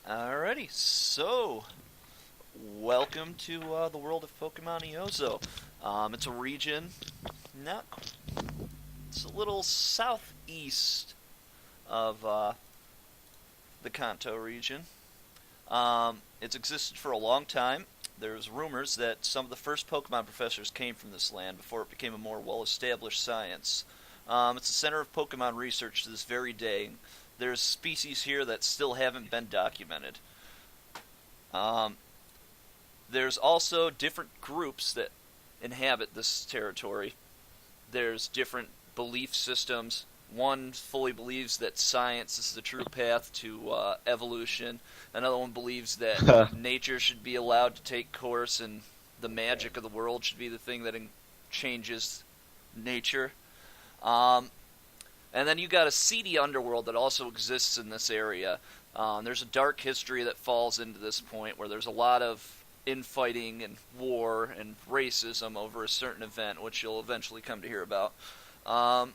Alrighty, so welcome to the world of Pokemon Eoso. It's a region, not it's a little southeast of the Kanto region. It's existed for a long time. There's rumors that some of the first Pokemon professors came from this land before it became a more well-established science. It's the center of Pokemon research to this very day. There's species here that still haven't been documented. Um, there's also different groups that inhabit this territory. There's different belief systems. One fully believes that science is the true path to evolution. Another one believes that nature should be allowed to take course and the magic of the world should be the thing that changes nature. Um, and then you got a seedy underworld that also exists in this area. There's a dark history that falls into this point where there's a lot of infighting and war and racism over a certain event, which you'll eventually come to hear about. Um,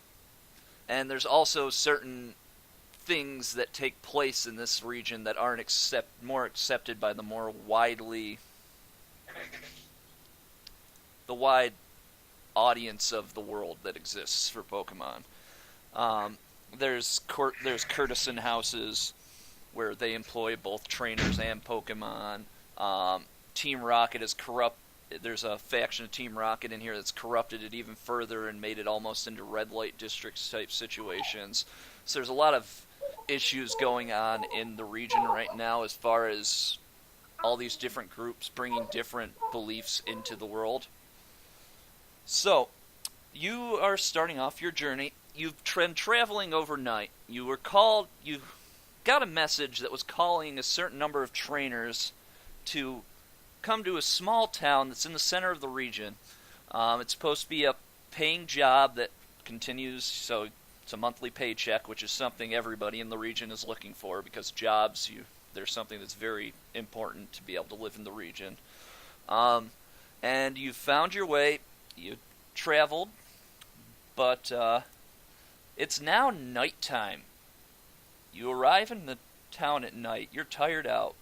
and there's also certain things that take place in this region that aren't more accepted by the more the wide audience of the world that exists for Pokemon. Um, there's courtesan houses where they employ both trainers and Pokemon. Team Rocket is corrupt. There's a faction of Team Rocket in here that's corrupted it even further and made it almost into red light districts type situations. So there's a lot of issues going on in the region right now as far as all these different groups bringing different beliefs into the world. So, you are starting off your journey. You've been traveling overnight. You got a message that was calling a certain number of trainers to come to a small town that's in the center of the region. It's supposed to be a paying job that continues, so it's a monthly paycheck, which is something everybody in the region is looking for because there's something that's very important to be able to live in the region. And you found your way. You traveled, but it's now nighttime. You arrive in the town at night. You're tired out.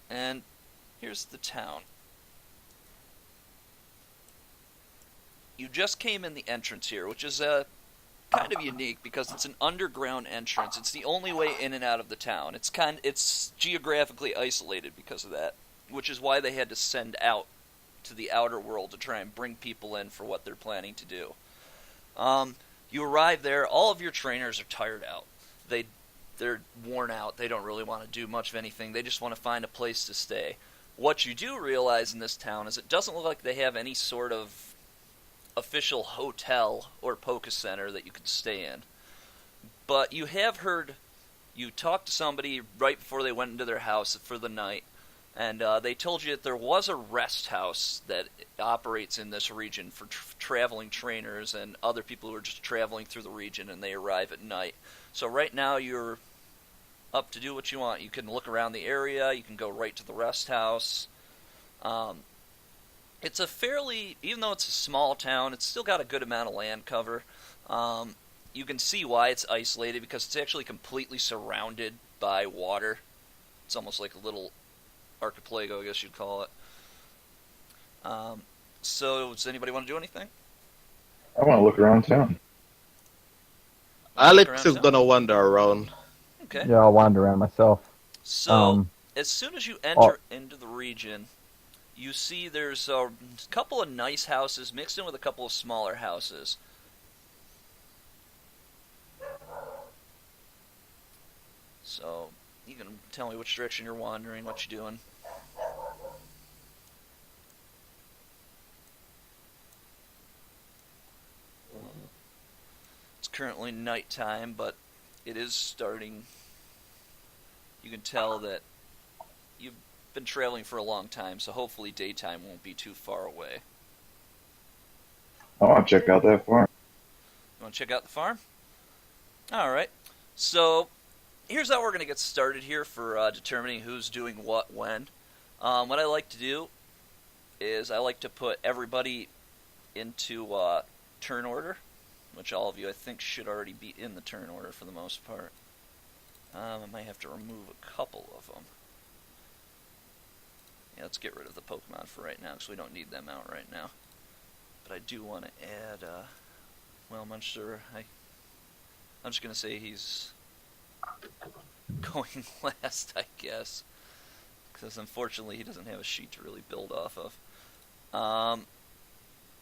And here's the town. You just came in the entrance here, which is kind of unique because it's an underground entrance. It's the only way in and out of the town. It's geographically isolated because of that, which is why they had to send out to the outer world to try and bring people in for what they're planning to do. You arrive there. All of your trainers are tired out. They're worn out. They don't really want to do much of anything. They just want to find a place to stay. What you do realize in this town is it doesn't look like they have any sort of official hotel or Poke Center that you can stay in. But you talked to somebody right before they went into their house for the night, and they told you that there was a rest house that operates in this region for traveling trainers and other people who are just traveling through the region and they arrive at night. So right now you're up to do what you want. You can look around the area, you can go right to the rest house. It's even though it's a small town, it's still got a good amount of land cover. You can see why it's isolated because it's actually completely surrounded by water. It's almost like a little archipelago, I guess you'd call it. So, does anybody want to do anything? I want to look around town. Alex is gonna wander around. Okay. Yeah, I'll wander around myself. So, as soon as you enter into the region, you see there's a couple of nice houses mixed in with a couple of smaller houses. So, you can tell me which direction you're wandering, what you're doing. It's currently nighttime, but it is starting. You can tell that you've been traveling for a long time, so hopefully daytime won't be too far away. I want to check out that farm. You want to check out the farm? Alright. So, here's how we're going to get started here for determining who's doing what when. What I like to do is I like to put everybody into turn order, which all of you I think should already be in the turn order for the most part. I might have to remove a couple of them. Yeah, let's get rid of the Pokemon for right now, because we don't need them out right now. But I do want to add, well, I'm unsure. I'm just going to say he's going last, I guess. Because unfortunately he doesn't have a sheet to really build off of.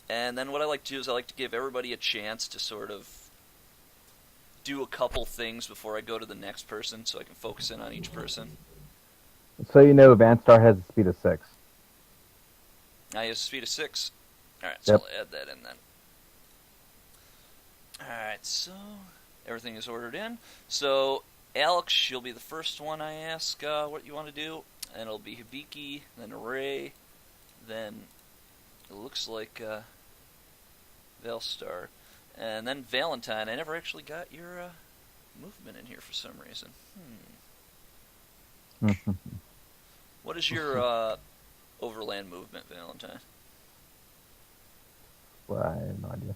And then what I like to do is I like to give everybody a chance to sort of do a couple things before I go to the next person, so I can focus in on each person. So you know Vanstar has a speed of 6. Now he has a speed of 6. Alright, so Yep. I'll add that in then. Alright, so everything is ordered in. So, Alex, you'll be the first one I ask what you want to do. And it'll be Hibiki, then Ray, then it looks like Valstar, and then Valentine. I never actually got your movement in here for some reason. What is your overland movement, Valentine? Well, I have no idea.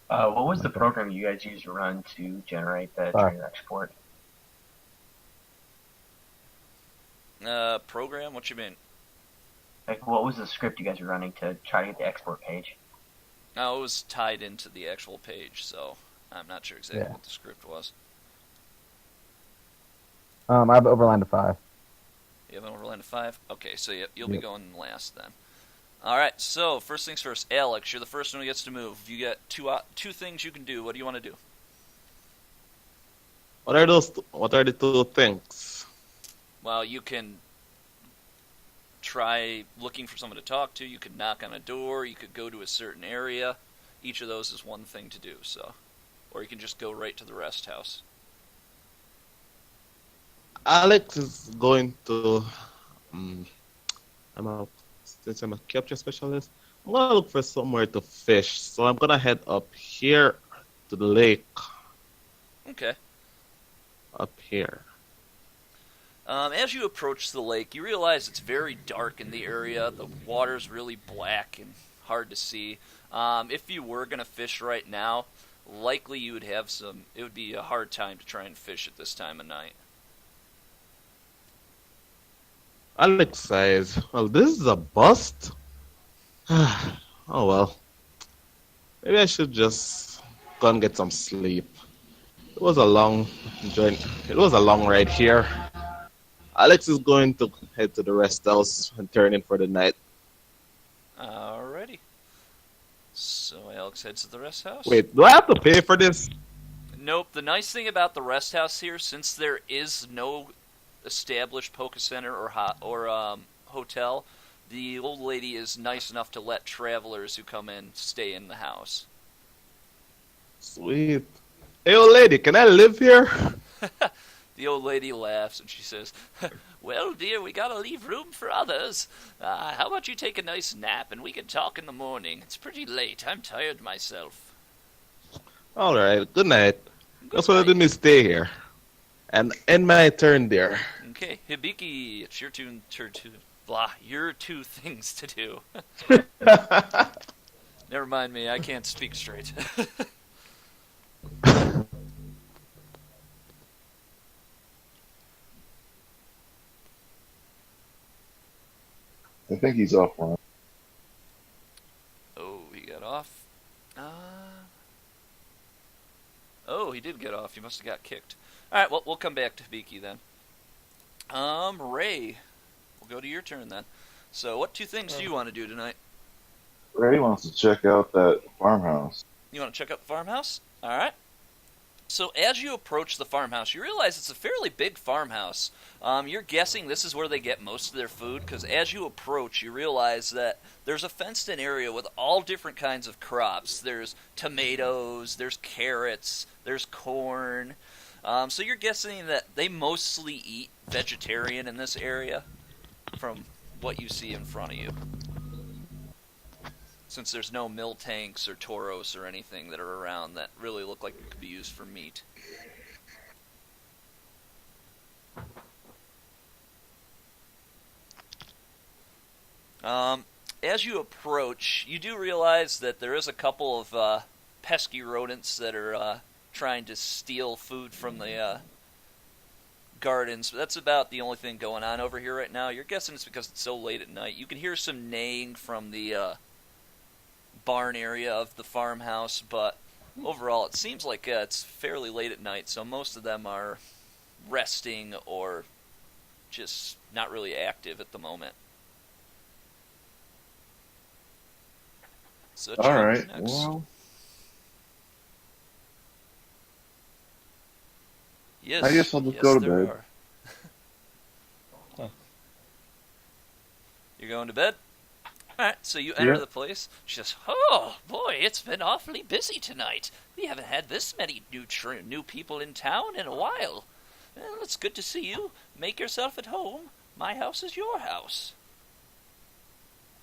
What was the program you guys used to run to generate the trainer export? Program? What you mean? Like, what was the script you guys were running to try to get the export page? No, it was tied into the actual page, so I'm not sure exactly what the script was. I have Overland of 5. You have an Overland of 5? Okay, so you'll be going last then. Alright, so first things first. Alex, you're the first one who gets to move. You got two things you can do. What do you want to do? What are the 2 things? Well, you can try looking for someone to talk to. You could knock on a door. You could go to a certain area. Each of those is one thing to do, so. Or you can just go right to the rest house. Alex is going to. Since I'm a capture specialist, I'm gonna look for somewhere to fish. So I'm gonna head up here to the lake. Okay. Up here. As you approach the lake, you realize it's very dark in the area. The water's really black and hard to see. If you were going to fish right now, likely you would have it would be a hard time to try and fish at this time of night. Alex says, well, this is a bust. Oh well. Maybe I should just go and get some sleep. It was a long journey. It was a long ride here. Alex is going to head to the rest house and turn in for the night. Alrighty. So Alex heads to the rest house. Wait, do I have to pay for this? Nope. The nice thing about the rest house here, since there is no established Poke Center or hotel, the old lady is nice enough to let travelers who come in stay in the house. Sweet. Hey, old lady, can I live here? The old lady laughs and she says, well, dear, we gotta leave room for others. How about you take a nice nap and we can talk in the morning? It's pretty late. I'm tired myself. Alright, good night. That's what I didn't stay here. And end my turn there. Okay, Hibiki, it's your turn to your 2 things to do. Never mind me, I can't speak straight. I think he's offline. Oh, he got off. Oh, he did get off. He must have got kicked. Alright, well, we'll come back to Hibiki then. Ray, we'll go to your turn then. So, what 2 things do you want to do tonight? Ray wants to check out that farmhouse. You want to check out the farmhouse? Alright. So, as you approach the farmhouse, you realize it's a fairly big farmhouse. You're guessing this is where they get most of their food, because as you approach, you realize that there's a fenced-in area with all different kinds of crops. There's tomatoes, there's carrots, there's corn. So you're guessing that they mostly eat vegetarian in this area, from what you see in front of you. Since there's no mill tanks or toros or anything that are around that really look like it could be used for meat. As you approach, you do realize that there is a couple of pesky rodents that are trying to steal food from the gardens. But that's about the only thing going on over here right now. You're guessing it's because it's so late at night. You can hear some neighing from the barn area of the farmhouse, but overall it seems like it's fairly late at night, so most of them are resting or just not really active at the moment. So All right. next. Well, Yes, I guess I'll just yes, go to there bed. are. You're going to bed? Alright, so you enter Yeah. the place. She says, "Oh, boy, it's been awfully busy tonight. We haven't had this many new people in town in a while. Well, it's good to see you. Make yourself at home. My house is your house."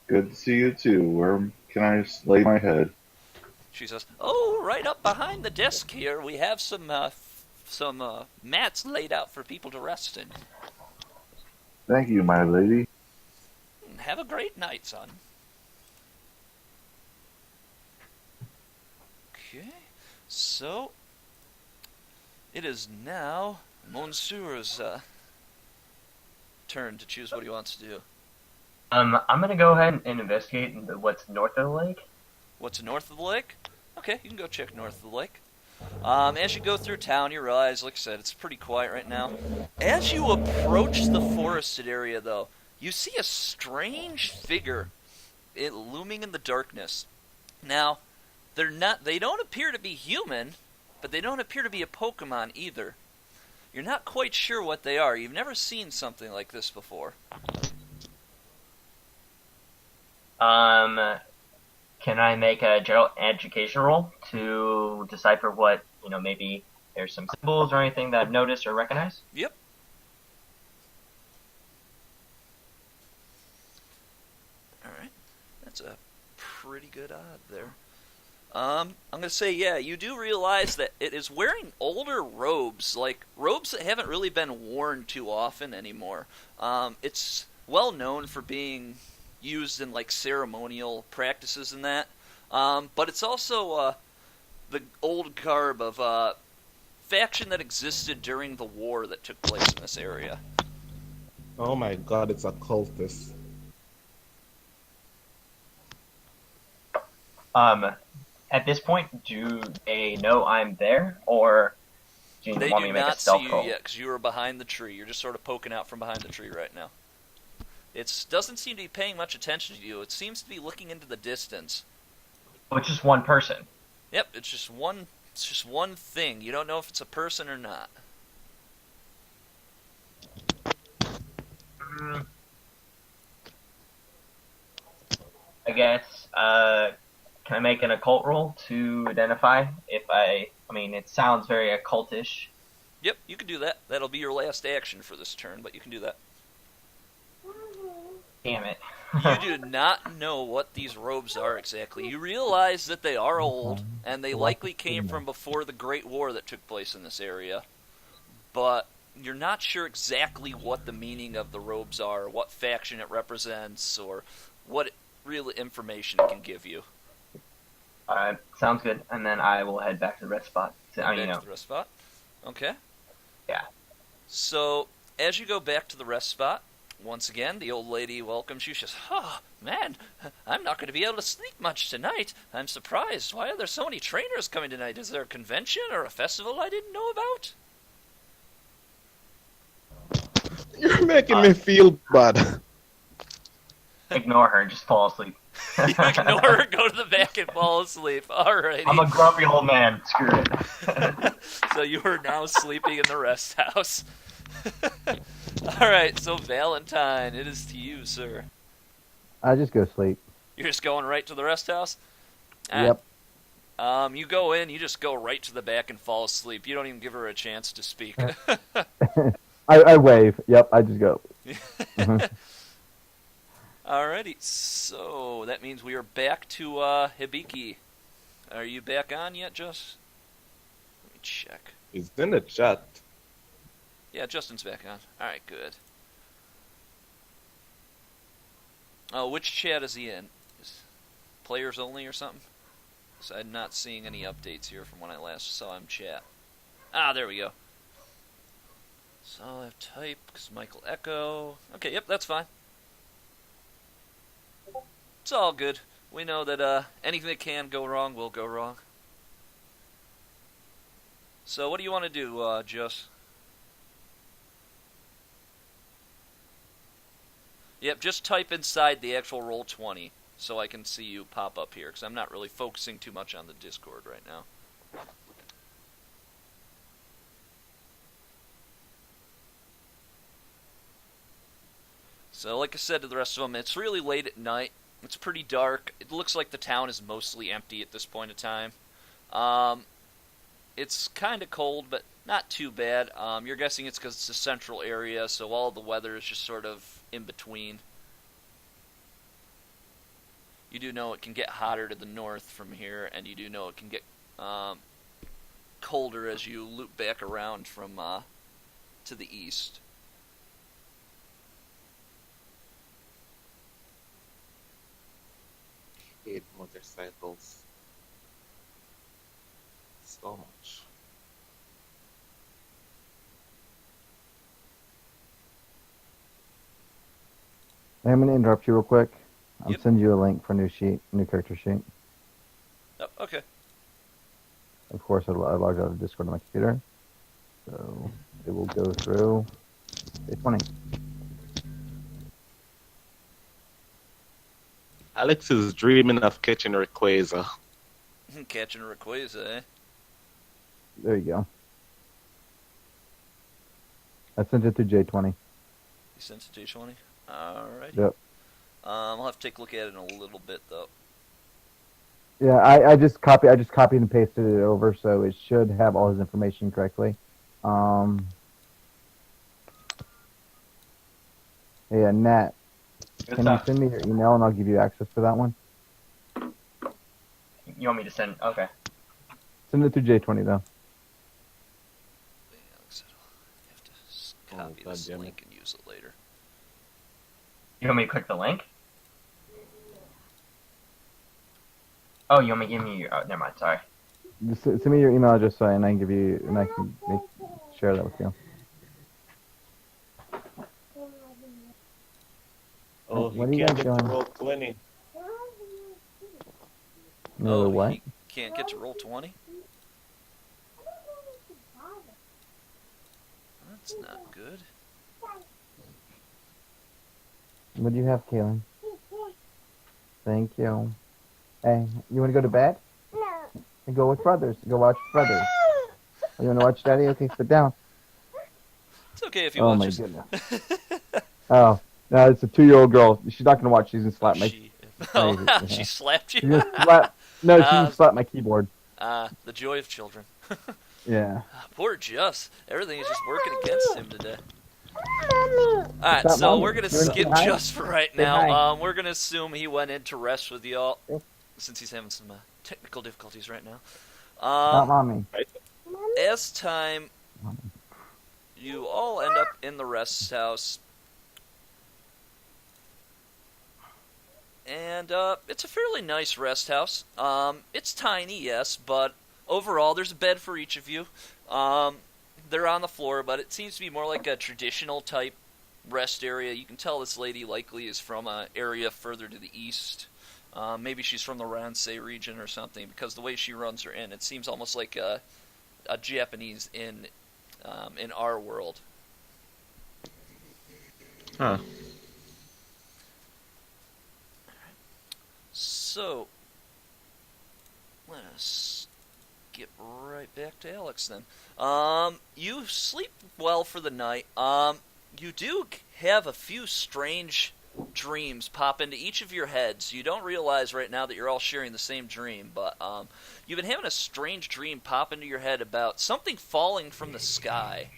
Good to see you too. Where can I just lay my head? She says, "Oh, right up behind the desk here, we have some mats laid out for people to rest in. Thank you, my lady. Have a great night, son." Okay, so it is now Monsur's turn to choose what he wants to do. I'm gonna go ahead and investigate what's north of the lake. What's north of the lake? Okay, you can go check north of the lake. As you go through town, you realize, like I said, it's pretty quiet right now. As you approach the forested area, though, you see a strange figure looming in the darkness. Now, they don't appear to be human, but they don't appear to be a Pokemon either. You're not quite sure what they are. You've never seen something like this before. Can I make a general education roll to decipher what, maybe there's some symbols or anything that I've noticed or recognized? Yep. Alright. That's a pretty good odd there. I'm going to say, yeah, you do realize that it is wearing older robes, like robes that haven't really been worn too often anymore. It's well known for being used in like ceremonial practices and that, but it's also the old garb of a faction that existed during the war that took place in this area. Oh my god, it's a cultist. At this point, do they know I'm there, or do you They want do me to make a not see stealth you roll? yet because you are behind the tree. You're just sort of poking out from behind the tree right now. It doesn't seem to be paying much attention to you. It seems to be looking into the distance. Oh, it's just one person. Yep, it's just one thing. You don't know if it's a person or not. I guess, can I make an occult roll to identify if it sounds very occultish. Yep, you can do that. That'll be your last action for this turn, but you can do that. Damn it. You do not know what these robes are exactly. You realize that they are old, and they likely came from before the Great War that took place in this area. But you're not sure exactly what the meaning of the robes are, what faction it represents, or what real information it can give you. Alright, sounds good. And then I will head back to the rest spot. Back to the rest spot? Okay. Yeah. So, as you go back to the rest spot, once again, the old lady welcomes you. She says, "Oh, man, I'm not going to be able to sleep much tonight. I'm surprised. Why are there so many trainers coming tonight? Is there a convention or a festival I didn't know about?" You're making me feel bad. Ignore her and just fall asleep. You ignore her, go to the back and fall asleep. Alrighty. I'm a grumpy old man. Screw it. So you are now sleeping in the rest house. Alright, so Valentine, it is to you, sir. I just go sleep. You're just going right to the rest house? Yep. You go in, you just go right to the back and fall asleep. You don't even give her a chance to speak. I wave. Yep, I just go. Alrighty, so that means we are back to Hibiki. Are you back on yet, Just? Let me check. He's in the chat. Yeah, Justin's back on. Alright, good. Oh, which chat is he in? Is players only or something? So I'm not seeing any updates here from when I last saw him chat. Ah, there we go. So I'll have type, because Michael Echo. Okay, yep, that's fine. It's all good. We know that anything that can go wrong will go wrong. So what do you want to do, Jess? Yep, just type inside the actual Roll20 so I can see you pop up here, because I'm not really focusing too much on the Discord right now. So, like I said to the rest of them, it's really late at night. It's pretty dark. It looks like the town is mostly empty at this point in time. It's kind of cold, but not too bad. You're guessing it's because it's a central area, so all the weather is just sort of in between. You do know it can get hotter to the north from here, and you do know it can get colder as you loop back around from to the east. Hate motorcycles so much. I'm going to interrupt you real quick. I'll Yep. send you a link for a new character sheet. Oh, okay. Of course, I logged out of Discord on my computer. So it will go through day 20. Alex is dreaming of catching Rayquaza. Catching a Rayquaza, eh? There you go. I sent it to J20. You sent it to J20? Alright. Yep. I'll have to take a look at it in a little bit, though. Yeah, I just copied and pasted it over, so it should have all his information correctly. Yeah, Nat, Good can you stuff. send me your email and I'll give you access to that one? You want me to send? Okay. Send it to J20 though. Alex said I'll have to Oh, copy this goddammit. link and use it later. You want me to click the link? Oh, you want me to give me your... Oh, never mind. Sorry. Just send me your email address so I can give you and I can share that with you. Oh, What are he you can't guys get to doing? roll 20. No, what? He can't get to Roll20? That's not good. What do you have, Kaylin? Thank you. Hey, you want to go to bed? No. Go with brothers. Go watch brothers. Oh, you want to watch Daddy? Okay, sit down. It's okay if he Oh my watches. goodness. Oh, no, it's a 2-year-old girl. She's not gonna watch. She's gonna slap my. Oh, she slapped She's you? gonna slap. No, she's gonna slap my keyboard. The joy of children. Yeah. Poor Just. Everything is just working against him today. What's Alright, up, so Mommy? we're gonna You wanna skip say hi? Just for right Say now. hi. We're gonna assume he went in to rest with y'all, Yep. since he's having some technical difficulties right now. Not mommy. As time, you all end up in the rest house. And it's a fairly nice rest house. It's tiny, yes, but overall there's a bed for each of you. They're on the floor, but it seems to be more like a traditional type rest area. You can tell this lady likely is from an area further to the east. Maybe she's from the Ransei region or something, because the way she runs her inn, it seems almost like a Japanese inn in our world. Huh. So, let us get right back to Alex then. You sleep well for the night. You do have a few strange dreams pop into each of your heads. You don't realize right now that you're all sharing the same dream, but you've been having a strange dream pop into your head about something falling from the sky.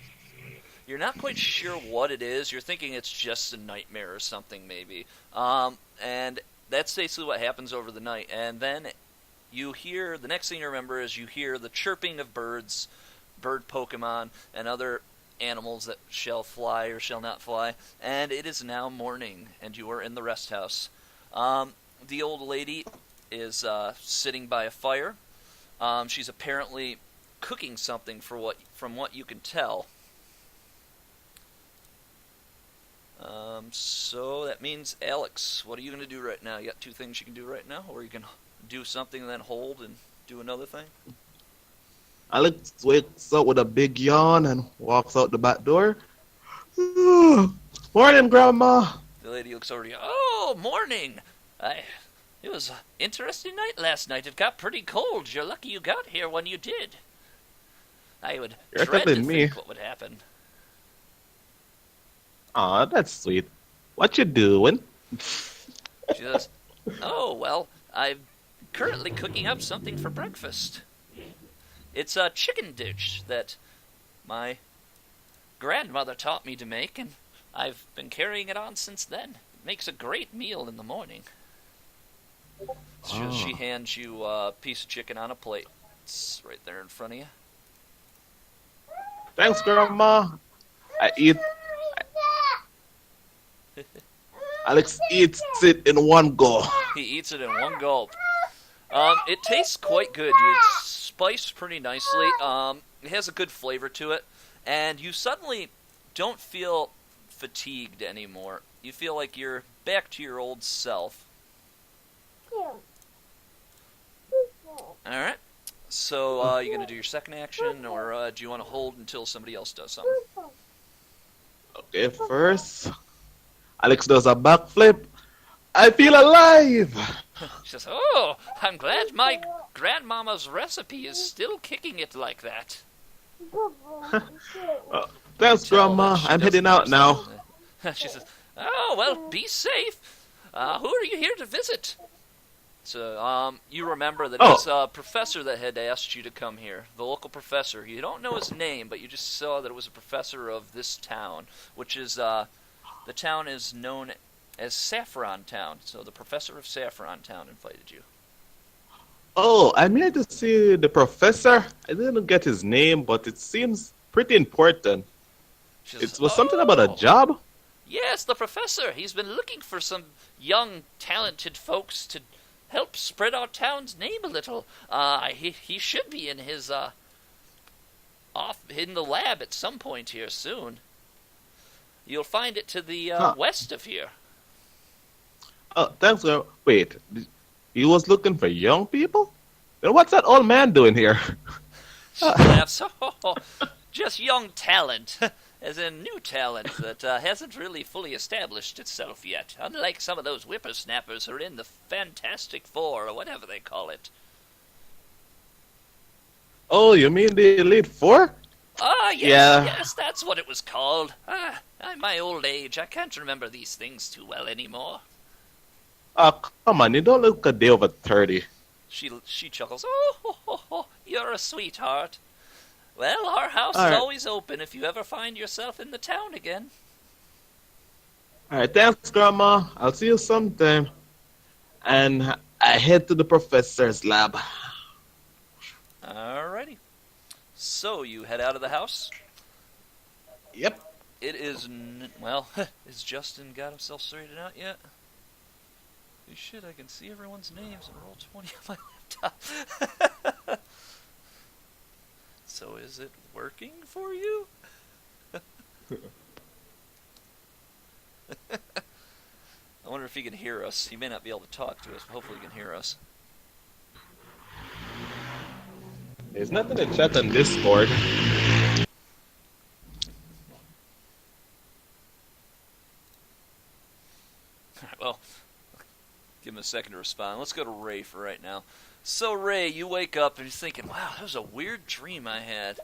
You're not quite sure what it is. You're thinking it's just a nightmare or something, maybe. And that's basically what happens over the night. And then you hear, the next thing you remember is you hear the chirping of birds, bird Pokemon, and other animals that shall fly or shall not fly. And it is now morning, and you are in the rest house. The old lady is sitting by a fire. She's apparently cooking something from what you can tell. So that means Alex, what are you going to do right now? You got two things you can do right now, or you can do something and then hold and do another thing? Alex wakes up with a big yawn and walks out the back door. Morning, Grandma. The lady looks over to you. Oh, morning! It was an interesting night last night. It got pretty cold. You're lucky you got here when you did. I would You're dread to telling me. think what would happen. Aw, that's sweet. What you doing? She says, oh, well, I'm currently cooking up something for breakfast. It's a chicken dish that my grandmother taught me to make, and I've been carrying it on since then. It makes a great meal in the morning. She hands you a piece of chicken on a plate. It's right there in front of you. Thanks, Grandma. I eat. Alex eats it in one go. He eats it in one gulp. It tastes quite good. It's spiced pretty nicely. It has a good flavor to it. And you suddenly don't feel fatigued anymore. You feel like you're back to your old self. Alright. So, you gonna do your second action, or do you want to hold until somebody else does something? Okay, first, Alex does a backflip. I feel alive. She says, oh, I'm glad my grandmama's recipe is still kicking it like that. Thanks, Grandma. I'm heading out now. She says, oh, well, be safe. Who are you here to visit? So, you remember that it's a professor that had asked you to come here. The local professor. You don't know his name, but you just saw that it was a professor of this town, which is, the town is known as Saffron Town. So the professor of Saffron Town invited you. Oh, I'm here to see the professor. I didn't get his name, but it seems pretty important. She says, It was something about a job? Yes, the professor. He's been looking for some young, talented folks to help spread our town's name a little. He should be in his off in the lab at some point here soon. You'll find it to the west of here. Oh, thanks. Wait, he was looking for young people? Then what's that old man doing here? She laughs. Oh, just young talent. As in new talent that hasn't really fully established itself yet. Unlike some of those whippersnappers who are in the Fantastic Four, or whatever they call it. Oh, you mean the Elite Four? Ah, yes, Yeah. yes, that's what it was called. At my old age, I can't remember these things too well anymore. Oh, come on, you don't look a day over 30. She chuckles. Oh, you're a sweetheart. Well, our house is All right. always open if you ever find yourself in the town again. Alright, thanks, Grandma. I'll see you sometime. And I head to the professor's lab. Alrighty. So, you head out of the house. Yep. It is, has Justin got himself straightened out yet? Oh, shit, I can see everyone's names and roll 20 on my laptop. So is it working for you? I wonder if he can hear us. He may not be able to talk to us, but hopefully he can hear us. There's nothing to chat on Discord. Alright, well, give him a second to respond. Let's go to Ray for right now. So, Ray, you wake up and you're thinking, wow, that was a weird dream I had.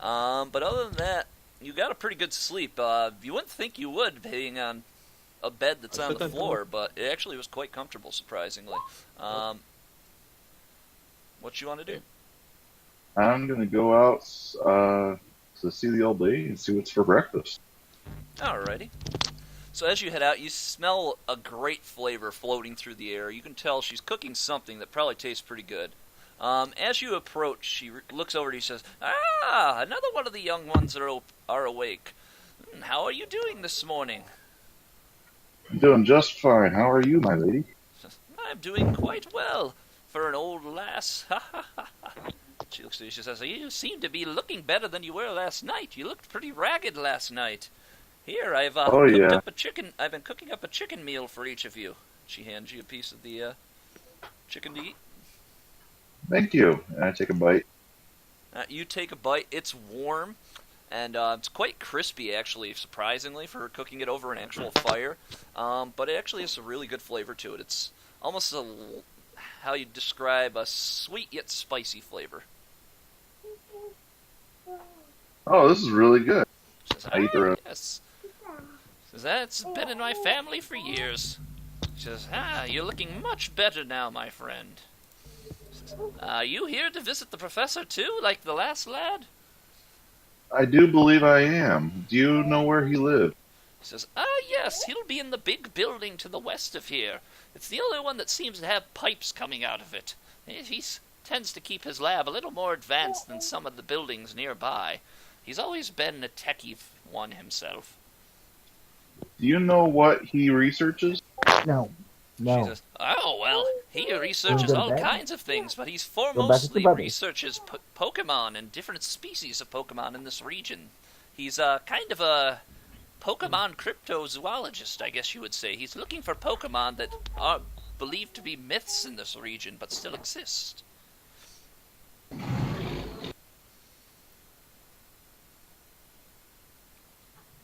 But other than that, you got a pretty good sleep. You wouldn't think you would, being on a bed that's on the floor, but it actually was quite comfortable, surprisingly. What you want to do? I'm gonna go out to see the old lady and see what's for breakfast. Alrighty. So as you head out, you smell a great flavor floating through the air. You can tell she's cooking something that probably tastes pretty good. As you approach, she looks over to you and says, ah, another one of the young ones are awake. How are you doing this morning? I'm doing just fine. How are you, my lady? I'm doing quite well for an old lass. She looks at you, she says, you seem to be looking better than you were last night. You looked pretty ragged last night. Here, I've Oh, cooked yeah. up a chicken. I've been cooking up a chicken meal for each of you. She hands you a piece of the chicken to eat. Thank you. And I take a bite. You take a bite. It's warm, and it's quite crispy, actually, surprisingly, for cooking it over an actual fire. But it actually has a really good flavor to it. It's almost how you describe a sweet yet spicy flavor. Oh, this is really good. She says, I eat the rest. yes. She says, that's been in my family for years. She says, you're looking much better now, my friend. She says, are you here to visit the professor too, like the last lad? I do believe I am. Do you know where he lives? He says, yes, he'll be in the big building to the west of here. It's the only one that seems to have pipes coming out of it. He tends to keep his lab a little more advanced than some of the buildings nearby. He's always been a techie one himself. Do you know what he researches? No. She No. says, oh, well, he researches Go to all bed? kinds of things, but he's back to foremostly bed. researches Pokemon and different species of Pokemon in this region. He's kind of a Pokemon cryptozoologist, I guess you would say. He's looking for Pokemon that are believed to be myths in this region, but still exist.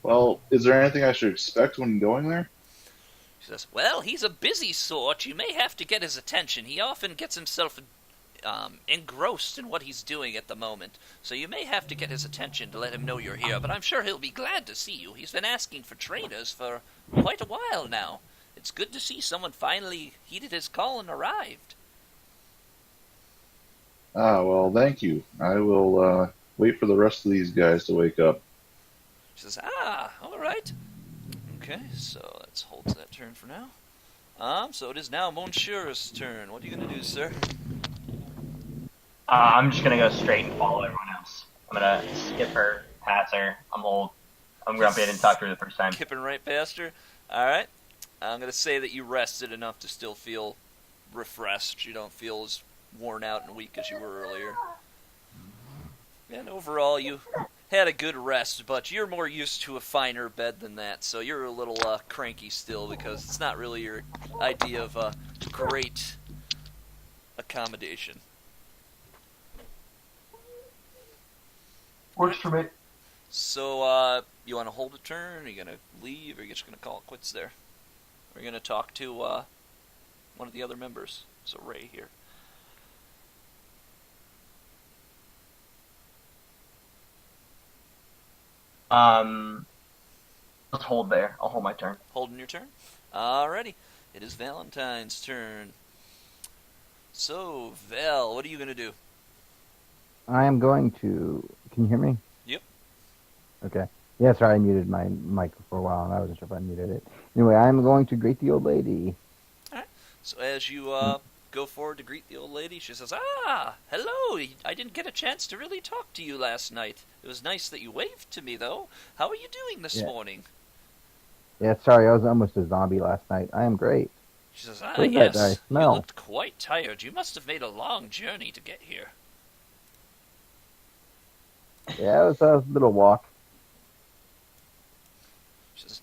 Well, is there anything I should expect when going there? She says, well, he's a busy sort. You may have to get his attention. He often gets himself engrossed in what he's doing at the moment. So you may have to get his attention to let him know you're here. But I'm sure he'll be glad to see you. He's been asking for trainers for quite a while now. It's good to see someone finally heeded his call and arrived. Ah, well, thank you. I will wait for the rest of these guys to wake up. She says, all right. Okay, so let's hold to that turn for now. So it is now Monsieur's turn. What are you going to do, sir? I'm just gonna go straight and follow everyone else. I'm gonna skip her, pass her. I'm old. I'm grumpy. I didn't talk to her the first time. Kipping right past her. All right. I'm going to say that you rested enough to still feel refreshed. You don't feel as worn out and weak as you were earlier. And overall, you had a good rest, but you're more used to a finer bed than that, so you're a little cranky still because it's not really your idea of a great accommodation. Works for me. So, you want to hold a turn? Are you going to leave? Or are you just going to call it quits there? Or are you going to talk to one of the other members? So, Ray here. Let's hold there. I'll hold my turn. Holding your turn? Alrighty. It is Valentine's turn. So, Val, what are you going to do? I am going to... Can you hear me? Yep. Okay. Yeah, sorry, I muted my mic for a while, and I wasn't sure if I muted it. Anyway, I'm going to greet the old lady. Alright. So as you go forward to greet the old lady, she says, hello. I didn't get a chance to really talk to you last night. It was nice that you waved to me, though. How are you doing this morning? Yeah, sorry, I was almost a zombie last night. I am great. She says, What is that yes. that I You smell? looked quite tired. You must have made a long journey to get here. Yeah, it was a little walk. She says,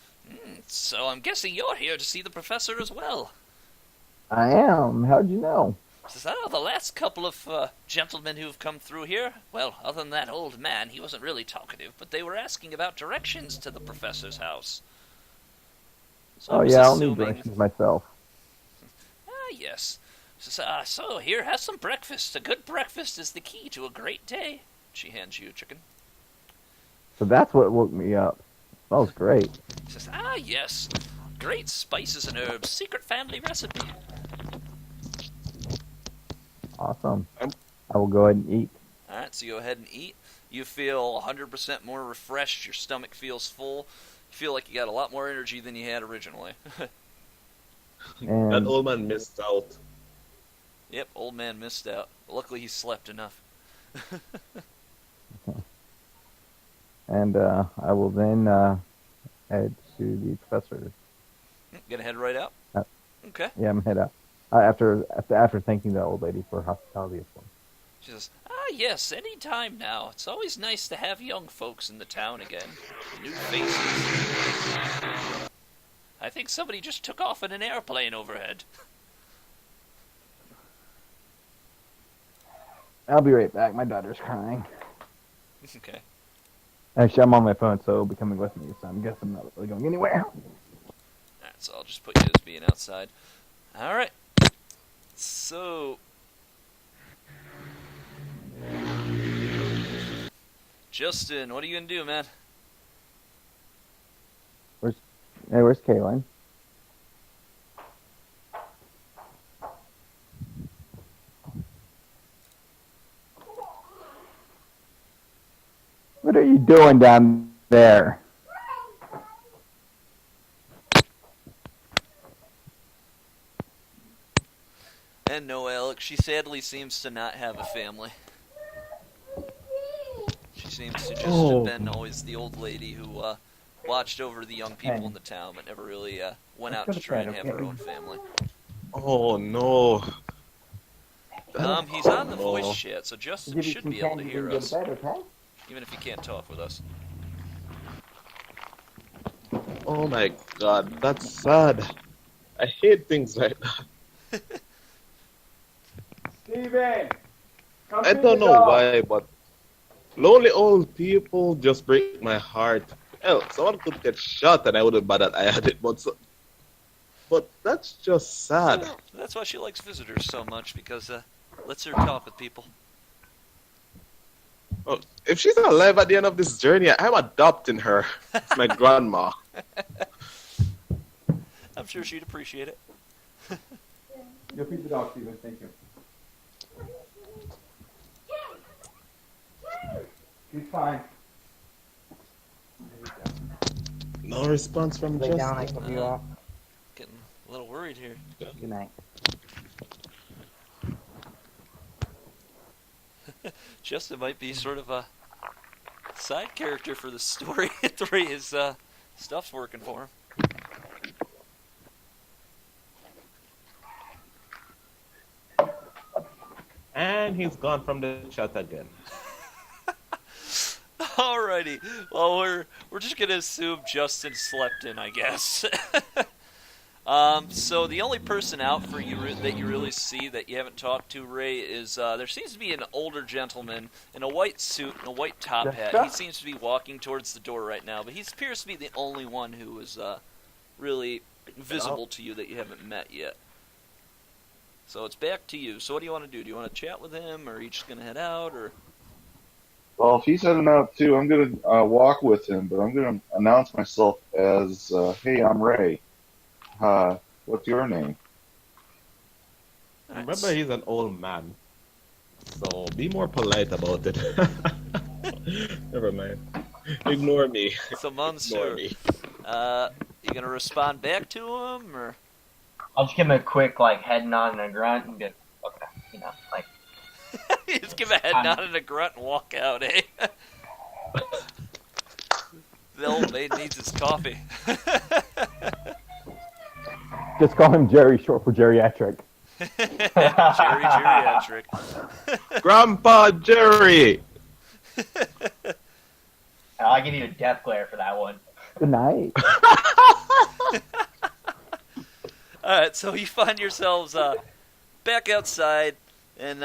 so I'm guessing you're here to see the professor as well. I am. How'd you know? She says, the last couple of gentlemen who've come through here, well, other than that old man, he wasn't really talkative, but they were asking about directions to the professor's house. So I was I'll need assuming... directions myself. Yes. She says, so here, have some breakfast. A good breakfast is the key to a great day. She hands you a chicken. So that's what woke me up. Smells great. She says, yes. Great spices and herbs. Secret family recipe. Awesome. I will go ahead and eat. Alright, so you go ahead and eat. You feel 100% more refreshed. Your stomach feels full. You feel like you got a lot more energy than you had originally. And That old man missed out. Yep, old man missed out. Luckily he slept enough. and I will then head to the professor. Gonna head right out? Okay. Yeah, I'm head out. After thanking the old lady for her hospitality, of course. She says, Yes, any time now. It's always nice to have young folks in the town again. New faces. I think somebody just took off in an airplane overhead. I'll be right back. My daughter's crying. Okay. Actually, I'm on my phone, so it'll be coming with me, so I'm guessing I'm not really going anywhere. Alright, so I'll just put you as being outside. Alright. So... Justin, what are you gonna do, man? Hey, where's Kaylin? What are you doing down there? And no, Alex, she sadly seems to not have a family. She seems to just have been always the old lady who watched over the young people in the town, but never really went out to try and have her own family. Oh no. He's on the voice chat, so Justin should be able to hear us, Okay? even if he can't talk with us. Oh my god, that's sad. I hate things like that. Steven! I don't know why, but lonely old people just break my heart. Hell, someone could get shot and I wouldn't bad that I had it, but that's just sad. That's why she likes visitors so much, because lets her talk with people. Oh, if she's alive at the end of this journey, I'm adopting her. It's my grandma. I'm sure she'd appreciate it. You'll feed the dog, Steven. Thank you. He's fine. No response from Lay Justin. down, I cover you off. Getting a little worried here. Good night. Justin might be sort of a side character for the story. The way his stuff's working for him. And he's gone from the chat again. Alrighty. Well, we're just gonna assume Justin slept in, I guess. So the only person out for you that you really see that you haven't talked to, Ray, is there seems to be an older gentleman in a white suit and a white top hat. He seems to be walking towards the door right now, but he appears to be the only one who is really visible to you that you haven't met yet. So it's back to you. So what do you want to do? Do you want to chat with him, or are you just gonna head out, or? Well, if he's heading out too, I'm going to walk with him, but I'm going to announce myself as, hey, I'm Ray. What's your name? Remember, he's an old man. So be more polite about it. Never mind. Ignore me. So, Monsieur, you gonna respond back to him, or? I'll just give him a quick head nod and a grunt and get okay, You just give a head nod and a grunt and walk out, eh? The old maid needs his coffee. Just call him Jerry, short for geriatric. Geriatric. Grandpa Jerry! I'll give you a death glare for that one. Good night. Alright, so you find yourselves back outside in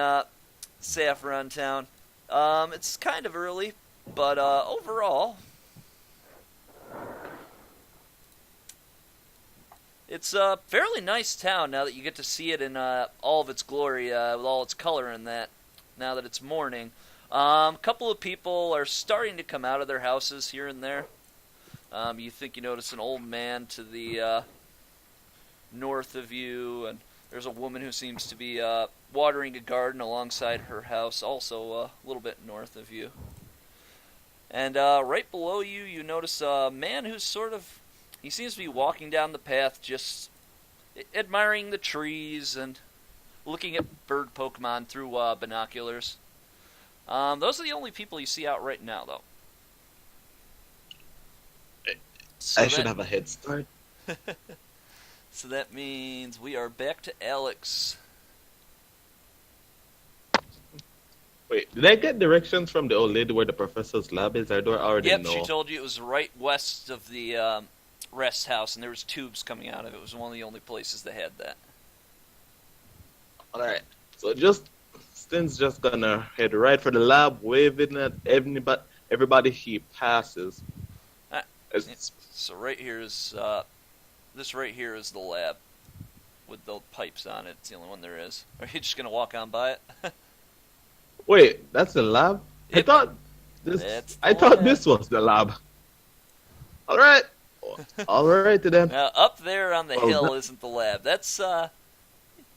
Saffron Town. It's kind of early, but overall, it's a fairly nice town now that you get to see it in all of its glory, with all its color in that, now that it's morning. A couple of people are starting to come out of their houses here and there. You think you notice an old man to the north of you, and there's a woman who seems to be watering a garden alongside her house, also a little bit north of you. And right below you, you notice a man who's he seems to be walking down the path, just admiring the trees and looking at bird Pokemon through binoculars. Those are the only people you see out right now, though. So I should have a head start. So that means we are back to Alex. Wait, did I get directions from the old lady where the professor's lab is? I don't already Yep, know. she told you it was right west of the rest house, and there was tubes coming out of it. It was one of the only places that had that. Alright, so Stin's just gonna head right for the lab, waving at everybody he passes. Ah, It's- So right here is this right here is the lab with the pipes on it. It's the only one there is. Are you just gonna walk on by it? Wait, that's the lab? Yep. That's the I thought lab. this was the lab. Alright. Alright then. Now up there on the Well, hill that- isn't the lab. That's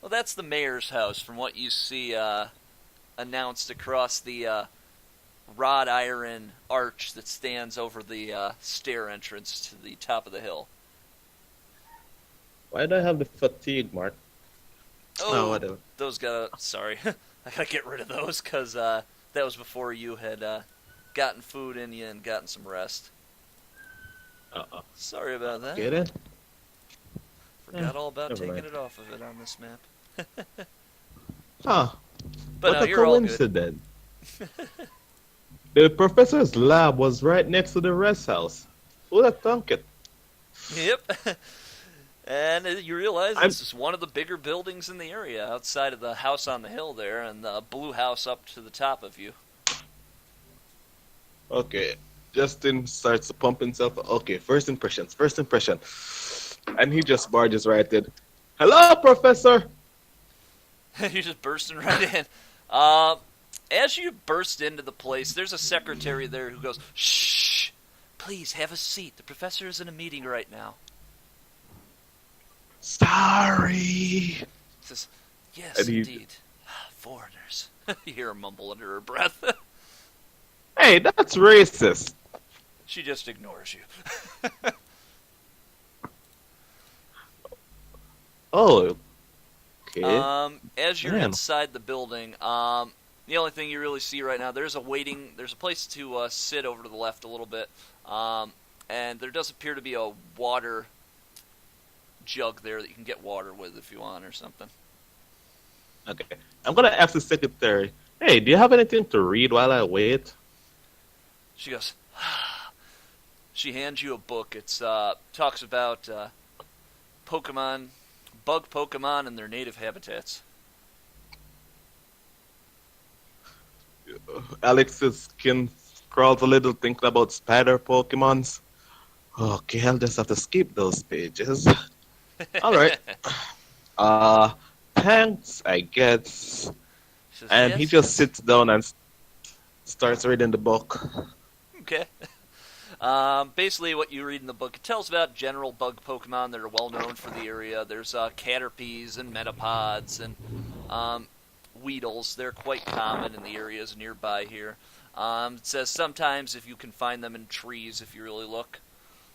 that's the mayor's house from what you see announced across the wrought iron arch that stands over the stair entrance to the top of the hill. Why do I have the fatigue mark? Oh, whatever. Those sorry. I gotta get rid of those because that was before you had gotten food in you and gotten some rest. Uh-oh. Sorry about that. Get it? Forgot all about never taking mind. it off of it on this map. Huh. But what no, a you're all good. coincidence. The professor's lab was right next to the rest house. Who'd have thunk it? Yep. And you realize I'm- this is one of the bigger buildings in the area, outside of the house on the hill there, and the blue house up to the top of you. Okay. Justin starts to pump himself. Okay, first impression. And he just barges right in. Hello, Professor! You're just bursting right in. As you burst into the place, there's a secretary there who goes, "Shh! Please have a seat. The professor is in a meeting right now." Sorry. Says, "Yes, And he- indeed. Foreigners." You hear her mumble under her breath. Hey, that's racist. She just ignores you. Oh, okay. As you're Man. inside the building, the only thing you really see right now, there's a place to sit over to the left a little bit, and there does appear to be a water jug there that you can get water with if you want or something. Okay. I'm gonna ask the secretary. Hey, do you have anything to read while I wait? She goes, she hands you a book. It's talks about bug Pokemon and their native habitats. Alex's skin crawls a little thinking about spider Pokemons. Okay, I'll just have to skip those pages. Alright. Thanks, I guess. She says, And "Yes, he just yes." sits down and starts reading the book. Okay. Basically, what you read in the book, it tells about general bug Pokemon that are well known for the area. There's Caterpies and Metapods and Weedles. They're quite common in the areas nearby here. It says sometimes if you can find them in trees if you really look.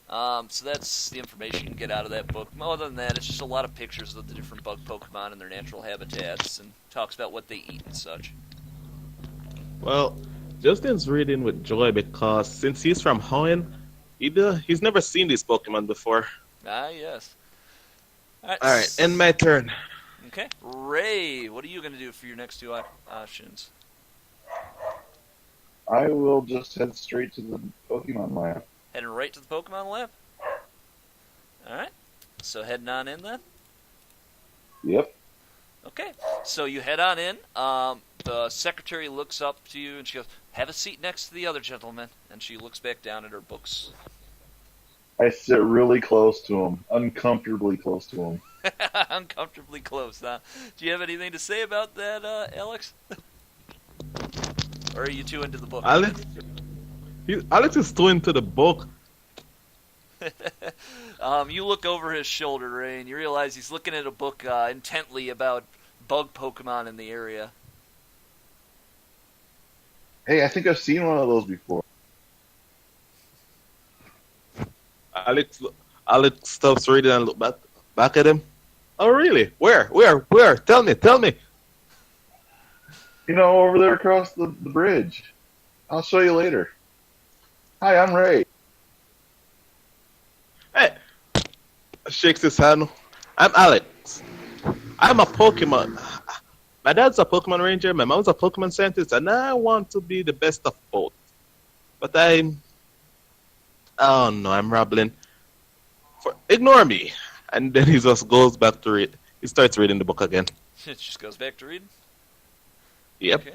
So that's the information you can get out of that book. Other than that, it's just a lot of pictures of the different bug Pokemon and their natural habitats, and talks about what they eat and such. Well, Justin's reading with joy because since he's from Hoenn, he's never seen these Pokemon before. Ah, yes. Alright, end my turn. Okay. Ray, what are you going to do for your next two options? I will just head straight to the Pokemon lab. Heading right to the Pokemon lab? Alright. So heading on in then? Yep. Okay. So you head on in. The secretary looks up to you and she goes, "Have a seat next to the other gentleman." And she looks back down at her books. I sit really close to him, uncomfortably close to him. Uncomfortably close, huh? Do you have anything to say about that, Alex? Or are you too into the book? Alex is too into the book. You look over his shoulder, Ray, and you realize he's looking at a book intently about bug Pokemon in the area. Hey, I think I've seen one of those before. Alex stops reading and look back at him. Oh, really? Where? Tell me. You know, over there across the bridge. I'll show you later. Hi, I'm Ray. Hey, shakes his hand. I'm Alex. I'm a Pokemon. My dad's a Pokemon Ranger, my mom's a Pokemon Scientist, and I want to be the best of both. But oh no, I'm rambling. Ignore me. And then he just goes back to read. He starts reading the book again. It just goes back to reading? Yep. Okay.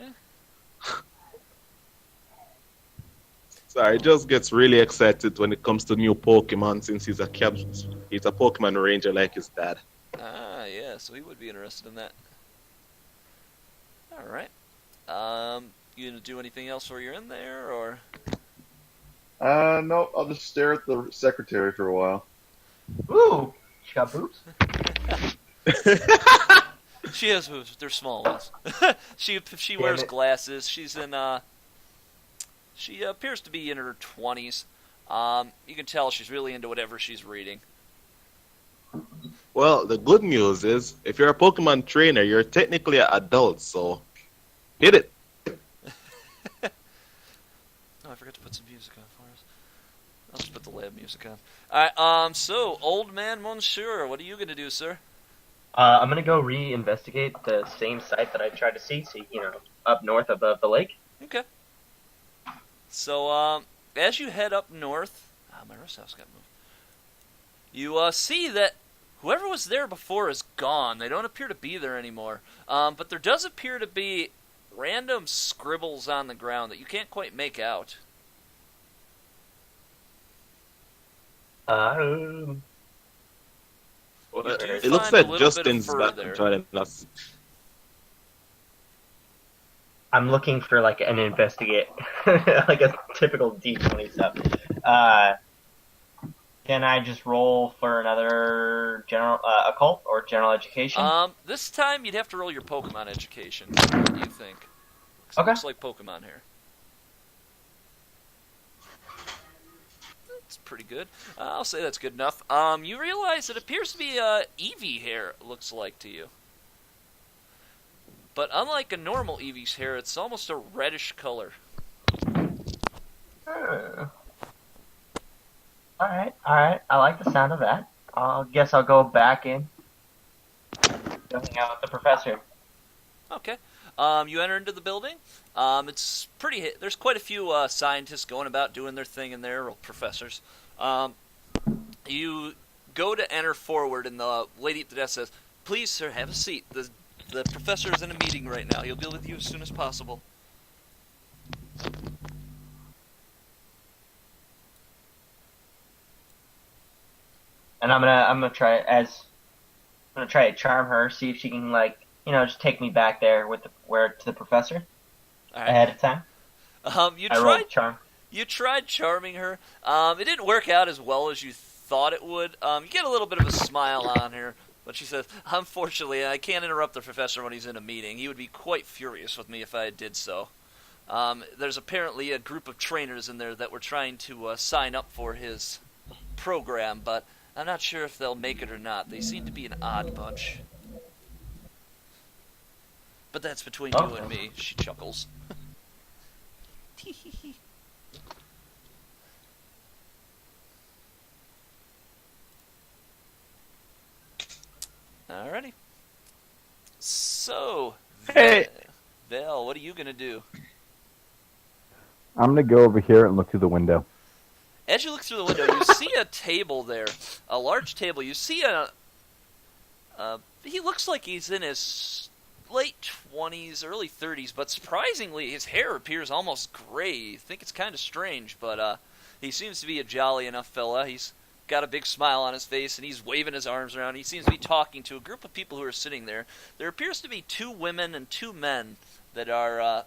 Sorry, he just gets really excited when it comes to new Pokemon since he's a Pokemon Ranger like his dad. Ah, yeah, so he would be interested in that. Alright. You gonna do anything else while you're in there, or? No, I'll just stare at the secretary for a while. Ooh, she got boobs. She has boobs, they're small ones. she wears it. glasses. She's in she appears to be in her 20s. You can tell she's really into whatever she's reading. Well, the good news is, if you're a Pokemon trainer, you're technically an adult, so hit it. Oh, I forgot to put some music on for us. I'll just put the lab music on. Alright, so, Old Man Monsieur, what are you gonna do, sir? I'm gonna go re-investigate the same site that I tried to see, up north above the lake. Okay. So, as you head up north... my rest house got moved. You, see that whoever was there before is gone. They don't appear to be there anymore. But there does appear to be random scribbles on the ground that you can't quite make out. Well, You do it looks find a like little bit of Justin's fur back there. joining us. I'm looking for like an investigate, like a typical D20 stuff. Can I just roll for another general occult or general education? This time you'd have to roll your Pokemon education. What do you think? 'Cause it Okay. looks like Pokemon here. That's pretty good. I'll say that's good enough. You realize it appears to be Eevee hair, it looks like to you. But unlike a normal Eevee's hair, it's almost a reddish color. Alright. I like the sound of that. I guess I'll go back in. Go hang out with the professor. Okay. You enter into the building. It's pretty. There's quite a few scientists going about doing their thing in there, or professors. You go to enter forward, and the lady at the desk says, "Please, sir, have a seat. The professor is in a meeting right now. He'll be with you as soon as possible." And I'm gonna try to charm her, see if she can just take me back there to the professor All right. ahead of time. You I rolled tried. charm. You tried charming her. It didn't work out as well as you thought it would. You get a little bit of a smile on her, but she says, "Unfortunately, I can't interrupt the professor when he's in a meeting. He would be quite furious with me if I did so." There's apparently a group of trainers in there that were trying to sign up for his program, but I'm not sure if they'll make it or not. They seem to be an odd bunch. But that's between you and me, she chuckles. Alrighty. So, Hey. Val, what are you gonna do? I'm gonna go over here and look through the window. As you look through the window, you see a table there, a large table. You see he looks like he's in his late 20s, early 30s, but surprisingly, his hair appears almost gray. You think it's kind of strange, but he seems to be a jolly enough fella. He's got a big smile on his face, and he's waving his arms around. He seems to be talking to a group of people who are sitting there. There appears to be 2 women and 2 men that are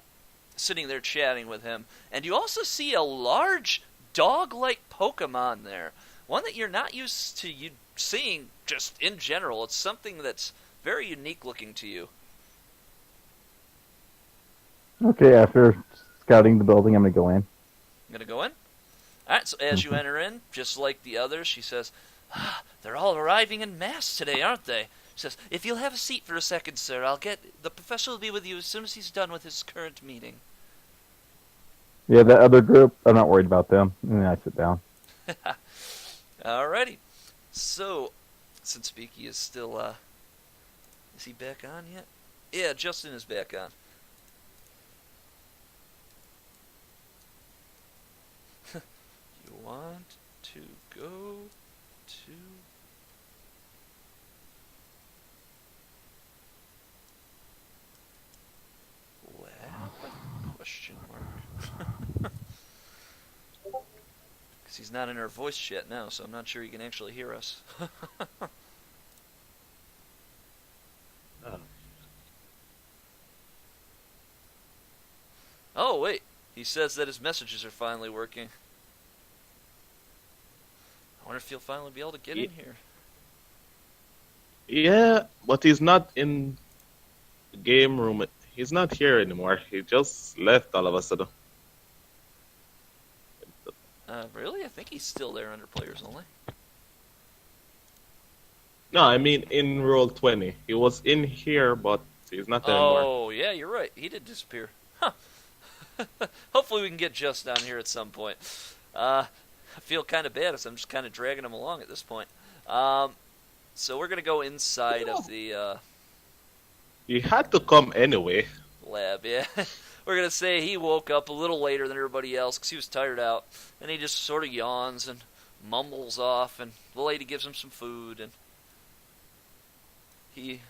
sitting there chatting with him. And you also see a large dog-like Pokemon there. One that you're not used to seeing just in general. It's something that's very unique looking to you. Okay, after scouting the building, I'm gonna go in. I'm going to go in. Alright, so as you enter in, just like the others, she says, "They're all arriving en masse today, aren't they?" She says, "If you'll have a seat for a second, sir, the professor will be with you as soon as he's done with his current meeting." Yeah, that other group, I'm not worried about them. And then I sit down. Alrighty. So, since Beaky is still, is he back on yet? Yeah, Justin is back on. You want to go to... Lab? Question mark. Because he's not in our voice chat now, so I'm not sure he can actually hear us. Oh, wait. He says that his messages are finally working. I wonder if he'll finally be able to get in here. Yeah, but he's not in the game room. He's not here anymore. He just left all of a sudden. Really? I think he's still there under players only. No, I mean in Roll20. He was in here, but he's not there anymore. Oh, yeah, you're right. He did disappear. Huh. Hopefully we can get Just down here at some point. I feel kind of bad as I'm just kind of dragging him along at this point. So we're going to go inside of the He had to come anyway. lab, yeah. We're going to say he woke up a little later than everybody else because he was tired out. And he just sort of yawns and mumbles off. And the lady gives him some food. And he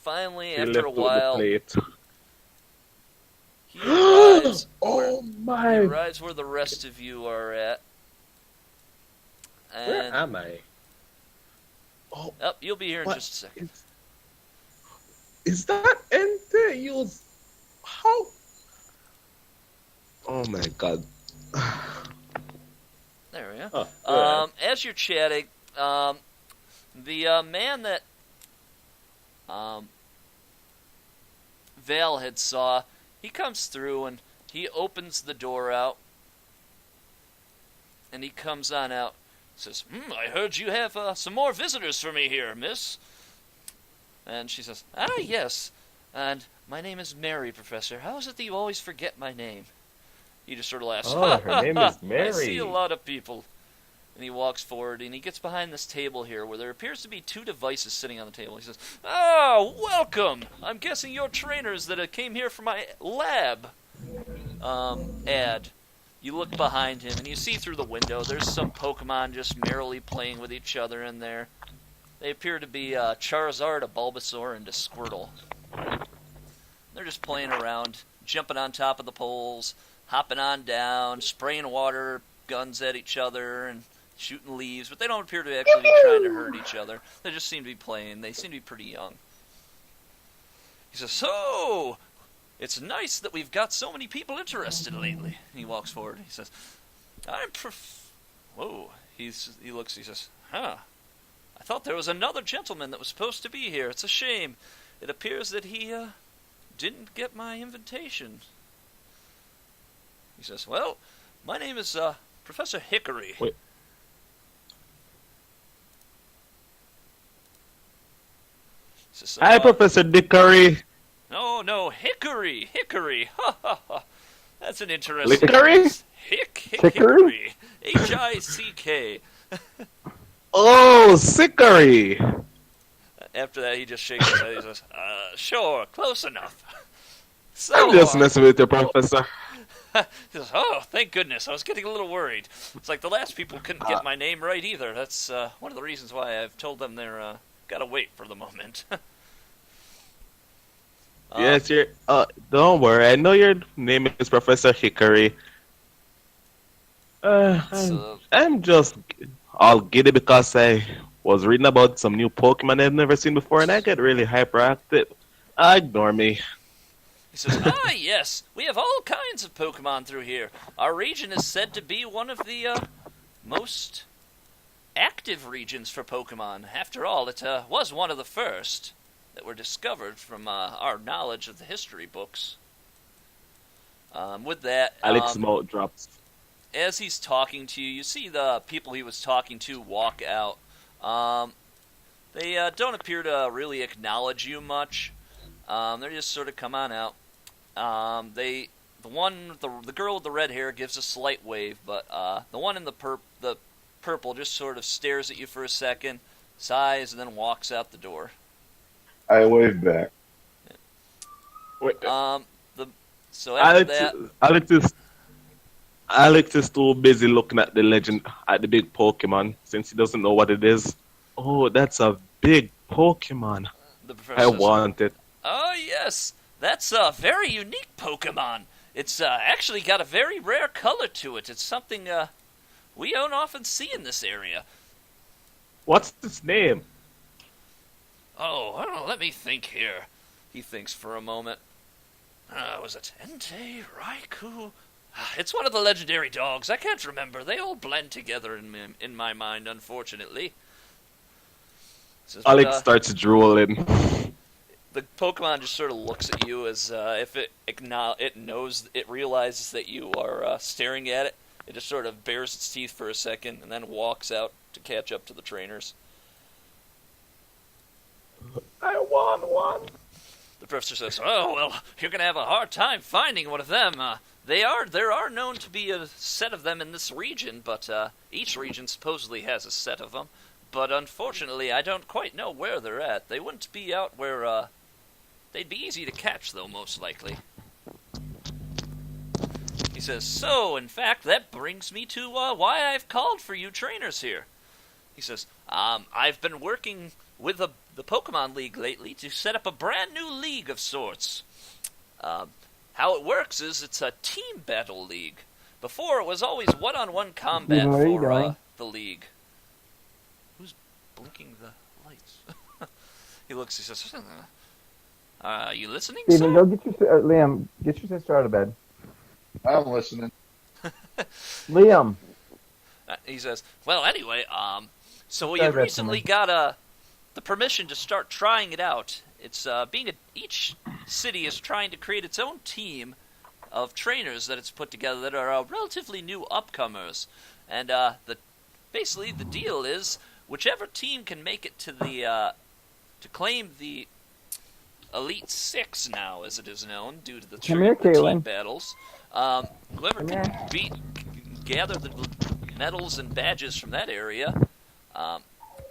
finally, He after left a with the while... plate. He arrives, Oh he my! arrives where the rest of you are at. Where And am I? Oh, you'll be here in what? just a second. Is that enter? You how? Oh my god! There we go. Oh, yeah. As you're chatting, the man that Val had saw, he comes through and he opens the door out, and he comes on out. Says, I heard you have some more visitors for me here, miss. And she says, yes. And my name is Mary, Professor. How is it that you always forget my name? He just sort of laughs. Oh, her name is I see Mary. a lot of people. And he walks forward, and he gets behind this table here, where there appears to be 2 devices sitting on the table. He says, welcome! I'm guessing you're trainers that came here for my lab ad. You look behind him, and you see through the window, there's some Pokemon just merrily playing with each other in there. They appear to be Charizard, a Bulbasaur, and a Squirtle. They're just playing around, jumping on top of the poles, hopping on down, spraying water guns at each other, and shooting leaves, but they don't appear to actually be trying to hurt each other. They just seem to be playing. They seem to be pretty young. He says, so, it's nice that we've got so many people interested lately. And he walks forward. He says, Whoa. He looks, he says, I thought there was another gentleman that was supposed to be here. It's a shame. It appears that he, didn't get my invitation. He says, well, my name is, Professor Hickory. Wait. Says, Hi, Professor Dickory. No, Hickory. Ha ha ha. That's an interesting... Hickory? Hickory. Hick. Oh, Sickory. After that, he just shakes his head. He says, sure, close enough. So, I'm just messing with you, Professor. he says, thank goodness. I was getting a little worried. It's like the last people couldn't get my name right either. That's one of the reasons why I've told them they're gotta wait for the moment. Yes, you're. Don't worry. I know your name is Professor Hickory. I'm just all giddy because I was reading about some new Pokemon I've never seen before, and I get really hyperactive. Ignore me. He says, yes, we have all kinds of Pokemon through here. Our region is said to be one of the most active regions for Pokemon. After all, it was one of the first that were discovered from our knowledge of the history books. With that, Alex mouth drops. as he's talking to you, you see the people he was talking to walk out. They don't appear to really acknowledge you much. They just sort of come on out. The girl with the red hair gives a slight wave, but the one in the purple just sort of stares at you for a second, sighs, and then walks out the door. I wave back. Wait, So after that, Alex is too busy looking at the legend, at the big Pokemon, since he doesn't know what it is. Oh, that's a big Pokemon. the professor I says, want it. "Oh yes, that's a very unique Pokemon. It's actually got a very rare color to it. It's something we don't often see in this area." What's its name? Oh, I don't know, let me think here. He thinks for a moment. Was it Entei, Raikou? It's one of the legendary dogs. I can't remember. They all blend together in my mind, unfortunately. Says, Alex starts drooling. The Pokemon just sort of looks at you as if it realizes that you are staring at it. It just sort of bares its teeth for a second and then walks out to catch up to the trainers. I want one. The professor says, "Oh, well, you're going to have a hard time finding one of them. There are known to be a set of them in this region, but each region supposedly has a set of them. But unfortunately, I don't quite know where they're at. They wouldn't be out where, they'd be easy to catch, though, most likely." He says, "So, in fact, that brings me to why I've called for you trainers here." He says, "I've been working with the Pokemon League lately to set up a brand new league of sorts. How it works is it's a team battle league. Before, it was always one-on-one combat Steven, where are you for going? the league." Who's blinking the lights? He looks, he says, "You listening, Steven, sir?" go get your Liam. Get your sister out of bed. I'm listening. Liam. He says, "Well, anyway, so you Digress, recently got the permission to start trying it out. It's each city is trying to create its own team of trainers that it's put together that are relatively new upcomers, and basically the deal is whichever team can make it to the to claim the Elite Six now, as it is known, due to the Come here, team Caitlin. battles. Whoever Come can gather the medals and badges from that area Go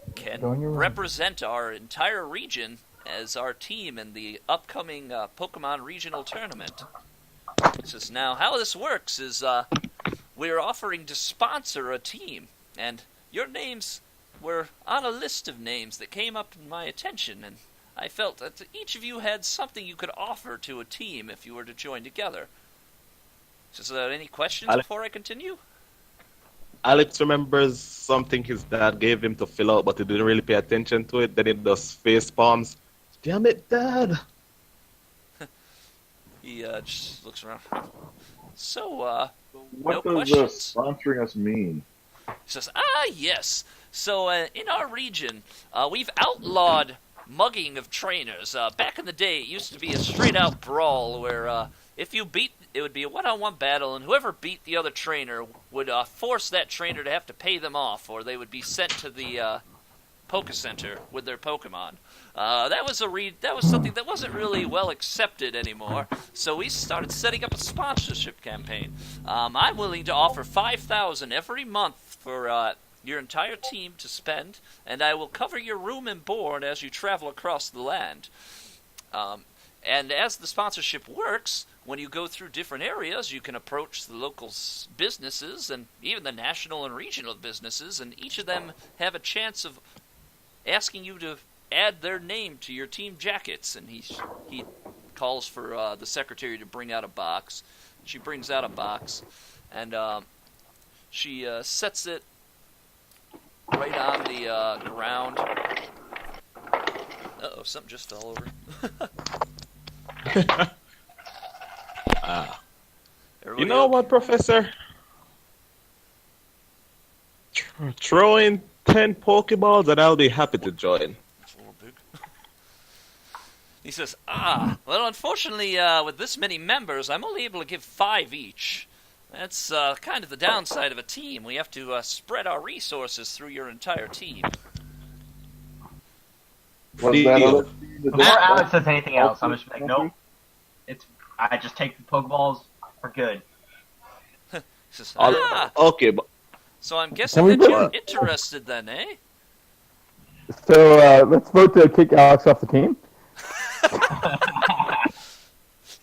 in can your room. represent our entire region as our team in the upcoming Pokemon Regional Tournament." He says, "Now, how this works is we're offering to sponsor a team, and your names were on a list of names that came up in my attention, and I felt that each of you had something you could offer to a team if you were to join together. Is there any questions before I continue?" Alex remembers something his dad gave him to fill out, but he didn't really pay attention to it. Then it does face palms. Damn it, Dad! He just looks around. So, What no does questions? sponsoring us mean? He says, yes. So, in our region, we've outlawed mugging of trainers. Back in the day, it used to be a straight-out brawl where if you beat, it would be a one-on-one battle, and whoever beat the other trainer would force that trainer to have to pay them off, or they would be sent to the Poke Center with their Pokemon. That was something that wasn't really well accepted anymore. So we started setting up a sponsorship campaign. I'm willing to offer $5,000 every month for your entire team to spend, and I will cover your room and board as you travel across the land. And as the sponsorship works, when you go through different areas, you can approach the local businesses and even the national and regional businesses, and each of them have a chance of asking you to add their name to your team jackets. And he calls for the secretary to bring out a box. She brings out a box, and she sets it right on the ground. Uh-oh, something just fell over. You know what, Professor? Throw in 10 Pokeballs and I'll be happy to join. It's a little big. He says, well, unfortunately, with this many members, I'm only able to give 5 each. That's kind of the downside of a team. We have to spread our resources through your entire team. Was that other Before Alex says anything else, I'm just like, nope. I just take the Pokeballs. We're good. He says, Okay, but so I'm guessing that you're interested then, eh? So let's vote to kick Alex off the team.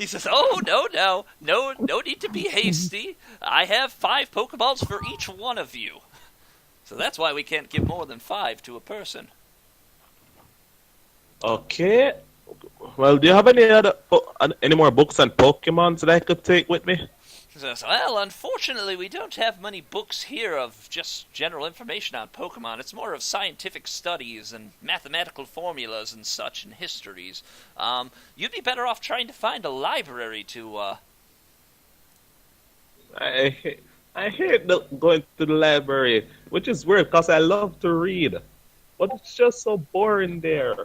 He says, "Oh, no need to be hasty. I have 5 Pokeballs for each one of you. So that's why we can't give more than 5 to a person." Okay. Well, do you have any more books on Pokemon that I could take with me? He says, "Well, unfortunately, we don't have many books here of just general information on Pokemon. It's more of scientific studies and mathematical formulas and such and histories. You'd be better off trying to find a library to, I hate going to the library, which is weird because I love to read, but it's just so boring there.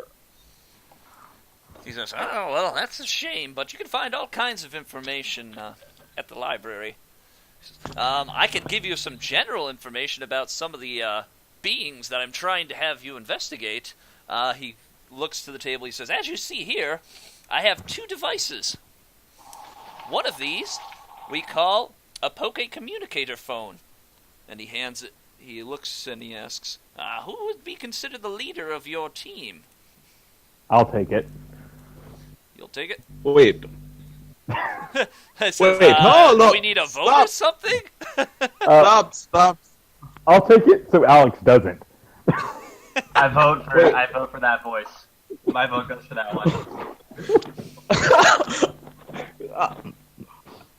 He says, "Oh, well, that's a shame, but you can find all kinds of information at the library. I can give you some general information about some of the beings that I'm trying to have you investigate." He looks to the table. He says, "As you see here, I have 2 devices. One of these we call a Poke Communicator phone." And he hands it. He looks and he asks, "Who would be considered the leader of your team?" I'll take it. You'll take it? Wait. It says, Wait, no, do we need a vote or something? Stop. I'll take it so Alex doesn't. I vote for that voice. My vote goes for that one.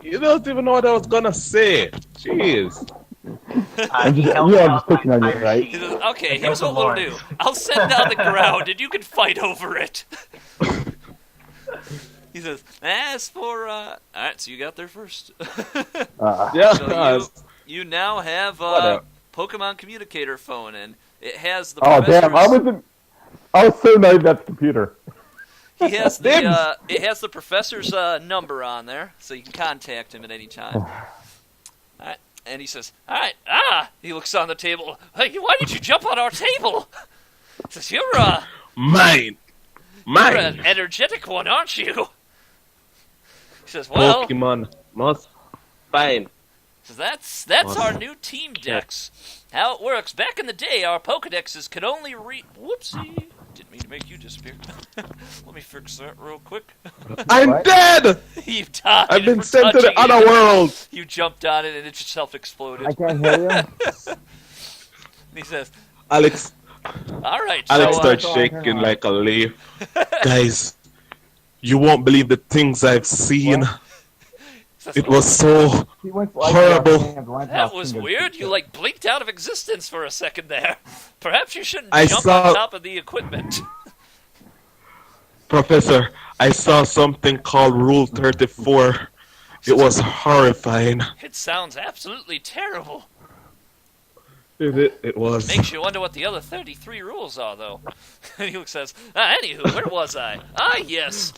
You don't even know what I was gonna say. Jeez. I'm just picking on you, right? He says, "Okay, here's what we'll do. I'll send down the ground and you can fight over it." He says, "As for, alright, so you got there first." Yeah. So you now have a Pokemon Communicator phone, and it has the Oh damn! I was so naive that's the computer. He has the it has the professor's number on there, so you can contact him at any time. Alright, and he says, "Alright, he looks on the table. "Hey, why did you jump on our table?" He says, You're Mine. an energetic one, aren't you?" He says, "Well, Pokemon must find." so that's our new team dex. How it works, back in the day, our Pokedexes could only whoopsie. Didn't mean to make you disappear. Let me fix that real quick. I'm What? dead! You died. I've been from sent to the touching other it. world! You jumped on it and it yourself exploded. I can't hear you. And he says, Alex "Alright, Alex so, starts so I turn shaking on. like a leaf. Guys, you won't believe the things I've seen. says, It was so He went like horrible. that was weird. You, blinked out of existence for a second there. Perhaps you shouldn't I jump saw- on top of the equipment." Professor, I saw something called Rule 34. It was horrifying. It sounds absolutely terrible. It was. Makes you wonder what the other 33 rules are, though. And he says, "Anywho, where was I? Yes.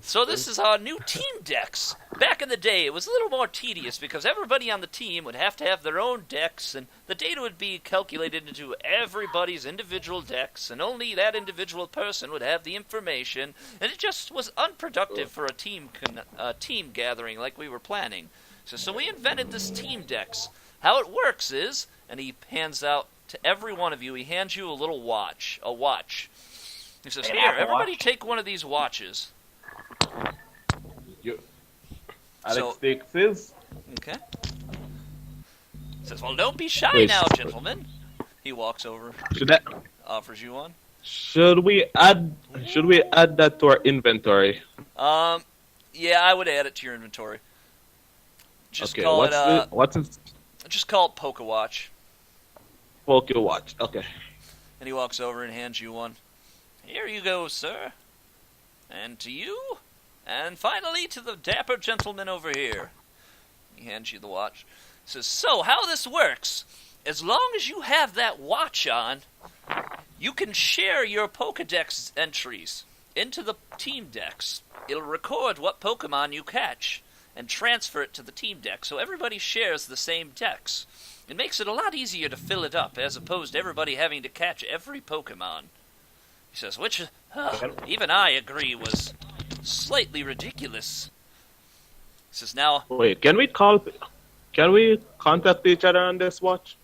So this is our new team dex. Back in the day, it was a little more tedious because everybody on the team would have to have their own dex, and the data would be calculated into everybody's individual dex, and only that individual person would have the information, and it just was unproductive for a team gathering like we were planning. So we invented this team dex. How it works is," and he hands out to every one of you, he hands you a little watch. A watch. He says, An "Here, Apple everybody Watch? take one of these watches." Alex takes his. Okay. He says, "Well, don't be shy Wait. now, gentlemen." He walks over, offers you one. Should we add that to our inventory? Yeah, I would add it to your inventory. Just Okay, call what's his just call it Poke Watch. Poke Watch? Okay. And he walks over and hands you one. "Here you go, sir. And to you. And finally to the dapper gentleman over here." He hands you the watch. He says, "So, how this works, as long as you have that watch on, you can share your Pokedex entries into the team dex. It'll record what Pokemon you catch and transfer it to the team deck, so everybody shares the same dex. It makes it a lot easier to fill it up, as opposed to everybody having to catch every Pokemon." He says, which, even I agree, was slightly ridiculous. He says, "Now, Wait, can we contact each other on this watch?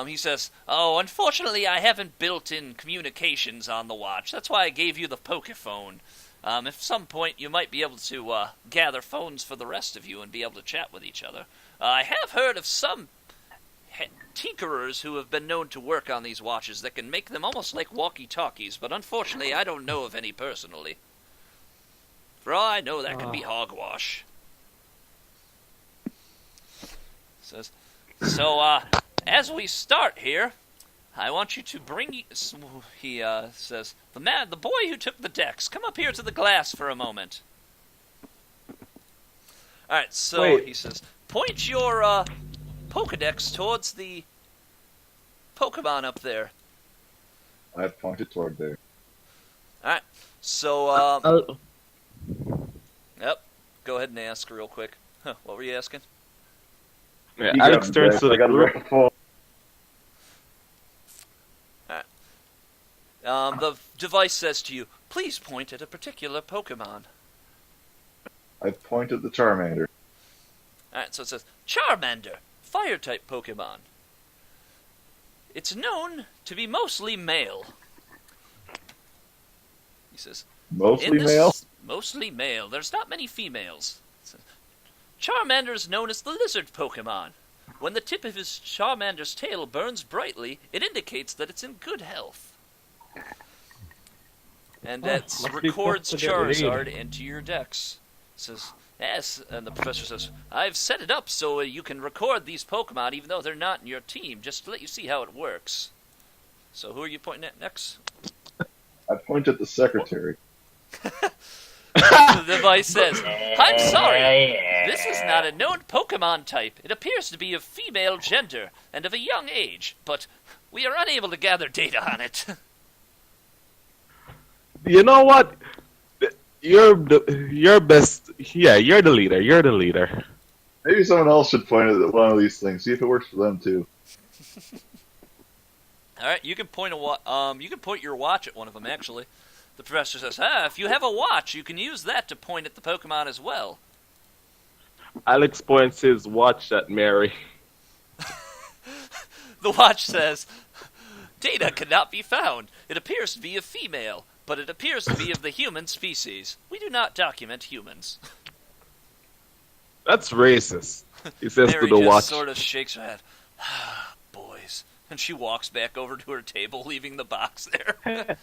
he says, "Oh, unfortunately I haven't built in communications on the watch. That's why I gave you the Pokephone. If at some point you might be able to gather phones for the rest of you and be able to chat with each other. I have heard of some tinkerers who have been known to work on these watches that can make them almost like walkie-talkies, but unfortunately I don't know of any personally. For all I know, that could be hogwash. Says, so, as we start here, I want you to bring... He says, the boy who took the decks, come up here to the glass for a moment. Alright, so Wait. he says, point your Pokedex towards the Pokemon up there. I pointed toward there. Alright, so, I'll- yep, go ahead and ask real quick. Huh, what were you asking? yeah, You Alex got turns it, to I the got it group. right before. The device says to you, please point at a particular Pokemon. I pointed the Charmander. Alright, so it says, Charmander, Fire-type Pokemon. It's known to be mostly male. He says, Mostly male? Mostly male. There's not many females. It says, Charmander is known as the lizard Pokemon. When the tip of his Charmander's tail burns brightly, it indicates that it's in good health. And that must be records tough to get read. Charizard into your decks. Says, yes, and the professor says, I've set it up so you can record these Pokemon even though they're not in your team, just to let you see how it works. So who are you pointing at next? I pointed at the secretary. The device says, I'm sorry, this is not a known Pokemon type. It appears to be of female gender and of a young age, but we are unable to gather data on it. You know what? You're best. Yeah, you're the leader. You're the leader. Maybe someone else should point at one of these things. See if it works for them too. All right, you can point you can point your watch at one of them. Actually, the professor says, if you have a watch, you can use that to point at the Pokemon as well. Alex points his watch at Mary. The watch says, data cannot be found. It appears to be a female, but it appears to be of the human species. We do not document humans. That's racist. He says Mary to the just watch. sort of shakes her head. Boys. And she walks back over to her table, leaving the box there.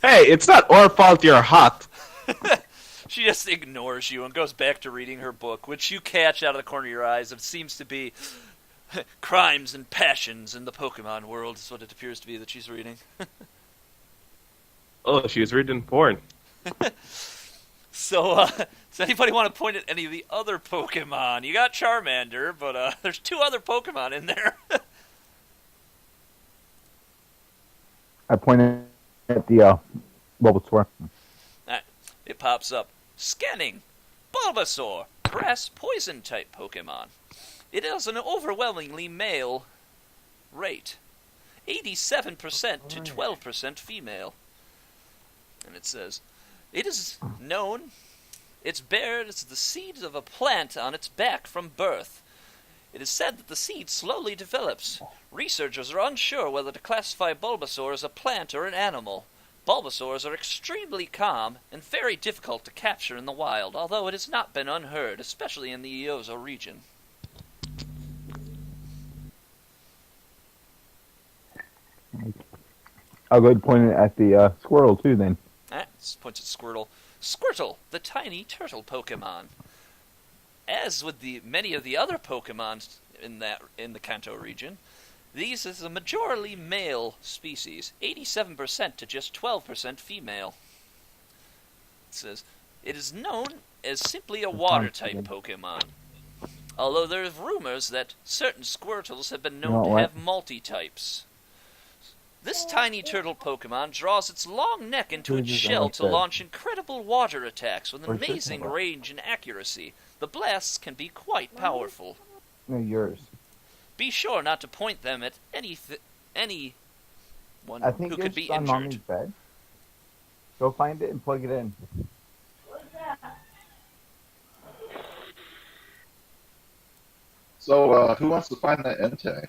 Hey, it's not our fault you're hot. She just ignores you and goes back to reading her book, which you catch out of the corner of your eyes. It seems to be crimes and passions in the Pokemon world, is what it appears to be that she's reading. Oh, she's reading porn. So, does anybody want to point at any of the other Pokemon? You got Charmander, but there's two other Pokemon in there. I pointed at the Bulbasaur. It pops up. Scanning. Bulbasaur. Grass poison type Pokemon. It has an overwhelmingly male rate. 87% to 12% female. And it says, it is known it bears the seeds of a plant on its back from birth. It is said that the seed slowly develops. Researchers are unsure whether to classify Bulbasaur as a plant or an animal. Bulbasaurs are extremely calm and very difficult to capture in the wild, although it has not been unheard, especially in the Eoso region. I'll go ahead and point it at the squirrel too then. Points at Squirtle. Squirtle, the tiny turtle Pokemon. As with many of the other Pokemon in the Kanto region, these is a majority male species, 87% to just 12% female. It says, it is known as simply a water-type Pokemon, although there are rumors that certain Squirtles have been known to have multi-types. This tiny turtle Pokemon draws its long neck into its shell to launch incredible water attacks with amazing range and accuracy. The blasts can be quite powerful. No, yours. Be sure not to point them at anyone I think who could be it's on Mommy's injured. bed. Go find it and plug it in. So, who wants to find that Entei?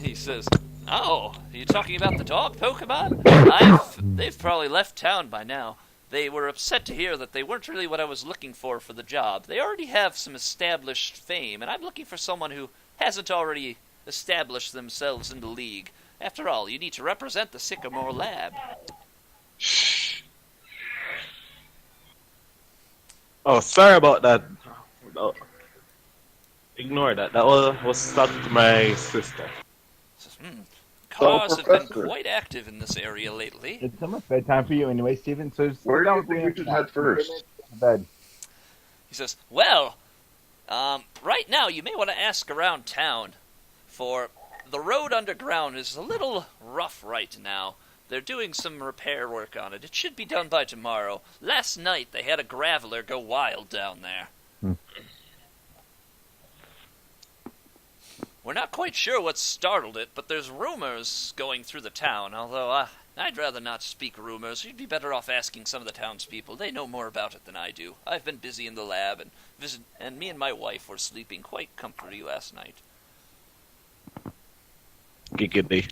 He says, Oh, are you talking about the dog Pokemon? They've probably left town by now. They were upset to hear that they weren't really what I was looking for the job. They already have some established fame, and I'm looking for someone who hasn't already established themselves in the league. After all, you need to represent the Sycamore Lab. Oh, sorry about that. Oh, ignore that. That was stuck to my sister. Says, Cars have been Professor. quite active in this area lately. It's almost bedtime for you anyway, Steven. So Where do you think we should head first? Bed. He says, well, right now you may want to ask around town, for the road underground is a little rough right now. They're doing some repair work on it. It should be done by tomorrow. Last night they had a graveler go wild down there. We're not quite sure what startled it, but there's rumors going through the town, although I'd rather not speak rumors. You'd be better off asking some of the townspeople. They know more about it than I do. I've been busy in the lab, and me and my wife were sleeping quite comfortably last night. Giggity.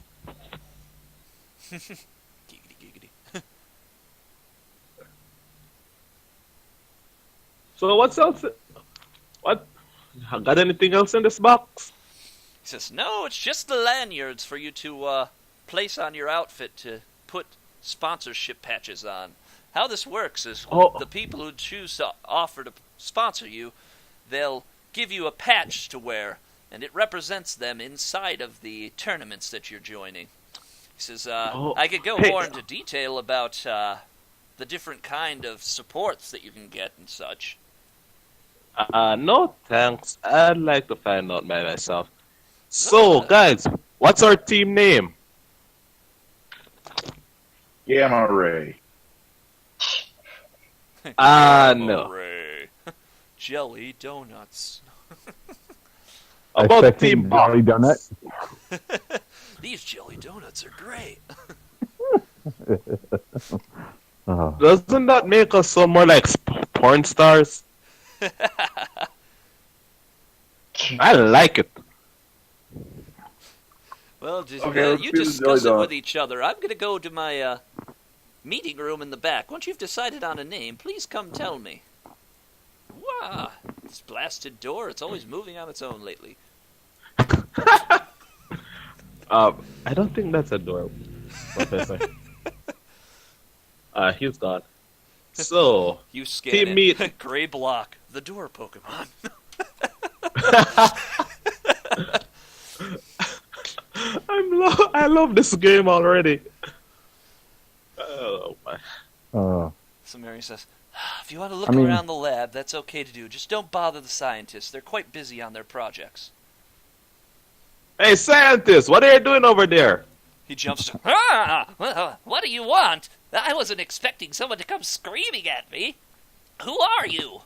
Giggity, giggity. So what's else? What? Got anything else in this box? He says, no, it's just the lanyards for you to place on your outfit to put sponsorship patches on. How this works is the people who choose to offer to sponsor you, they'll give you a patch to wear, and it represents them inside of the tournaments that you're joining. He says, I could go more into detail about the different kind of supports that you can get and such. No thanks. I'd like to find out by myself. So, guys, what's our team name? Gamma Ray. No. Hooray. Jelly donuts. About Expecting Team Jolly Box. Donut. These jelly donuts are great. Oh. Doesn't that make us so more like porn stars? I like it. Well, just, Okay, let's you do the discuss jelly it donut. with each other. I'm going to go to my meeting room in the back. Once you've decided on a name, please come tell me. Wow, this blasted door, it's always moving on its own lately. I don't think that's a door, Professor. He's gone. So, You scan Team it. meet. Gray block. The door Pokemon. I love this game already. Oh my. Oh. So Mary says, if you want to look I mean- around the lab, that's okay to do. Just don't bother the scientists. They're quite busy on their projects. Hey, scientist, what are you doing over there? He jumps to, well, what do you want? I wasn't expecting someone to come screaming at me. Who are you?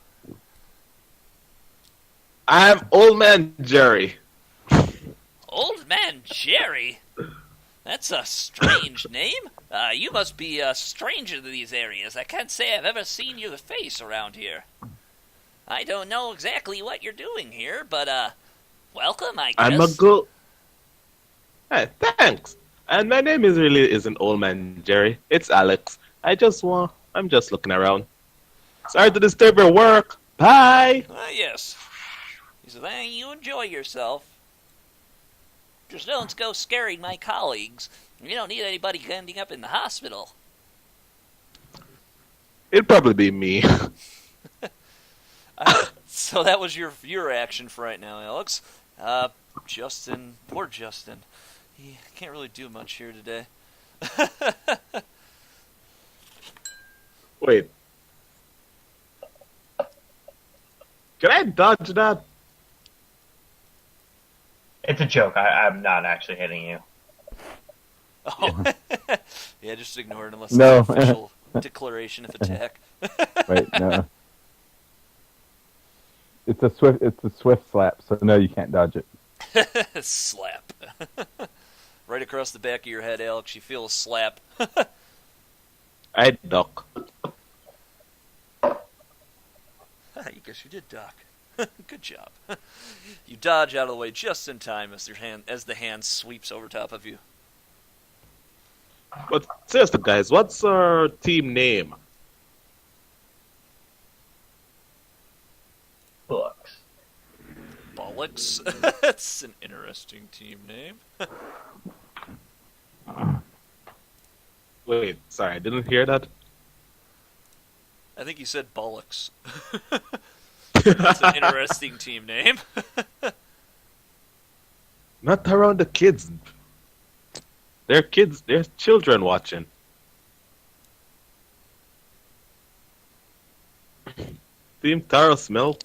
I'm Old Man Jerry. Old Man Jerry? That's a strange name. You must be a stranger to these areas. I can't say I've ever seen your face around here. I don't know exactly what you're doing here, but, welcome, I guess. I'm a good. Hey, thanks. And my name isn't Old Man Jerry. It's Alex. I'm just looking around. Sorry to disturb your work. Bye. Yes. He said, you enjoy yourself. Just don't go scaring my colleagues. You don't need anybody ending up in the hospital. It'd probably be me. So that was your reaction for right now, Alex. Justin, poor Justin. He can't really do much here today. Wait. Can I dodge that? It's a joke. I'm not actually hitting you. Oh, yeah, just ignore it unless No. it's an official declaration of attack. Wait, no. It's a swift slap, so no, you can't dodge it. Slap. Right across the back of your head, Alex. You feel a slap. I duck. I guess you did duck. Good job. You dodge out of the way just in time as the hand sweeps over top of you. But seriously, guys, what's our team name? Books. Bollocks. That's an interesting team name. Wait, sorry, I didn't hear that. I think you said Bollocks. That's an interesting team name. Not around the kids. They're kids, they're children watching. Team Taros Milk.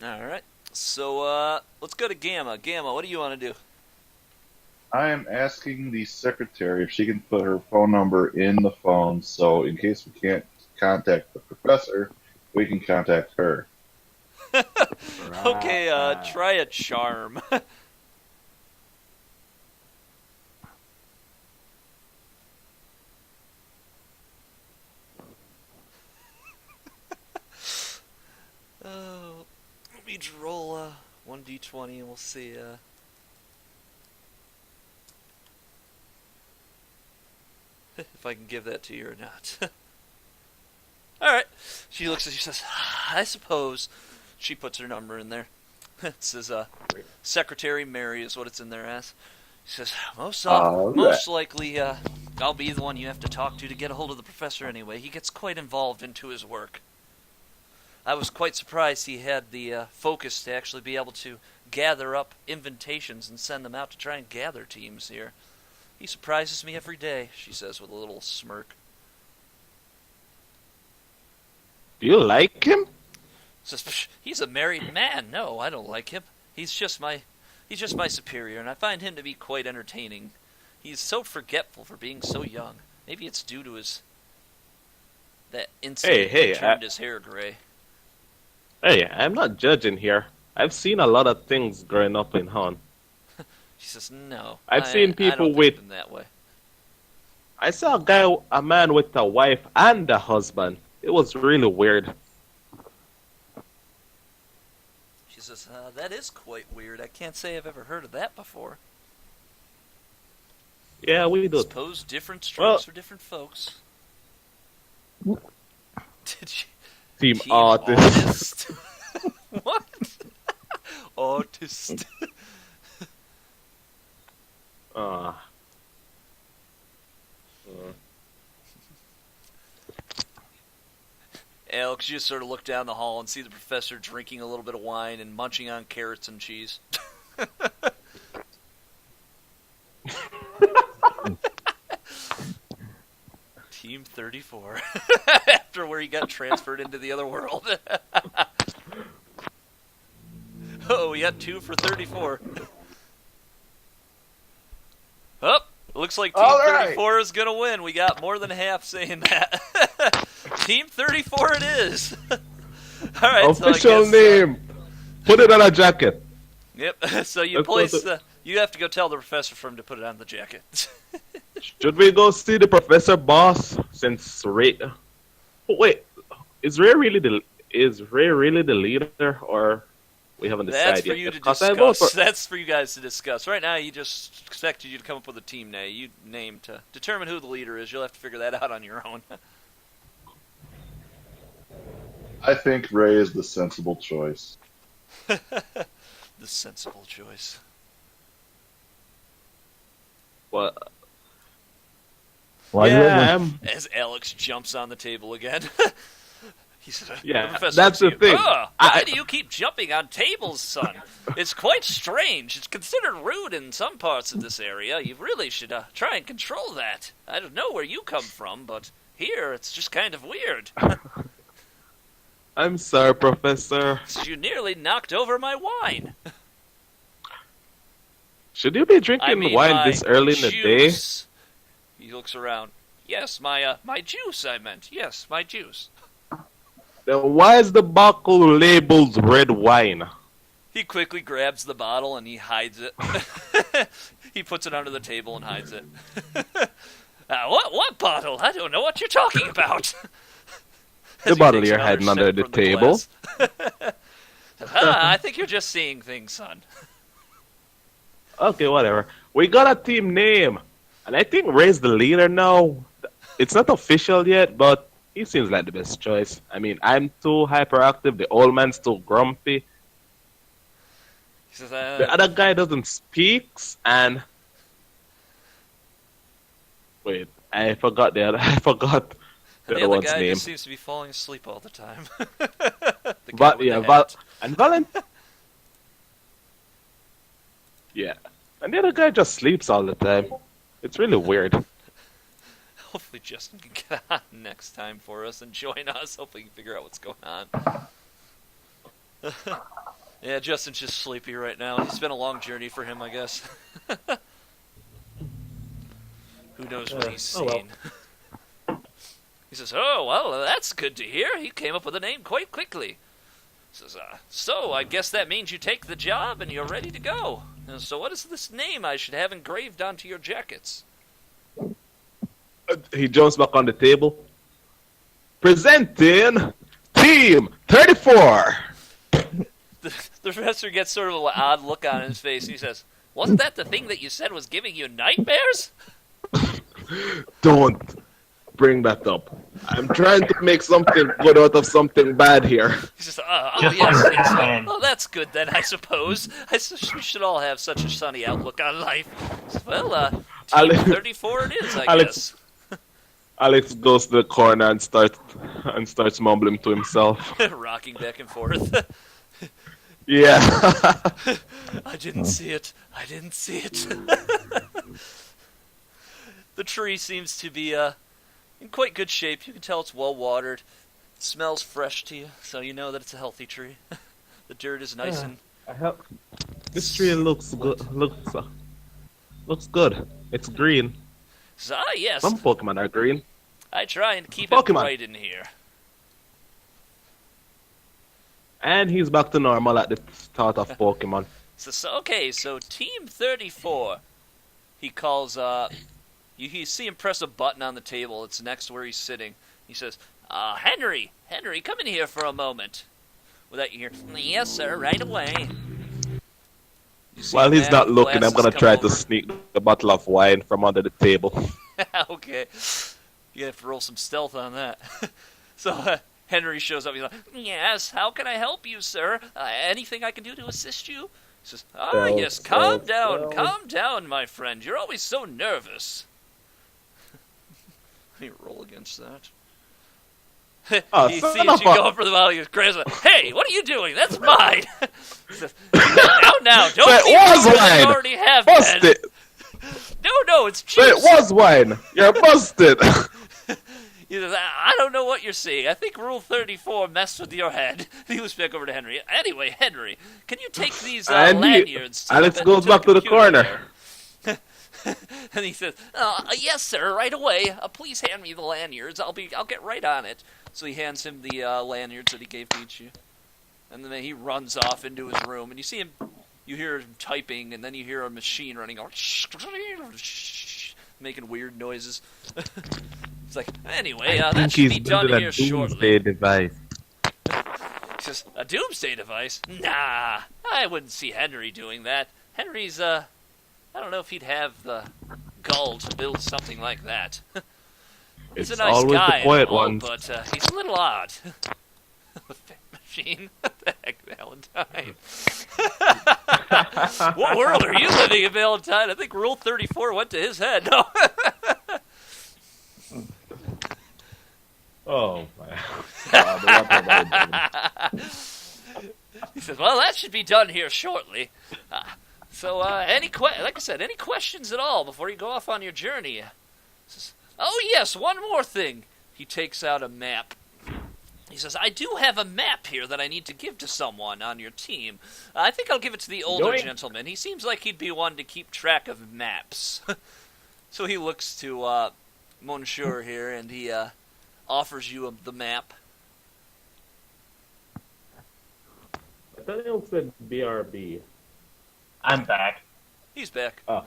Alright. So, let's go to Gamma. Gamma, what do you want to do? I am asking the secretary if she can put her phone number in the phone, so in case we can't contact the professor, we can contact her. Okay, try a charm. Oh, let me roll 1d20 and we'll see. If I can give that to you or not. Alright. She looks at you and says, I suppose. She puts her number in there. It says, Secretary Mary is what it's in there as. She says, most likely, I'll be the one you have to talk to get a hold of the professor anyway. He gets quite involved into his work. I was quite surprised he had the focus to actually be able to gather up invitations and send them out to try and gather teams here. He surprises me every day, she says with a little smirk. Do you like him? Says, he's a married man. No, I don't like him. He's just my superior, and I find him to be quite entertaining. He's so forgetful for being so young. Maybe it's due to that incident that turned his hair gray. Hey, I'm not judging here. I've seen a lot of things growing up in Han. She says, no. I've seen people I don't with think of them that way. I saw a man with a wife and a husband. It was really weird. She says, that is quite weird. I can't say I've ever heard of that before. Yeah, we do. I suppose different strokes for different folks. Did you... Team Artist. What? Artist. Alex, you just sort of look down the hall and see the professor drinking a little bit of wine and munching on carrots and cheese. Team 34. After where he got transferred into the other world. Oh, we got 2 for 34. Oh, looks like Team 34 is going to win. We got more than half saying that. Team 34 it is. All right. Official name. Put it on a jacket. Yep. So you you have to go tell the professor for him to put it on the jacket. Should we go see the professor boss? Since Ray, wait, is Ray really the leader, or we haven't decided That's for yet? you to discuss. That's for you guys to discuss. Right now, he just expected you to come up with a team name to determine who the leader is. You'll have to figure that out on your own. I think Ray is the sensible choice. The sensible choice. What? As Alex jumps on the table again. He said, yeah, that's the thing. Why do you keep jumping on tables, son? It's quite strange. It's considered rude in some parts of this area. You really should try and control that. I don't know where you come from, but here it's just kind of weird. I'm sorry, Professor. You nearly knocked over my wine. Should you be drinking wine this early in the day? He looks around. Yes, my juice, I meant. Yes, my juice. Then why is the bottle labeled red wine? He quickly grabs the bottle and he hides it. He puts it under the table and hides it. What bottle? I don't know what you're talking about. The bottle you're hiding under the table. I think you're just seeing things, son. Okay, whatever. We got a team name. And I think Ray's the leader now. It's not official yet, but he seems like the best choice. I mean, I'm too hyperactive. The old man's too grumpy. He says, The other guy doesn't speak, and... Wait, I forgot the other one's guy name. just seems to be falling asleep all the time. And Valentine. Yeah, and the other guy just sleeps all the time. It's really weird. Hopefully Justin can get on next time for us and join us. Hopefully he can figure out what's going on. Yeah, Justin's just sleepy right now. It's been a long journey for him, I guess. Who knows what he's seen. Well. He says, oh, well, that's good to hear. He came up with a name quite quickly. He says, so I guess that means you take the job and you're ready to go. So what is this name I should have engraved onto your jackets? He jumps back on the table. Presenting Team 34. The professor gets sort of an odd look on his face. He says, wasn't that the thing that you said was giving you nightmares? Don't bring that up. I'm trying to make something good out of something bad here. He says, yes. Oh, that's good then, I suppose. We should all have such a sunny outlook on life. Says, well, Team 34 it is, I guess. Alex goes to the corner and starts mumbling to himself. Rocking back and forth. Yeah. I didn't see it. The tree seems to be in quite good shape. You can tell it's well watered. It smells fresh to you, so you know that it's a healthy tree. The dirt is nice and... This tree looks good. Looks good. It's green. Yes. Some Pokemon are green. I try and keep it bright in here. And he's back to normal at the start of Pokemon. So Team 34. He calls, you see him press a button on the table. It's next to where he's sitting. He says, Henry, come in here for a moment. Without you hear, yes, sir, right away. While he's not looking, I'm going to try to sneak the bottle of wine from under the table. Okay. You have to roll some stealth on that. So, Henry shows up. He's like, yes, how can I help you, sir? Anything I can do to assist you? He says, yes, calm down, my friend. You're always so nervous. Let me roll against that. He sees you go for the bottle. He grabs it. Hey, what are you doing? That's mine. Says, now, don't be you already have Busted. No, it's juice. It was wine. You're busted. He says, I don't know what you're seeing. I think Rule 34 messed with your head. He moves back over to Henry. Anyway, Henry, can you take these lanyards? Alex goes back to the corner. And he says, yes, sir, right away. Please hand me the lanyards. I'll get right on it. So he hands him the lanyards that he gave to each of you. And then he runs off into his room. And you see him, you hear him typing, and then you hear a machine running, making weird noises. It's like, anyway, that should be done here shortly. Device. He says, a doomsday device? Nah, I wouldn't see Henry doing that. Henry's, I don't know if he'd have the gall to build something like that. He's a nice always guy, the quiet ones. but he's a little odd. The fat machine? What the heck, Valentine? What world are you living in, Valentine? I think Rule 34 went to his head. No. Oh, my. He says, well, that should be done here shortly. So, like I said, any questions at all before you go off on your journey? He says, oh, yes, one more thing. He takes out a map. He says, I do have a map here that I need to give to someone on your team. I think I'll give it to the older gentleman. He seems like he'd be one to keep track of maps. So he looks to Monsieur here, and he offers you the map. I thought it said BRB. I'm back. He's back. Oh.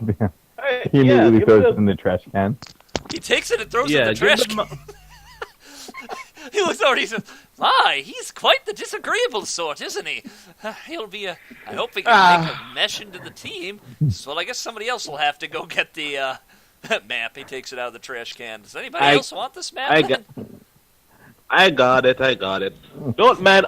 He immediately throws it in the trash can. He takes it and throws it in the trash can. He looks over and he says, "My, he's quite the disagreeable sort, isn't he? He'll be a... I hope he can make a mesh into the team. So, well, I guess somebody else will have to go get the map." He takes it out of the trash can. Does anybody else want this map? I got it. Don't mind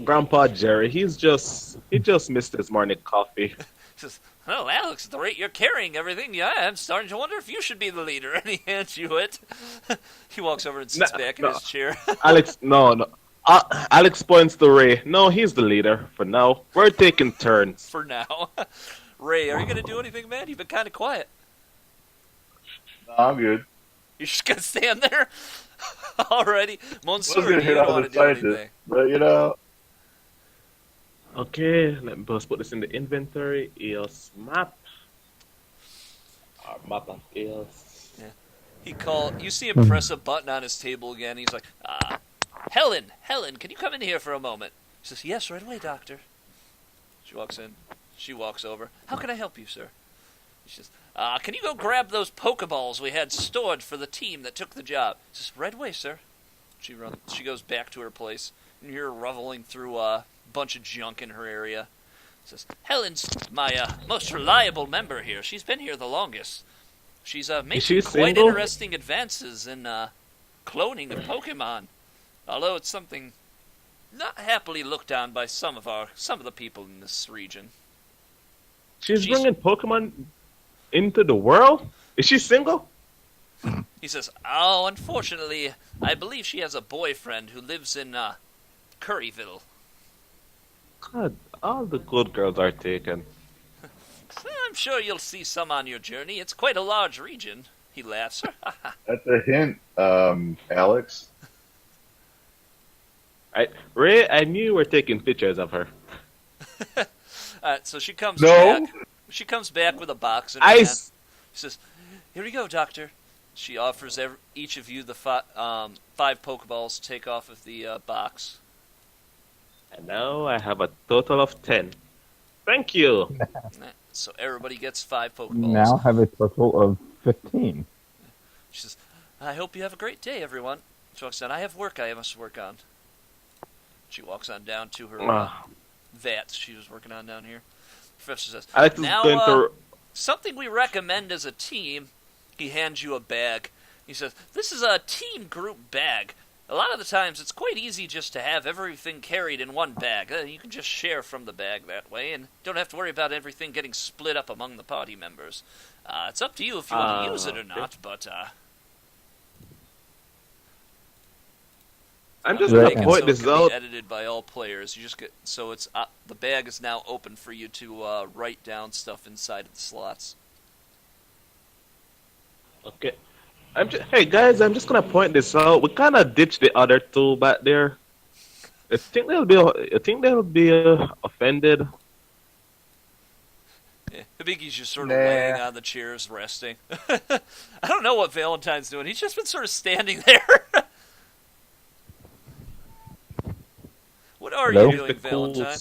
Grandpa Jerry. He just missed his morning coffee. He says, "Well, Alex, at the rate you're carrying everything, yeah, I'm starting to wonder if you should be the leader." And he hands you it. He walks over and sits back in his chair. Alex, no. Alex points to Ray. No, he's the leader for now. We're taking turns. For now. Ray, are you going to do anything, man? You've been kind of quiet. No, I'm good. You're just going to stand there? Alrighty. I was Monsieur, going to do hit you out want the to do anything? scientist, but you know. Okay, let me just put this in the inventory. Eos map. Our map of Eos. You see him press a button on his table again. He's like, Helen, can you come in here for a moment? She says, "Yes, right away, doctor." She walks in. She walks over. "How can I help you, sir?" She says, "Can you go grab those Pokeballs we had stored for the team that took the job?" She says, "Right away, sir." She goes back to her place, and you're reveling through a bunch of junk in her area. Says, "Helen's my most reliable member here. She's been here the longest. She's making quite interesting advances in cloning of Pokemon. Although it's something not happily looked on by some of the people in this region." She's bringing Pokemon into the world? Is she single? He says, "Oh, unfortunately, I believe she has a boyfriend who lives in Curryville." God, all the good girls are taken. "I'm sure you'll see some on your journey. It's quite a large region." He laughs. That's a hint, Alex. Ray, I knew you were taking pictures of her. So she comes back. She comes back with a box in her hand. She says, "Here we go, doctor." She offers each of you the 5 Pokeballs to take off of the box. And now I have a total of 10. Thank you. So everybody gets 5 Pokeballs. Now have a total of 15. She says, "I hope you have a great day, everyone." She walks down. "I have work I must work on." She walks on down to her vat she was working on down here. The professor says, Alex is "Now, going to... something we recommend as a team." He hands you a bag. He says, "This is a team group bag. A lot of the times it's quite easy just to have everything carried in one bag. You can just share from the bag that way and don't have to worry about everything getting split up among the party members. It's up to you if you want to use it or not, but I'm just going to it point so this it can out. be edited by all players. You just get it's the bag is now open for you to write down stuff inside of the slots. Okay. Hey guys, I'm just gonna point this out. We kind of ditched the other two back there. I think they'll be offended. Yeah, Hibiki's just sort of laying on the chairs, resting. I don't know what Valentine's doing. He's just been sort of standing there. What are you doing, Valentine?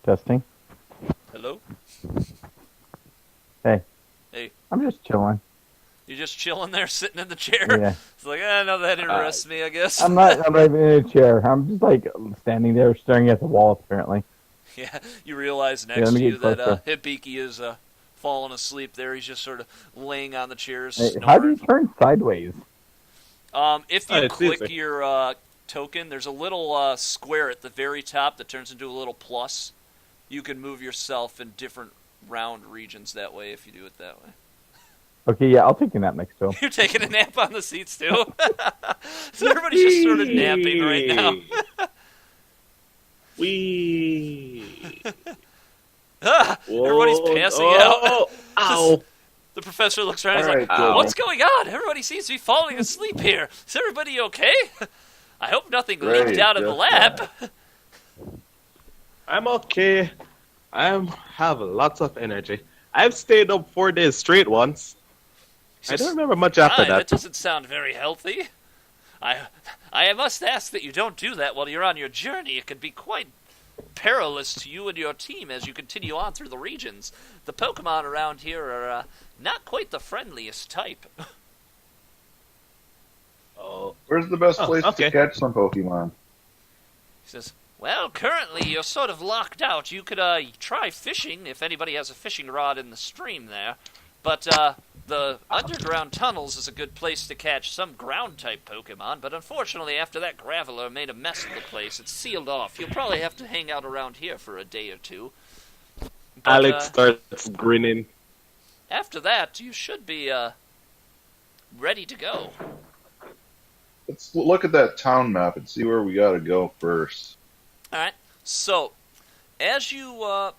Testing. Hello? Hey. Hey. I'm just chilling. You're just chilling there, sitting in the chair? Yeah. It's like, no, that interests me, I guess. I'm not even in a chair. I'm just like standing there staring at the wall, apparently. Yeah, you realize next to you closer. that Hibiki is falling asleep there. He's just sort of laying on the chairs, Hey, snoring. how do you turn sideways? If you click easy. your token, there's a little square at the very top that turns into a little plus. You can move yourself in different round regions that way if you do it that way. Okay, yeah, I'll take a nap next to him. You're taking a nap on the seats too. So everybody's just sort of napping right now. Everybody's passing out. Ow! The professor looks around and All he's like, right, good. "What's going on? Everybody seems to be falling asleep here. Is everybody okay? I hope nothing leaked Great, out of the lab." I'm okay. I have lots of energy. I've stayed up 4 days straight once. I don't remember much after That that. doesn't sound very healthy. I must ask that you don't do that while you're on your journey. It could be quite perilous to you and your team as you continue on through the regions. The Pokemon around here are not quite the friendliest type. Oh. Where's the best Oh, place okay. to catch some Pokemon? He says, well, currently you're sort of locked out. You could try fishing if anybody has a fishing rod in the stream there. But the underground tunnels is a good place to catch some ground-type Pokemon. But unfortunately, after that Graveler made a mess of the place, it's sealed off. You'll probably have to hang out around here for a day or two. But, Alex starts grinning. after that, you should be ready to go. Let's look at that town map and see where we gotta go first. Alright, so, as you,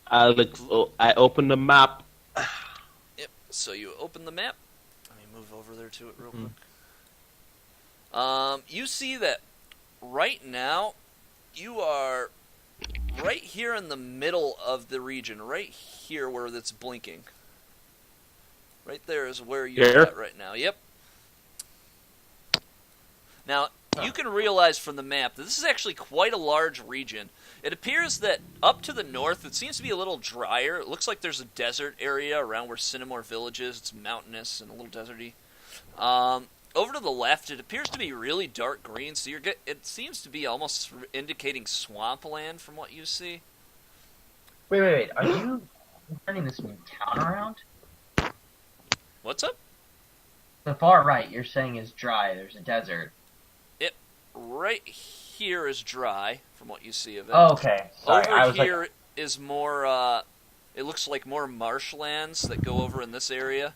Alex, I open the map. yep, so you open the map. Let me move over there to it real quick. You see that right now, you are right here in the middle of the region, right here where it's blinking. Right there is where you're Here? at right now, yep. Now, you can realize from the map that this is actually quite a large region. It appears that up to the north, it seems to be a little drier. It looks like there's a desert area around where Cinnamore Village is. It's mountainous and a little deserty. Over to the left, it appears to be really dark green, so it seems to be almost indicating swampland from what you see. Wait. Are you turning this town around? What's up? The far right, you're saying is dry. There's a desert. Right here is dry, from what you see of it. Oh, okay. Sorry, I Over was here is more, it looks like more marshlands that go over in this area.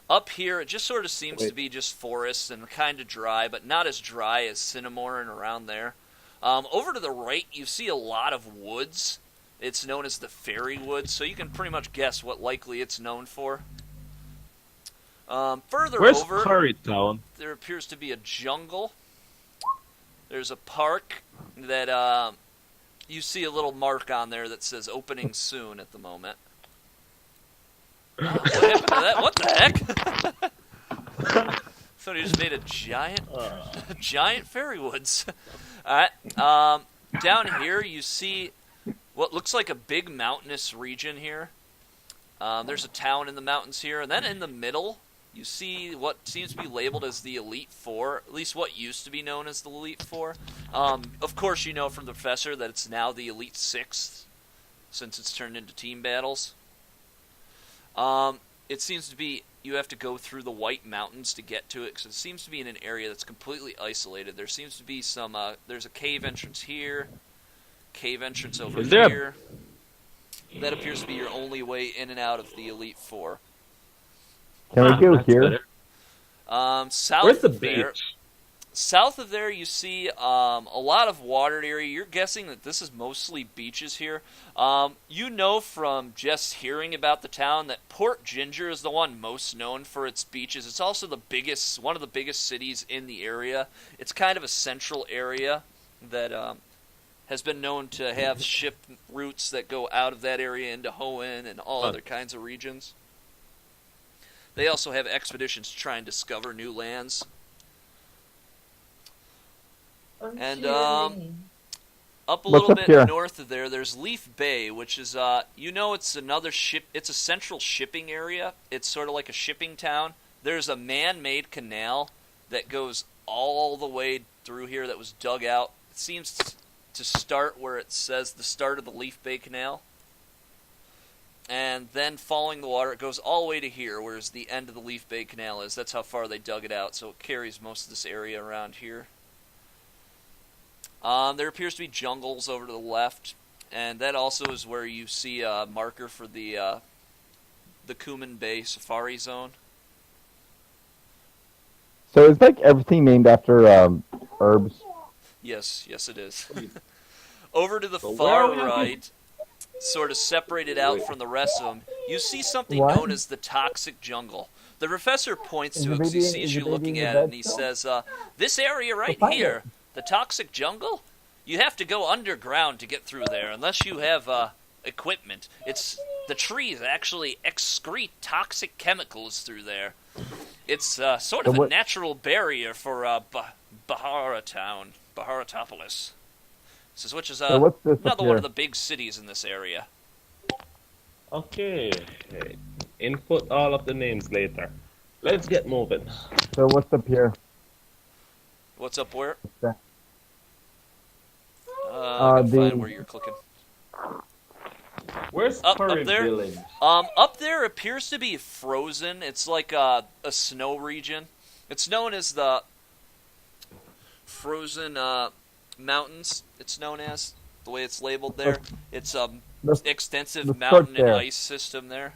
Up here, it just sort of seems to be just forests and kind of dry, but not as dry as Cinnamore and around there. Over to the right, you see a lot of woods. It's known as the Fairy Woods, so you can pretty much guess what likely it's known for. Further Where's over, Curry Town? there appears to be a jungle. There's a park that you see a little mark on there that says opening soon at the moment. Oh, what happened to that? What the heck? Somebody just made a giant fairy woods. Alright, down here you see what looks like a big mountainous region here. There's a town in the mountains here, and then in the middle you see what seems to be labeled as the Elite Four, at least what used to be known as the Elite Four. Of course, you know from the Professor that it's now the Elite Six, since it's turned into team battles. It seems to be you have to go through the White Mountains to get to it, because it seems to be in an area that's completely isolated. There seems to be some, there's a cave entrance here, cave entrance over here. That appears to be your only way in and out of the Elite Four. Can we go That's here? better. South Where's the of there, beach? south of there, you see a lot of watered area. You're guessing that this is mostly beaches here. You know from just hearing about the town that Port Ginger is the one most known for its beaches. It's also one of the biggest cities in the area. It's kind of a central area that has been known to have ship routes that go out of that area into Hoenn and all other kinds of regions. They also have expeditions to try and discover new lands. And up a little bit north of there, there's Leaf Bay, which is it's another ship. It's a central shipping area. It's sort of like a shipping town. There's a man-made canal that goes all the way through here that was dug out. It seems to start where it says the start of the Leaf Bay Canal. And then following the water, it goes all the way to here, whereas the end of the Leaf Bay Canal is. That's how far they dug it out, so it carries most of this area around here. There appears to be jungles over to the left, and that also is where you see a marker for the Kumin Bay Safari Zone. So it's like everything named after herbs. Yes, it is. Over to the So far where are we? right, sort of separated out from the rest of them, you see something What? known as the Toxic Jungle. The Professor points Is to the it because he baby- sees is you the baby looking in the at it, and bed he still? says, this area right find here, the Toxic Jungle, you have to go underground to get through there, unless you have equipment. The trees actually excrete toxic chemicals through there. It's sort of a natural barrier for Bahara Town, Baharatopolis. Which is So what's this up another one here? of the big cities in this area. Okay. Input all of the names later. Let's get moving. So what's up here? What's up, where? that? I gotta the- find where you're clicking. Where's Up current there? village? Up there appears to be frozen. It's like a snow region. It's known as the Frozen Mountains. It's known as the way it's labeled there. It's Let's- extensive let's mountain start and there. ice system there.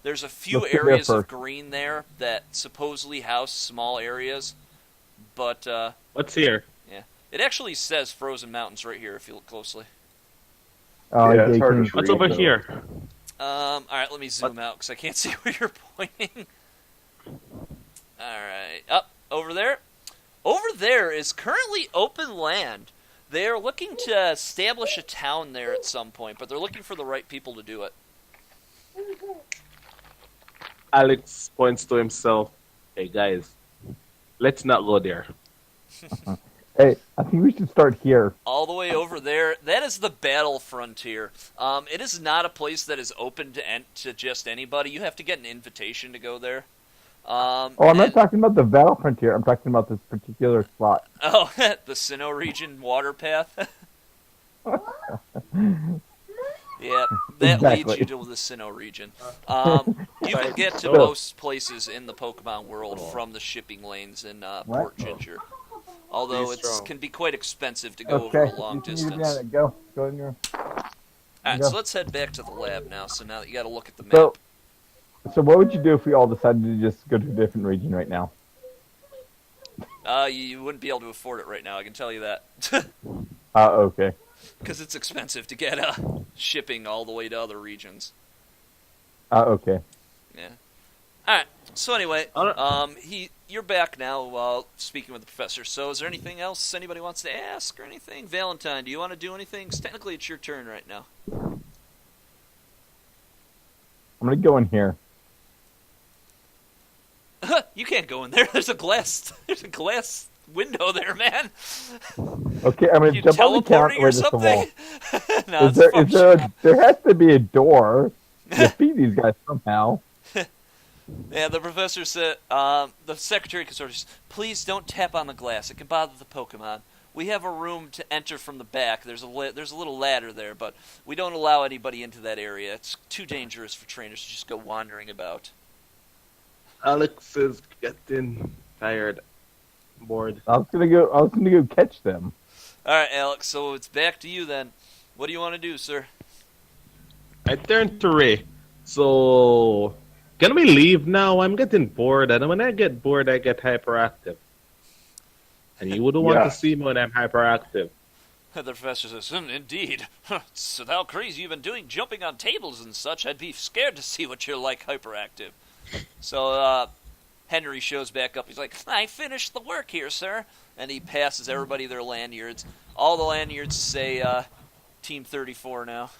There's a few Let's get there areas of first. green there that supposedly house small areas, but What's here? it actually says Frozen Mountains right here if you look closely. Oh, Yeah, it's hard to can- read. What's over though. here? All right, let me zoom out because I can't see where you're pointing. All right, up over there. Over there is currently open land. They are looking to establish a town there at some point, but they're looking for the right people to do it. Alex points to himself. Hey guys, let's not go there. Hey, I think we should start here. All the way over there, that is the Battle Frontier. It is not a place that is open to just anybody. You have to get an invitation to go there. Oh, I'm not talking about the Battle Frontier. I'm talking about this particular spot. Oh, the Sinnoh region water path. Yeah, that Exactly. leads you to the Sinnoh region. You can get to So- most places in the Pokemon world from the shipping lanes in What? Port Ginger. Although Be it strong. can be quite expensive to go Okay, over a long you can distance. Go in your. Alright, go. so let's head back to the lab now. So now that you got to look at the map. So what would you do if we all decided to just go to a different region right now? You wouldn't be able to afford it right now, I can tell you that. Okay. Because it's expensive to get shipping all the way to other regions. Okay. Yeah. Alright, so anyway, Alright. you're back now speaking with the professor. So is there anything else anybody wants to ask or anything? Valentine, do you want to do anything? 'Cause technically it's your turn right now. I'm gonna go in here. You can't go in there. There's a glass window there, man. Okay, I'm gonna You jump on the counter teleporting or right at the wall. something? No, Is it's there there has to be a door to feed these guys somehow. Yeah, the professor said, the secretary sort of says, please don't tap on the glass. It can bother the Pokemon. We have a room to enter from the back. There's a little ladder there, but we don't allow anybody into that area. It's too dangerous for trainers to just go wandering about. Alex is getting tired, bored. I was gonna go catch them. All right, Alex, so it's back to you then. What do you want to do, sir? I turn to Ray. So, can we leave now? I'm getting bored, and when I get bored, I get hyperactive. And you wouldn't want Yeah. to see me when I'm hyperactive. The professor says, indeed. So how crazy you've been doing, jumping on tables and such. I'd be scared to see what you're like hyperactive. So Henry shows back up. He's like, I finished the work here, sir. And he passes everybody their lanyards. All the lanyards say Team 34 now.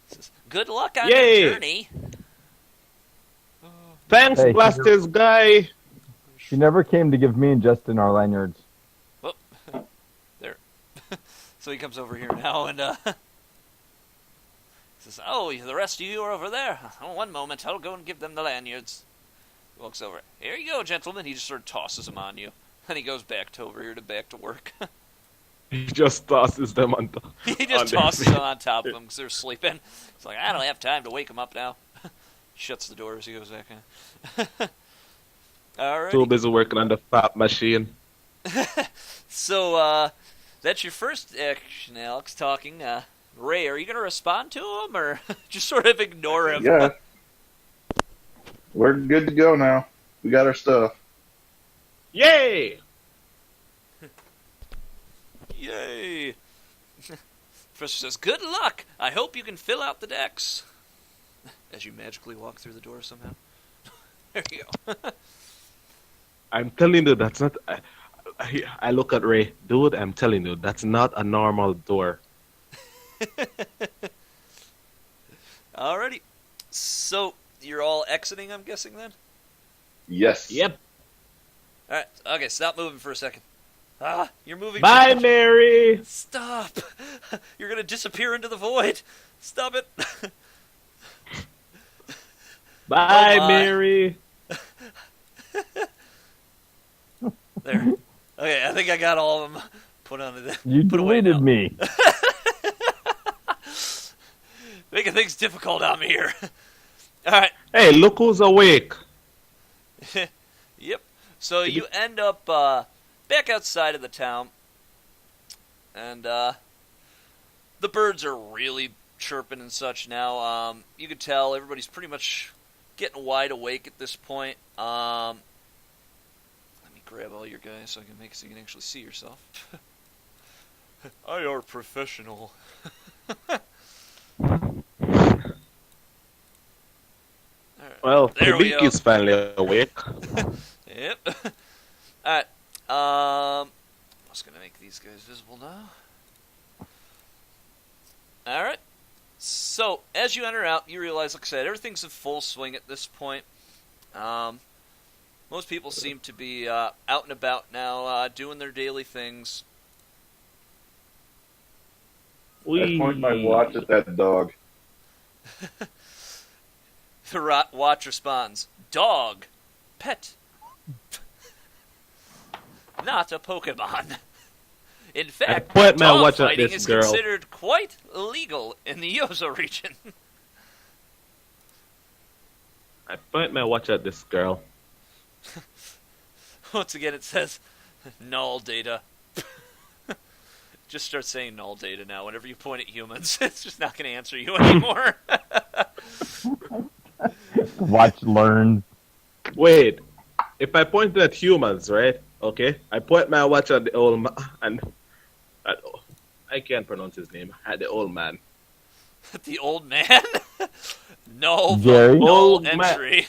Says, good luck on Yay! your journey. Thanks, Hey, Blasters guy. She never came to give me and Justin our lanyards. Whoop. There. So he comes over here now and says, oh, the rest of you are over there. Oh, one moment, I'll go and give them the lanyards. He walks over. Here you go, gentlemen. He just sort of tosses them on you. Then he goes back to over here back to work. He just tosses them on top. He just on their tosses feet. them on top of them because they're sleeping. He's like, I don't have time to wake them up now. Shuts the door as he goes back in. All right. Too busy working on the fat machine. So, that's your first action, Alex, talking. Ray, are you going to respond to him, or just sort of ignore him? Yeah. We're good to go now. We got our stuff. Yay! Yay! Professor says, good luck! I hope you can fill out the decks. As you magically walk through the door somehow. There you go. I'm telling you, that's not. I look at Ray, dude. I'm telling you, that's not a normal door. Alrighty. So, you're all exiting, I'm guessing, then? Yes. Yep. Alright, okay, stop moving for a second. Ah, you're moving. too Bye, much. Mary. Stop! You're gonna disappear into the void! Stop it! Bye, Oh, my. Mary. There. Okay, I think I got all of them put on the. You put away deleted now. me. Making things difficult on me here. All right. Hey, look who's awake. Yep. So you end up back outside of the town, and the birds are really chirping and such now. You can tell everybody's pretty much getting wide awake at this point. Let me grab all your guys so you can actually see yourself. I are professional. Well, There we go. Hibiki is finally awake. Yep. Alright. I'm just going to make these guys visible now. Alright. So, as you enter out, you realize, like I said, everything's in full swing at this point. Most people seem to be out and about now, doing their daily things. I point my watch at that dog. The watch responds, "Dog, pet, not a Pokemon." In fact, point my dog watch at fighting this is girl. considered quite illegal in the Eoso region. I point my watch at this girl. Once again, it says, "Null data." Just start saying null data now. Whenever you point at humans, it's just not going to answer you anymore. Watch learn. Wait, if I point at humans, right? Okay, I point my watch at the old man, and I can't pronounce his name. At the old man. The old man? No, Gary? no Old man. entry.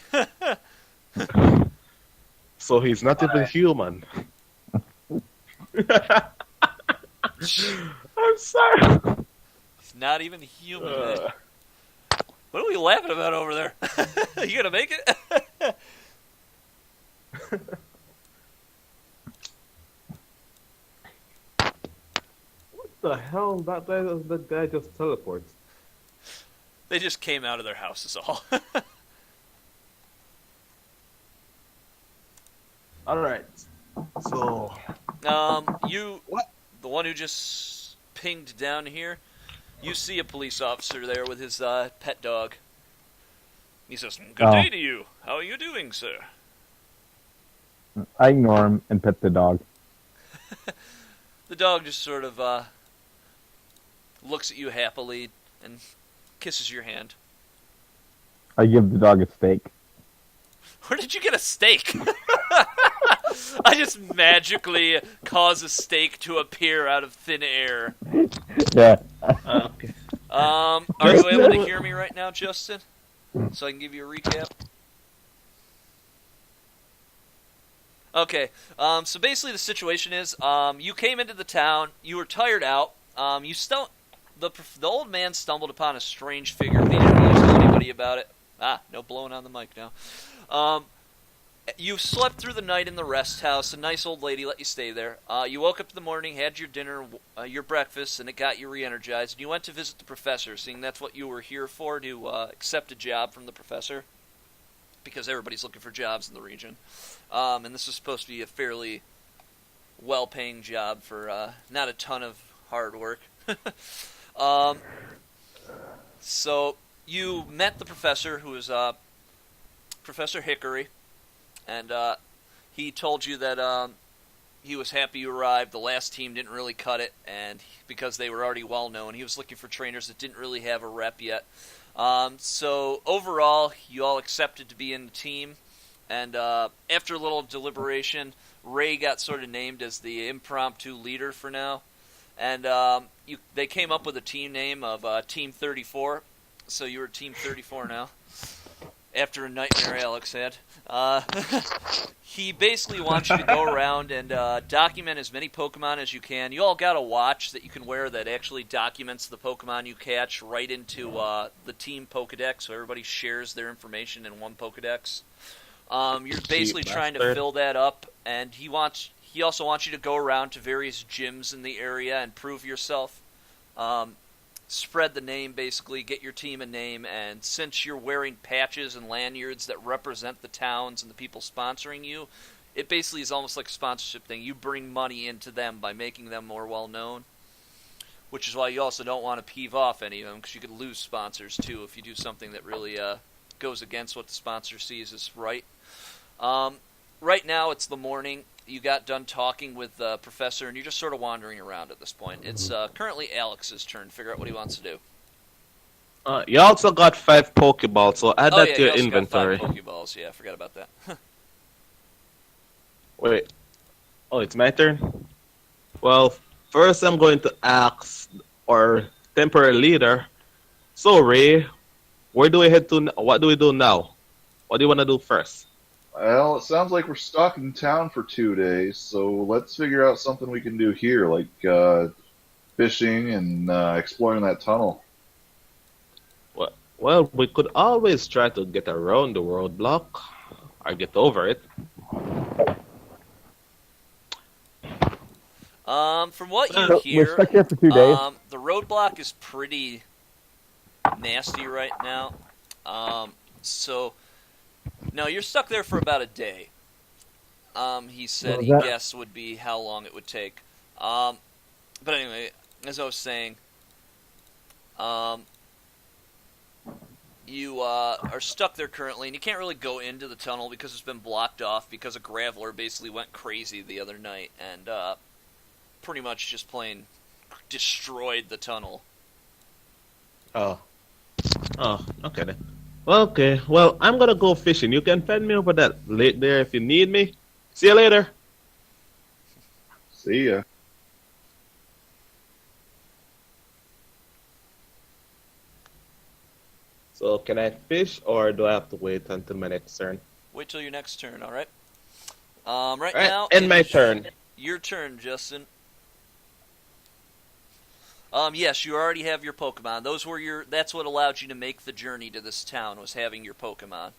So he's not even human. I'm sorry. He's not even human. What are we laughing about over there? You gonna make it? What the hell? That guy just teleports. They just came out of their house is all. Alright. So. The one who just pinged down here, you see a police officer there with his pet dog. He says, "Good day to you. How are you doing, sir?" I ignore him and pet the dog. The dog just sort of looks at you happily and kisses your hand. I give the dog a steak. Where did you get a steak? I just magically cause a steak to appear out of thin air. Yeah. Okay. Are you able to hear me right now, Justin? So I can give you a recap? Okay, so basically the situation is, you came into the town, you were tired out, the old man stumbled upon a strange figure, but he didn't really tell anybody about it. No blowing on the mic now. You slept through the night in the rest house. A nice old lady let you stay there. You woke up in the morning, had your dinner, your breakfast, and it got you re-energized. And you went to visit the professor, seeing that's what you were here for, to accept a job from the professor, because everybody's looking for jobs in the region. And this is supposed to be a fairly well-paying job for not a ton of hard work. So you met the professor, who is Professor Hickory. And he told you that he was happy you arrived. The last team didn't really cut it, and because they were already well known, he was looking for trainers that didn't really have a rep yet. So overall, you all accepted to be in the team, and after a little deliberation, Ray got sort of named as the impromptu leader for now, and they came up with a team name of Team 34. So you were Team 34 now. After a nightmare Alex had. He basically wants you to go around and document as many Pokemon as you can. You all got a watch that you can wear that actually documents the Pokemon you catch right into the team Pokedex, so everybody shares their information in one Pokedex. You're basically trying to fill that up, and he also wants you to go around to various gyms in the area and prove yourself. Spread the name, basically, get your team a name, and since you're wearing patches and lanyards that represent the towns and the people sponsoring you, it basically is almost like a sponsorship thing. You bring money into them by making them more well known, which is why you also don't want to peeve off any of them, because you could lose sponsors too if you do something that really goes against what the sponsor sees as right. Right now it's the morning. You got done talking with the professor, and you're just sort of wandering around at this point. It's currently Alex's turn to figure out what he wants to do. You also got 5 Pokeballs, so add that to you your also inventory. got 5 Pokeballs. Yeah, I forgot about that. Wait. Oh, it's my turn? Well, first I'm going to ask our temporary leader. So, Ray, where do we head to? What do we do now? What do you want to do first? Well, it sounds like we're stuck in town for 2 days, so let's figure out something we can do here, like fishing and exploring that tunnel. Well, we could always try to get around the roadblock or get over it. From what you So, hear, we're stuck here for 2 days. the roadblock is pretty nasty right now. So, no, you're stuck there for about a day. He said he guessed would be how long it would take. But anyway, as I was saying, you are stuck there currently, and you can't really go into the tunnel because it's been blocked off because a Graveler basically went crazy the other night and pretty much just plain destroyed the tunnel. Oh, okay then. Well, okay. Well, I'm gonna go fishing. You can find me over that lake there if you need me. See you later. See ya. So, can I fish or do I have to wait until my next turn? Wait till your next turn, alright? Right Alright, now, end my turn. Your turn, Justin. Yes, you already have your Pokemon. That's what allowed you to make the journey to this town, was having your Pokemon.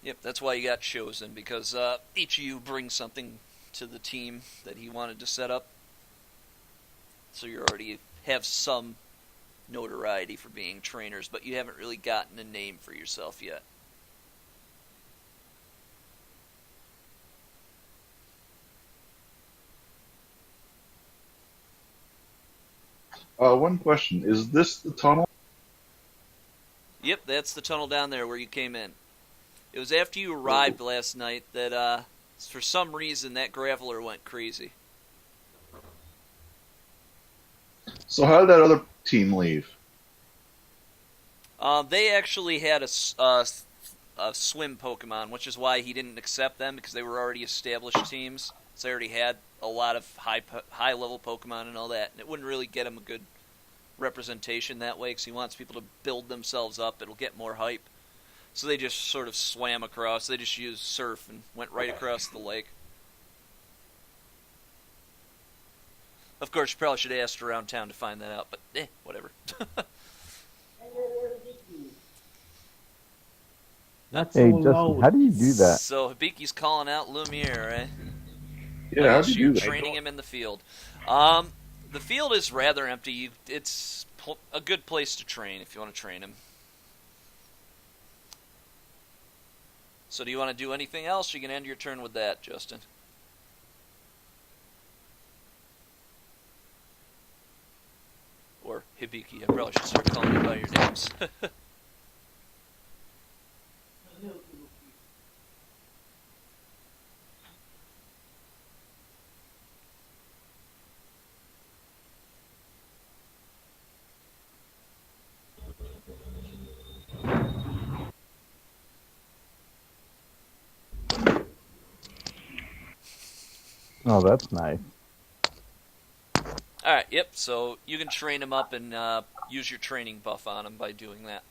Yep, that's why you got chosen, because each of you brings something to the team that he wanted to set up. So you already have some notoriety for being trainers, but you haven't really gotten a name for yourself yet. One question. Is this the tunnel? Yep, that's the tunnel down there where you came in. It was after you arrived last night that, for some reason, that Graveler went crazy. So how did that other team leave? They actually had a swim Pokemon, which is why he didn't accept them, because they were already established teams. So they already had a lot of high-level Pokemon and all that, and it wouldn't really get him a good representation that way, because he wants people to build themselves up. It'll get more hype. So they just sort of swam across. They just used surf and went right across the lake. Of course, you probably should have asked around town to find that out, but whatever. That's Hey, so Justin, loud. how do you do that? So Hibiki's calling out Lumiere, right? Yeah, how did you do that? Training him in the field. The field is rather empty. It's a good place to train if you want to train him. So do you want to do anything else? You can end your turn with that, Justin. Or Hibiki. I probably should start calling you by your names. Oh, that's nice. Alright, yep, so you can train him up and use your training buff on him by doing that.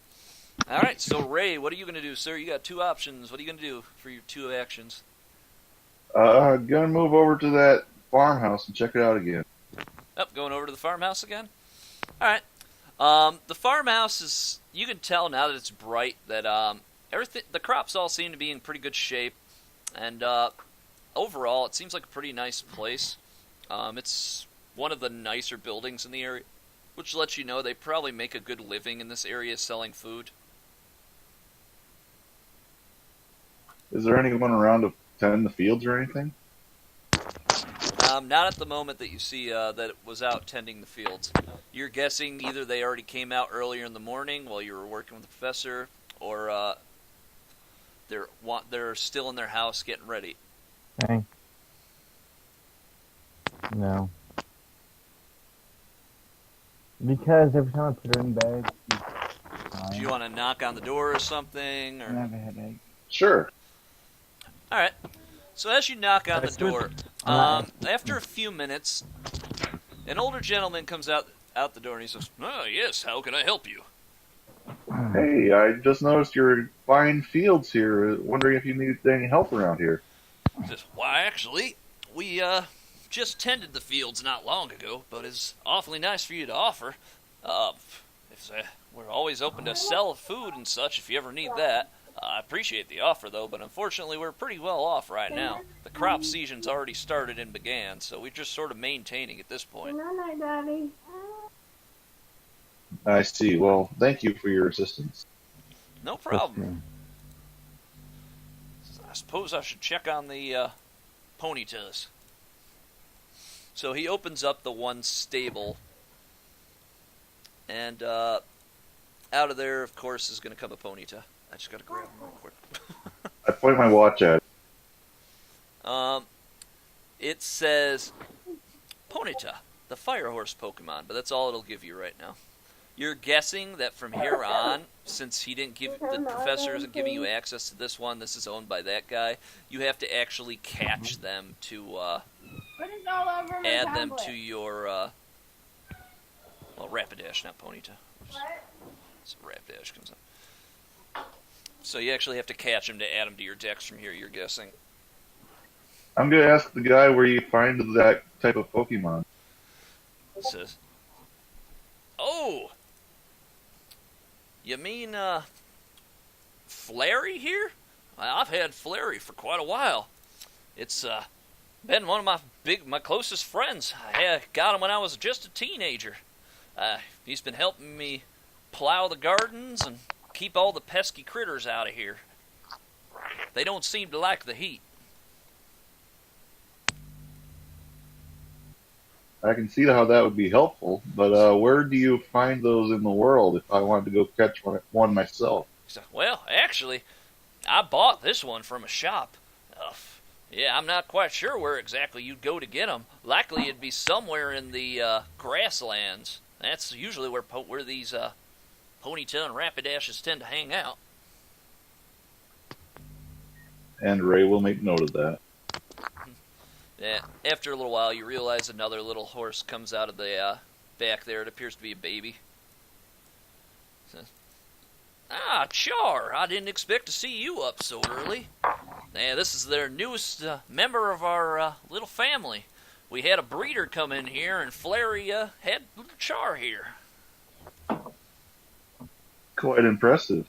Alright, so Ray, what are you going to do, sir? You got 2 options. What are you going to do for your 2 actions? Gonna move over to that farmhouse and check it out again. Going over to the farmhouse again? Alright. The farmhouse is, you can tell now that it's bright that everything, the crops all seem to be in pretty good shape. And overall, it seems like a pretty nice place. It's one of the nicer buildings in the area, which lets you know they probably make a good living in this area selling food. Is there anyone around to tend the fields or anything? Not at the moment that you see that it was out tending the fields. You're guessing either they already came out earlier in the morning while you were working with the professor, or they're still in their house getting ready. Okay. No. Because every time I put her in bed, Do you want to knock on the door or something? I Or... have a headache. Sure. All right. So as you knock on the door, after a few minutes, an older gentleman comes out the door and he says, "Oh yes, how can I help you?" Hey, I just noticed your fine fields here. Wondering if you need any help around here. He says, "Why, actually, we just tended the fields not long ago, but it's awfully nice for you to offer. We're always open to sell food and such if you ever need that. I appreciate the offer, though, but unfortunately we're pretty well off right now. The crop season's already started and began, so we're just sort of maintaining at this point." Daddy. I see. Well, thank you for your assistance. No problem. I suppose I should check on the ponytails. So he opens up the one stable, and out of there, of course, is going to come a ponyta. I just got to grab him real quick. I point my watch at it. It says Ponyta, the fire horse Pokemon, but that's all it'll give you right now. You're guessing that from here on, since the professor isn't giving you access to this one, this is owned by that guy, you have to actually catch them to add them to your, Rapidash, not Ponyta. So Rapidash comes up. So you actually have to catch them to add them to your dex from here, you're guessing. I'm going to ask the guy where you find that type of Pokemon. It says, "Oh, you mean, Flary here? Well, I've had Flary for quite a while. It's, been one of my closest friends. I got him when I was just a teenager. He's been helping me plow the gardens and keep all the pesky critters out of here. They don't seem to like the heat." I can see how that would be helpful, but where do you find those in the world if I wanted to go catch one myself? So, well, actually, I bought this one from a shop. Yeah, I'm not quite sure where exactly you'd go to get them. Likely it'd be somewhere in the grasslands. That's usually where these Ponyta and Rapidashes tend to hang out. And Ray will make note of that. Yeah, after a little while, you realize another little horse comes out of the back there. It appears to be a baby. Says, "Ah, Char, I didn't expect to see you up so early. Yeah, this is their newest member of our little family. We had a breeder come in here, and Flary had little Char here." Quite impressive.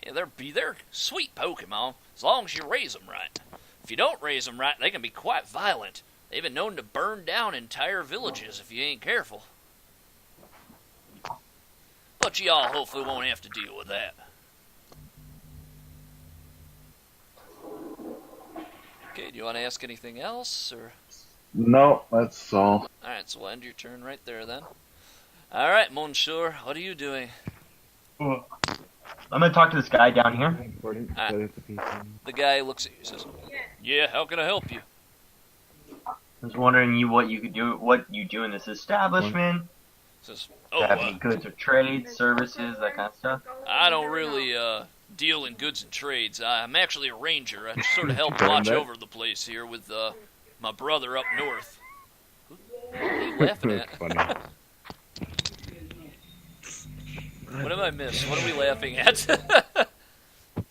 Yeah, they're sweet Pokemon, as long as you raise them right. If you don't raise them right, they can be quite violent. They've been known to burn down entire villages if you ain't careful. But y'all hopefully won't have to deal with that. Okay, do you want to ask anything else, or? No, that's all. Alright, so we'll end your turn right there then. Alright, Monsieur, what are you doing? I'm gonna talk to this guy down here. The guy looks at you and says, "Yeah, how can I help you?" I was wondering what you do in this establishment. Says, Do you have any goods or trades, services, that kind of stuff? I don't really deal in goods and trades. I'm actually a ranger. I just sort of help watch over the place here with my brother up north. What are you laughing at? What have I missed? What are we laughing at?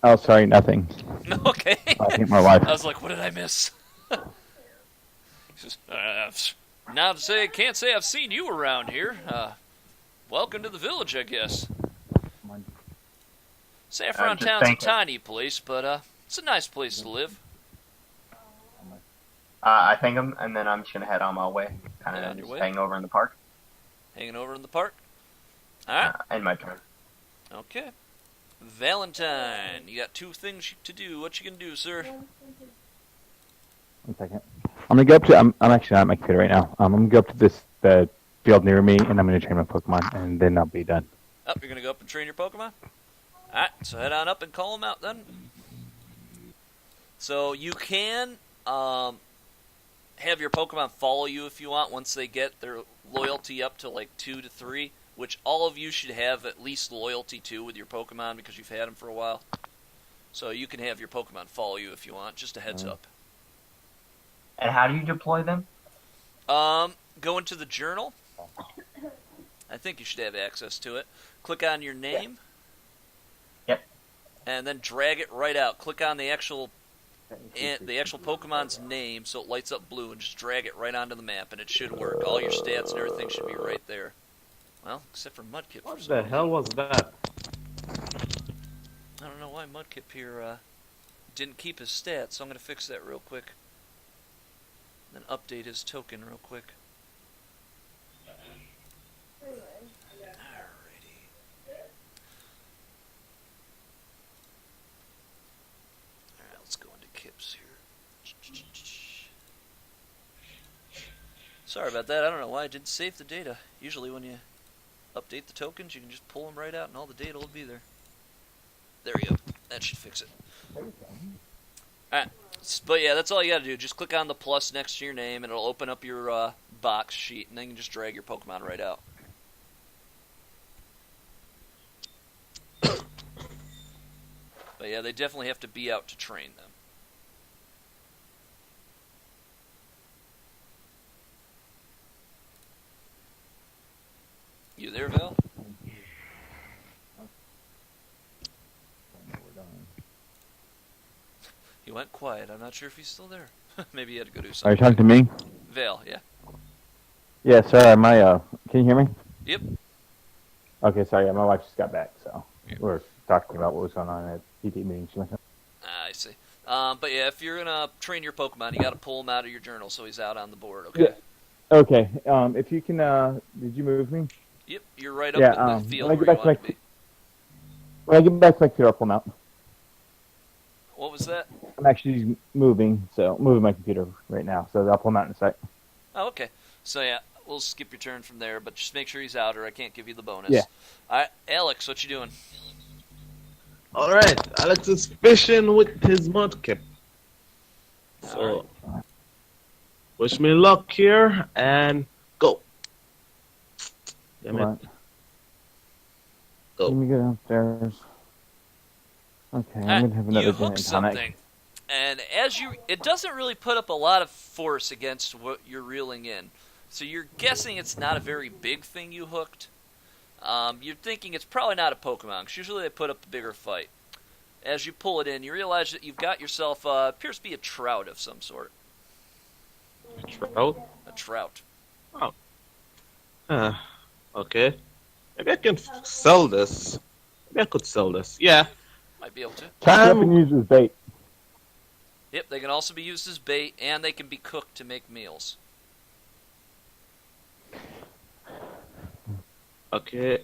Oh, sorry, nothing. Okay. I hate my wife. I was like, what did I miss? He says, can't say I've seen you around here. Welcome to the village, I guess. Saffron Town's a tiny place, but it's a nice place to live. I thank him, and then I'm just gonna head on my way. Kind Head on of your just way? hang over in the park. Hanging over in the park? Alright, End my turn. okay. Valentine, you got 2 things to do. What you gonna do, sir? 1 second. I'm gonna go up to. I'm actually not at my computer right now. I'm gonna go up to the field near me, and I'm gonna train my Pokemon, and then I'll be done. Oh, you're gonna go up and train your Pokemon? Alright, so head on up and call them out then. So you can have your Pokemon follow you if you want once they get their loyalty up to like 2 to 3, which all of you should have at least loyalty to with your Pokemon because you've had them for a while. So you can have your Pokemon follow you if you want, just a heads up. And how do you deploy them? Go into the journal. I think you should have access to it. Click on your name. Yep. And then drag it right out. Click on the actual Pokemon's name so it lights up blue and just drag it right onto the map and it should work. All your stats and everything should be right there. Well, except for Mudkip. What the hell was that? I don't know why Mudkip here didn't keep his stats, so I'm going to fix that real quick. Then update his token real quick. Alrighty. Alright, let's go into Kips here. Sorry about that, I don't know why I didn't save the data. Usually when you update the tokens, you can just pull them right out and all the data will be there. There you go. That should fix it. Alright. But yeah, that's all you gotta do. Just click on the plus next to your name and it'll open up your box sheet and then you can just drag your Pokemon right out. But yeah, they definitely have to be out to train them. You there, Val? He went quiet. I'm not sure if he's still there. Maybe he had to go do Are something. you talking to me? Val, yeah. Yeah, sorry. Can you hear me? Yep. Okay, sorry. Yeah, my wife just got back, so Yeah. we were talking about what was going on at PT meeting. She went. I see. But yeah, if you're gonna train your Pokemon, you gotta pull him out of your journal so he's out on the board, okay? Yeah. Okay. If you can, did you move me? Yep, you're right up in the field where you want to be. When I get back to my computer, I'll pull them out. What was that? I'm actually moving my computer right now, so I'll pull them out in a sec. Oh, okay. So yeah, we'll skip your turn from there, but just make sure he's out or I can't give you the bonus. Yeah. Alright, Alex, what you doing? Alright, Alex is fishing with his Mudkip. So, wish me luck here, and go. Damn it. Right. Go. Let me go downstairs. Okay, I'm gonna have another you hook giant something, tonic. and it doesn't really put up a lot of force against what you're reeling in. So you're guessing it's not a very big thing you hooked. You're thinking it's probably not a Pokemon, because usually they put up a bigger fight. As you pull it in, you realize that you've got yourself, appears to be a trout of some sort. Trout? A trout. Okay. Maybe I can sell this. Maybe I could sell this. Yeah. Might be able to. Catch it up and use as bait. Yep, they can also be used as bait, and they can be cooked to make meals. Okay.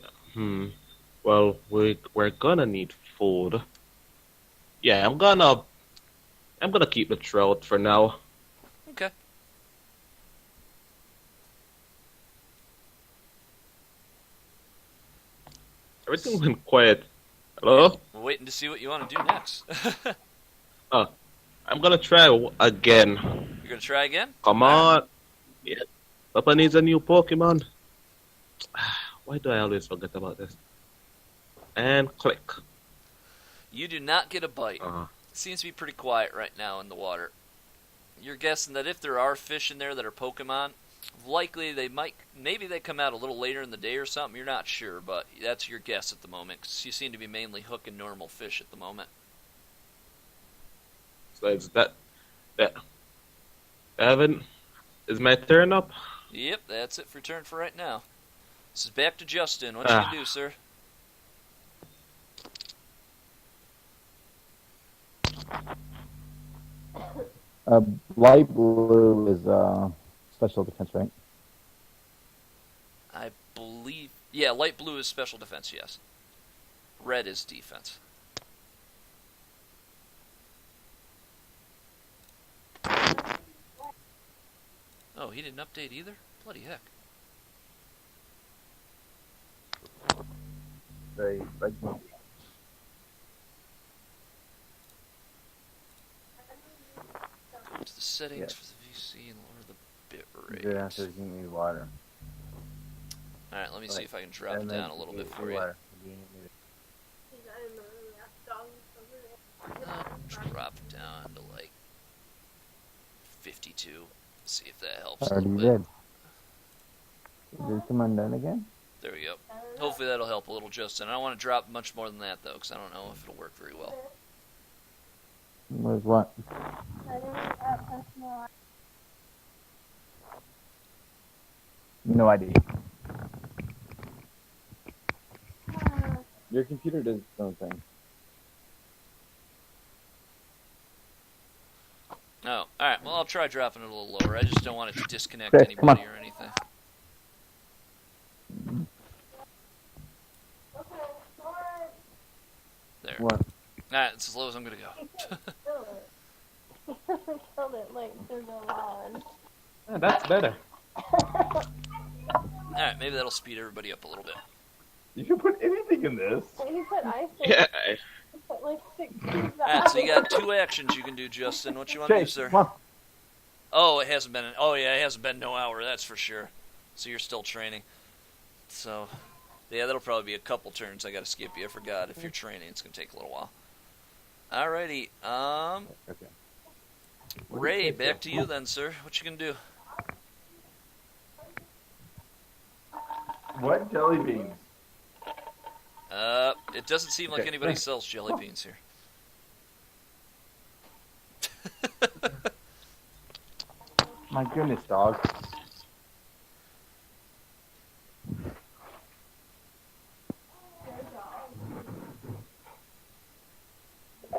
Well, we're gonna need food. Yeah, I'm gonna keep the trout for now. Okay. Everything went quiet. Hello? We're waiting to see what you want to do next. I'm gonna try again. You're gonna try again? Come on. Yeah. Papa needs a new Pokemon. Why do I always forget about this? And click. You do not get a bite. Uh-huh. It seems to be pretty quiet right now in the water. You're guessing that if there are fish in there that are Pokemon, likely maybe they come out a little later in the day or something. You're not sure, but that's your guess at the moment, because you seem to be mainly hooking normal fish at the moment. So it's that. Evan, is my turn up? Yep, that's it for turn for right now. This is back to Justin. What you gonna do, sir? Light blue is special defense, right? I believe... Yeah, light blue is special defense, yes. Red is defense. Oh, he didn't update either? Bloody heck. Very like, Go to the settings Yes. for the VC and lower the bit rate. good answer. Give me water. Alright, let me see Right. if I can drop it And then down a little bit give for me you. water. Give me- Drop it down to like 52. See if that helps a Already little bit. did. Did someone done again? There we go. Hopefully that'll help a little, Justin. I don't want to drop much more than that, though, because I don't know if it'll work very well. Was what? No idea. Your computer does its own thing. Oh, alright. Well, I'll try dropping it a little lower. I just don't want it to disconnect Chris, come anybody on. or anything. There. What? Alright, it's as low as I'm going to go. Killed it like through the lawn. Yeah, that's better. Alright, maybe that'll speed everybody up a little bit. You can put anything in this. He put ice in Yeah. it. He put like 6 cubes Alright, so you got 2 actions you can do, Justin. What you want to do, Chase, sir? come on. Oh, it hasn't been. Oh, yeah, it hasn't been no hour. That's for sure. So you're still training. So, yeah, that'll probably be a couple turns. I gotta skip you. I forgot. If you're training, it's gonna take a little while. Alrighty. Okay. Ray, back to you then, sir. What you gonna do? What jelly beans? It doesn't seem like Okay. anybody sells jelly beans here. My goodness, dog.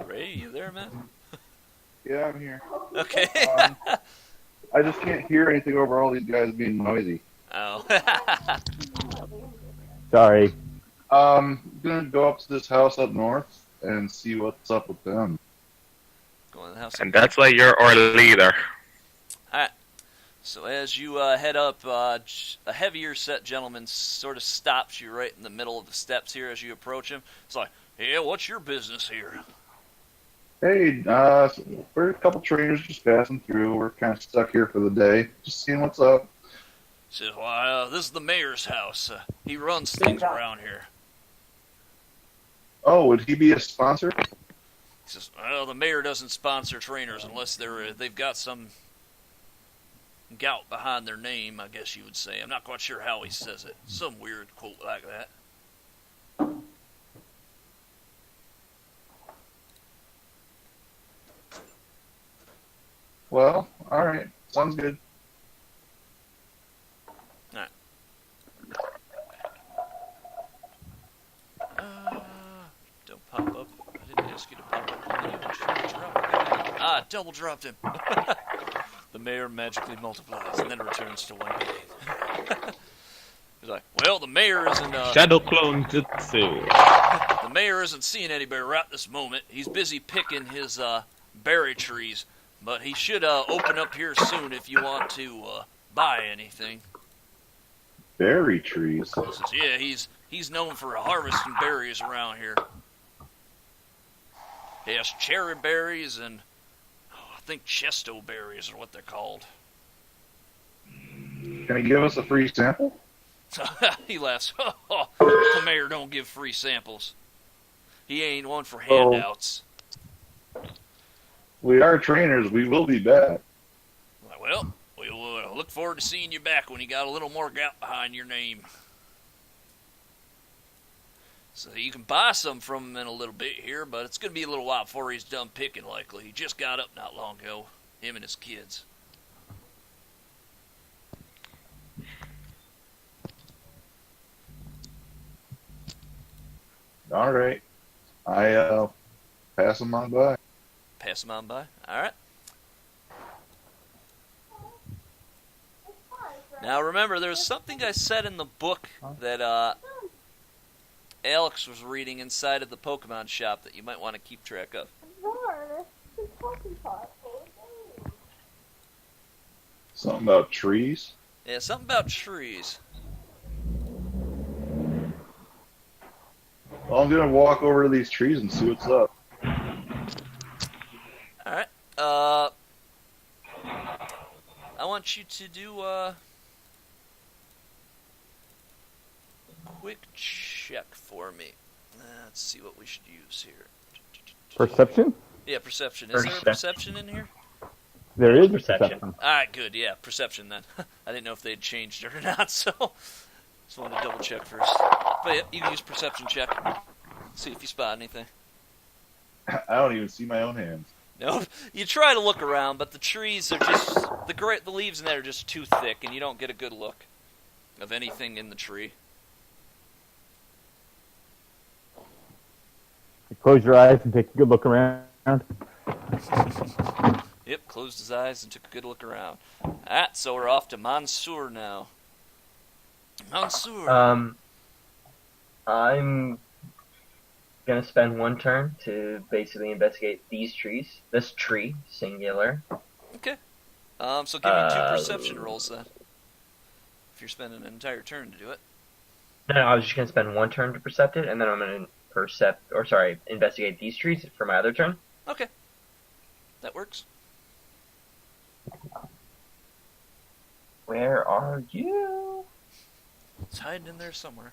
Ray, you there, man? Yeah, I'm here. Okay. I just can't hear anything over all these guys being noisy. Oh. Sorry. I'm gonna go up to this house up north and see what's up with them. Go in the house. And that's why you're our leader. Alright. So as you head up, a heavier set gentleman sort of stops you right in the middle of the steps here as you approach him. It's like, yeah, what's your business here? Hey, we're a couple trainers just passing through. We're kind of stuck here for the day, just seeing what's up. Says, well, this is the mayor's house. He runs things around here. Oh, would he be a sponsor? He says, well, the mayor doesn't sponsor trainers unless they've got some gout behind their name, I guess you would say. I'm not quite sure how he says it. Some weird quote like that. Well, all right, sounds good. Alright. Don't pop up. I didn't ask you to pop up. Double dropped him. The mayor magically multiplies and then returns to one being. He's like, well, the mayor isn't. Shadow clone jutsu. The mayor isn't seeing anybody right this moment. He's busy picking his berry trees, but he should open up here soon if you want to buy anything. Berry trees. He says, yeah, he's known for harvesting berries around here. He has cherry berries and I think chesto berries are what they're called. Can he give us a free sample? He laughs. The mayor don't give free samples. He ain't one for handouts. We are trainers. We will be back. Well, we'll look forward to seeing you back when you got a little more gout behind your name. So you can buy some from him in a little bit here, but it's going to be a little while before he's done picking, likely. He just got up not long ago, him and his kids. All right. I pass them on by. Pass him on by. All right. Now remember, there's something I said in the book that Alex was reading inside of the Pokemon shop that you might want to keep track of. Something about trees. Yeah, something about trees. Well, I'm gonna walk over to these trees and see what's up. Alright. I want you to do a quick check for me. Let's see what we should use here. Perception? Yeah, perception. Is there a perception in here? There is Perception. perception. Alright, good. Yeah, perception then. I didn't know if they had changed it or not, so just wanted to double check first. But yeah, you can use perception check. See if you spot anything. I don't even see my own hands. No, you try to look around, but the trees are just the leaves in there are just too thick, and you don't get a good look of anything in the tree. Close your eyes and take a good look around. Yep, closed his eyes and took a good look around. Alright, so we're off to Mansour now. Mansour. I'm gonna spend one turn to basically investigate these trees. This tree, singular. Okay. So give me 2 perception rolls then. If you're spending an entire turn to do it. No, I was just gonna spend one turn to percept it, and then I'm gonna investigate these trees for my other turn. Okay. That works. Where are you? It's hiding in there somewhere.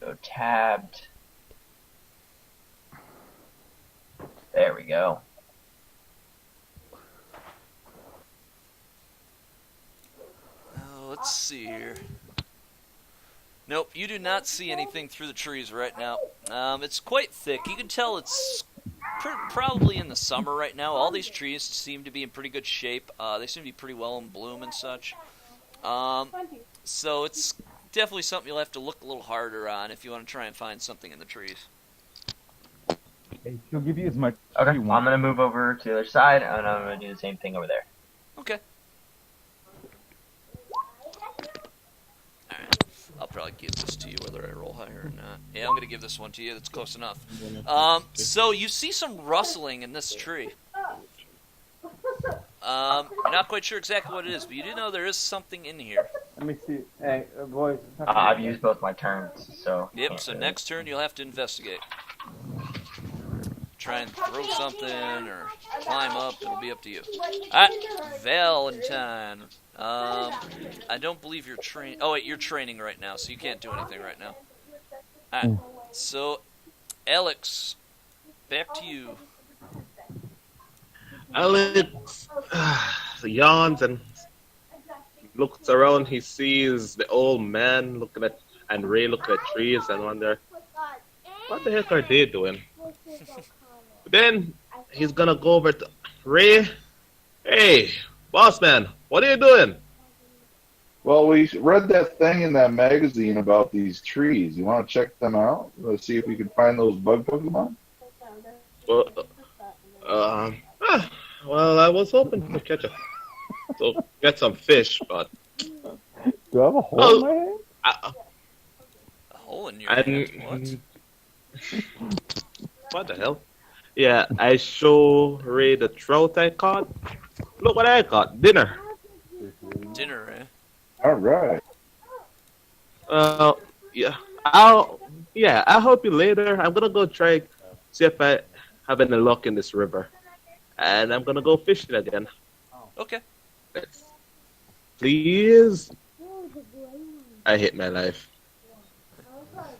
Go tabbed. There we go. Let's see here. Nope, you do not see anything through the trees right now. It's quite thick. You can tell it's probably in the summer right now. All these trees seem to be in pretty good shape. They seem to be pretty well in bloom and such. So it's definitely something you'll have to look a little harder on if you want to try and find something in the trees. Okay, she'll give you as much Okay, as you I'm want. gonna move over to the other side, and I'm gonna do the same thing over there. Okay. Alright. I'll probably give this to you whether I roll higher or not. Yeah, I'm going to give this one to you. That's close enough. So you see some rustling in this tree. You're not quite sure exactly what it is, but you do know there is something in here. Let me see. Hey, boys. I've used both my turns, so. Yep, so next turn you'll have to investigate. Try and throw something or climb up. It'll be up to you. Alright, Valentine. I don't believe you're training. Oh, wait, you're training right now, so you can't do anything right now. Alright, so, Alex, back to you. Alex yawns and looks around. He sees the old man looking at and Ray looking at trees and wonder, what the heck are they doing? Then he's gonna go over to Ray. Hey, boss man, what are you doing? Well, we read that thing in that magazine about these trees. You want to check them out? Let's see if we can find those bug Pokemon. Well, well, I was hoping to get some fish, but Do I have a hole in my hand? A hole in your hand? What? What the hell? Yeah, I show Ray the trout I caught. Look what I caught. Dinner. Dinner, eh? All right. Yeah. I'll help you later. I'm gonna go try see if I have any luck in this river. And I'm gonna go fishing again. Okay. Please. I hate my life.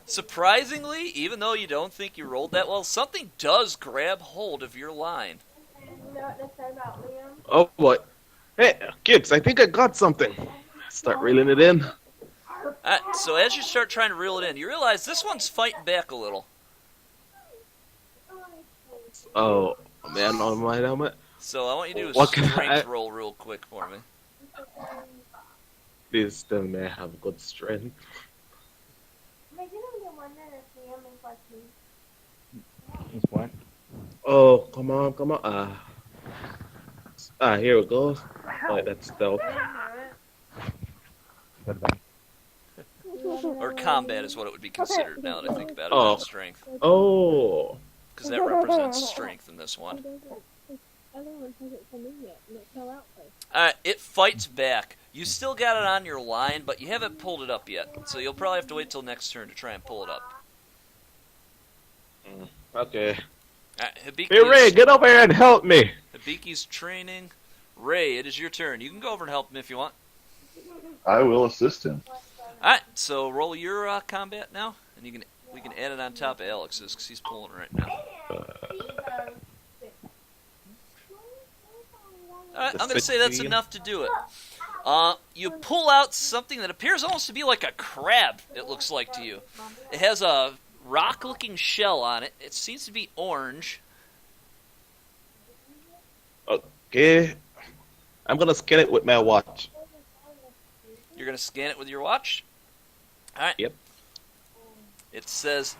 Surprisingly, even though you don't think you rolled that well, something does grab hold of your line. Oh boy. Hey, kids, I think I got something. Start reeling it in. Alright, so as you start trying to reel it in, you realize this one's fighting back a little. Oh man, oh my. So I want you to do a What can strength I- roll real quick for me. Please tell me I have good strength. This one. Oh, come on. Here we go. Oh, that's stealth. Good one. Or combat is what it would be considered now that I think about it, Oh. not strength. Oh. Because that represents strength in this one. other one hasn't come in yet, and it fell out first. Alright, it fights back. You still got it on your line, but you haven't pulled it up yet. So you'll probably have to wait till next turn to try and pull it up. Okay. Alright, Hey, Ray, get over here and help me. Hibiki's training. Ray, it is your turn. You can go over and help him if you want. I will assist him. Alright, so roll your combat now, and we can add it on top of Alex's, because he's pulling right now. Alright, I'm going to say that's enough to do it. You pull out something that appears almost to be like a crab, it looks like to you. It has a rock-looking shell on it. It seems to be orange. Okay. I'm gonna scan it with my watch. You're going to scan it with your watch? Alright. Yep. It says,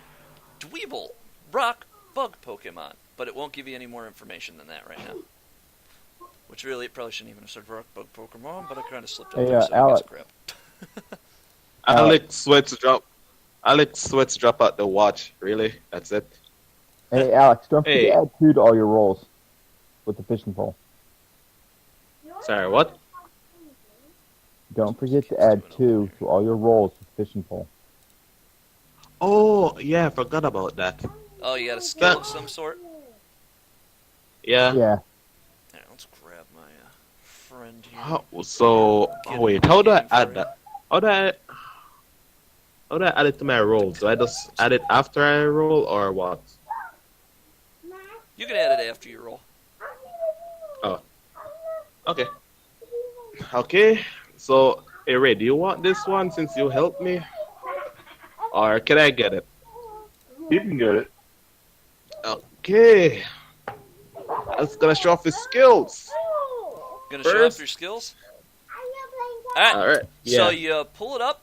Dweeble, rock, bug Pokemon. But it won't give you any more information than that right now. Which really, it probably shouldn't even have said rock, bug Pokemon, but I kind of slipped up Hey, there, so Alex. I guess crap. Alex sweats drop out the watch. Really? That's it? Hey, Alex, don't forget Hey. to add 2 to all your rolls with the fishing pole. Sorry, what? Don't forget to add 2 to all your rolls with fishing pole. Oh, yeah, I forgot about that. Oh, you got a skill of some sort? Yeah. Yeah. Here, let's grab my friend here. Wait, how do I add that? How do I add it to my rolls? Do I just add it after I roll, or what? You can add it after you roll. Oh. Okay. Okay, so, hey Ray, do you want this one since you helped me? Or can I get it? You can get it. Okay. That's gonna show off his skills. Gonna show off your skills? Alright, Alright, yeah. so you pull it up,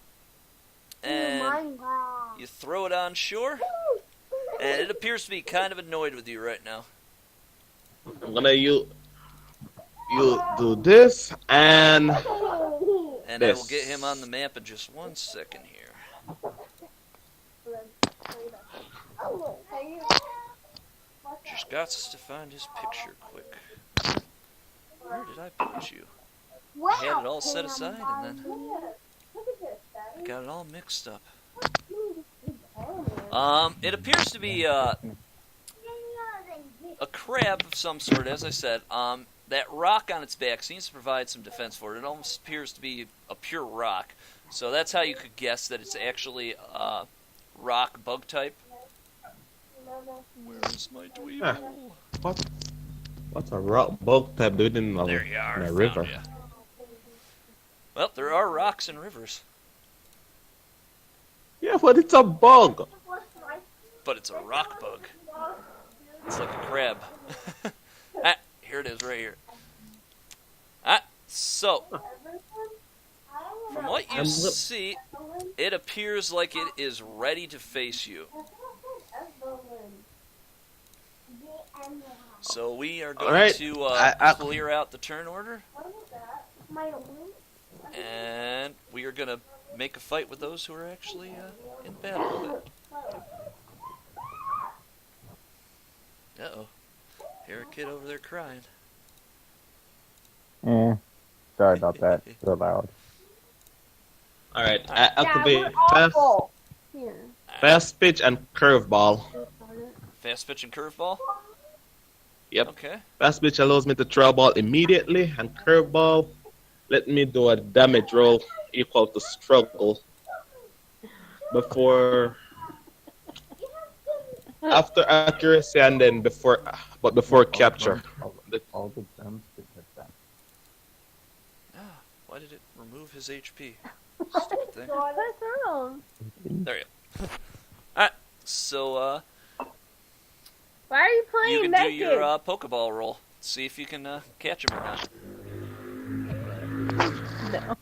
and you throw it on shore, and it appears to be kind of annoyed with you right now. I'm gonna you do this, and And I will this. get him on the map in just 1 second here. Just got to find his picture quick. Where did I put you? I had it all set aside, and then I got it all mixed up. It appears to be a crab of some sort, as I said. That rock on its back seems to provide some defense for it. It almost appears to be a pure rock. So that's how you could guess that it's actually a rock bug type. Where is my dweeb? Huh. What's a rock bug type doing in There you are. a Found river? ya. Well, there are rocks in rivers, Yeah, but it's a bug. but it's a rock bug. It's like a crab. Ah, here it is, right here. So, from what you see, it appears like it is ready to face you. So we are going to clear out the turn order, and we are going to make a fight with those who are actually in battle with it. Uh-oh. Hear a kid over there crying. Sorry about that. So loud. Alright, activate Here. fast pitch and curveball. Fast pitch and curveball? Yep. Okay. Fast pitch allows me to throw a ball immediately, and curveball let me do a damage roll equal to struggle before, after accuracy, and then before capture. All the thumbs to hit that. Why did it remove his HP? Stupid thing. What's wrong? There you go. Alright, so Why are you you playing can do naked? your Pokeball roll. See if you can catch him or not. No.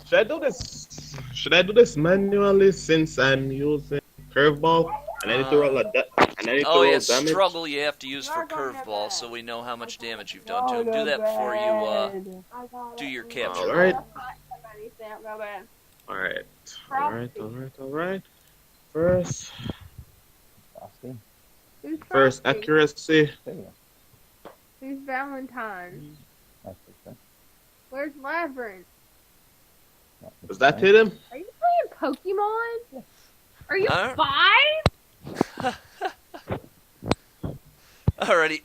Should I do this? Should I do this manually since I'm using curveball and I need to roll a Oh yeah, damage? struggle you have to use for curveball, so we know how much damage you've done to him. Do that before you do your capture. Alright. Frosty. Who's First Frosty? accuracy. There you go. Who's Valentine? That's good. Where's Labyrinth? Does that hit him? Are you playing Pokemon? Are you Huh? 5? Alrighty,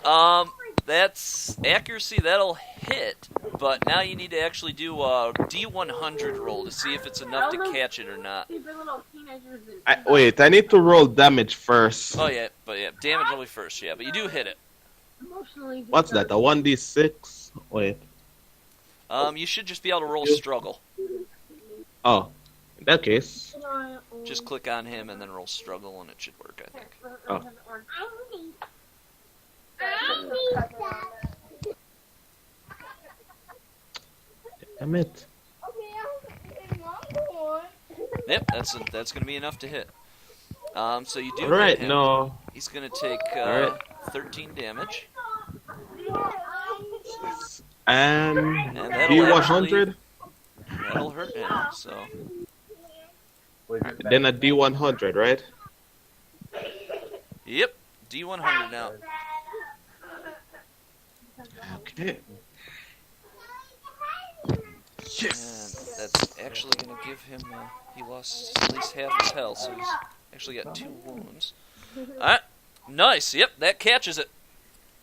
that's accuracy, that'll hit, but now you need to actually do a D100 roll to see if it's enough to catch it or not. Stupid little teenagers and Wait, I need to roll damage first. Oh yeah, damage will be first, yeah, but you do hit it. emotionally. What's that, a 1d6? Wait. You should just be able to roll struggle. Oh, in that case. Just click on him and then roll struggle and it should work, I think. Oh. Damn it. Yep, that's gonna be enough to hit. So you do hit Alright, him. no. He's gonna take Alright. 13 damage. And that'll D100? That'll hurt him, so. Then a D100, right? Yep, D100 now. Okay. And that's actually going to give him, he lost at least half his health, so he's actually got 2 wounds. Alright, nice, yep, that catches it.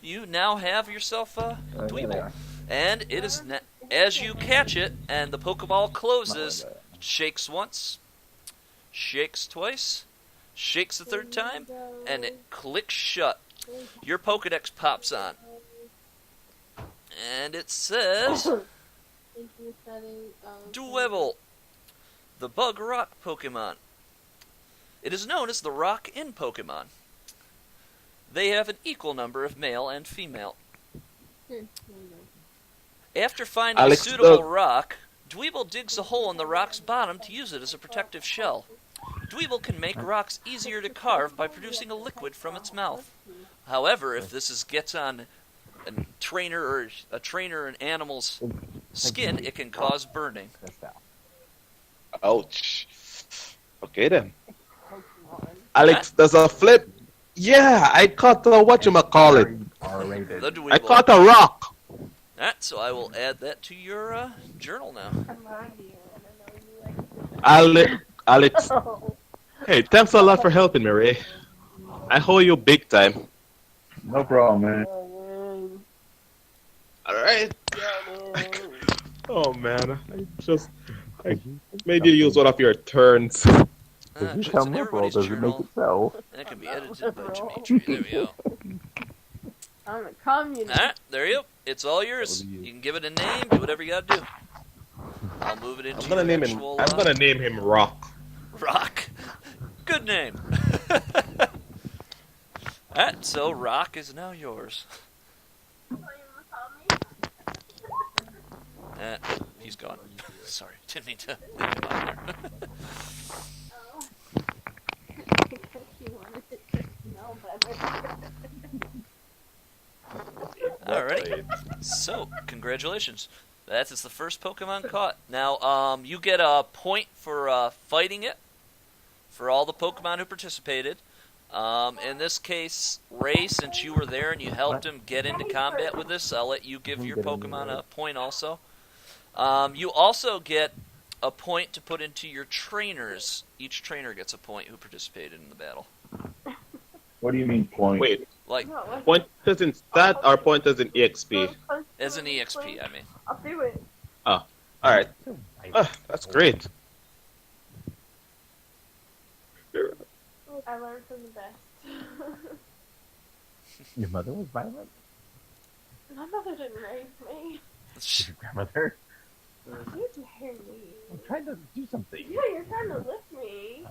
You now have yourself a Dweeble. And it is, as you catch it, and the Pokeball closes, shakes once, shakes twice, shakes the 3rd time, and it clicks shut. Your Pokedex pops on. And it says, Dweeble, the Bug Rock Pokemon. It is known as the Rock in Pokemon. They have an equal number of male and female. After finding Alex, a suitable rock, Dweeble digs a hole in the rock's bottom to use it as a protective shell. Dweeble can make rocks easier to carve by producing a liquid from its mouth. However, if this gets on a trainer an animal's skin, it can cause burning. Ouch. Okay then. Alex, there's a flip. Yeah, I caught the whatchamacallit. The Dweeble. I caught a rock. Alright, so I will add that to your journal now. Alex. Hey, thanks a lot for helping me, Ray. I owe you big time. No problem, man. Alright. Oh man, I made you use one of your turns. If you It's tell in me everybody's does it make journal. it so? That can be edited by Dimitri. There we go. I'm a communist. Alright, there you go. It's all yours. You can give it a name, do whatever you gotta do. I'll move it into I'm gonna your name him. actual, I'm gonna name him Rock. Rock. Good name. Alright, so Rock is now yours. He's gone. Sorry, didn't mean to leave him on there. Alrighty. So, congratulations. That is the first Pokemon caught. Now, you get a point for fighting it, for all the Pokemon who participated. In this case, Ray, since you were there and you helped him get into combat with this, I'll let you give your Pokemon a point also. You also get a point to put into your trainers. Each trainer gets a point who participated in the battle. What do you mean point? Wait, Like, point as in stat or point as in EXP? as an EXP, I mean. I'll do it. Oh, alright. That's great. I learned from the best. Your mother was violent? My mother didn't raise me. Your grandmother? You married me. I'm trying to do something. Yeah, you're trying to lift me.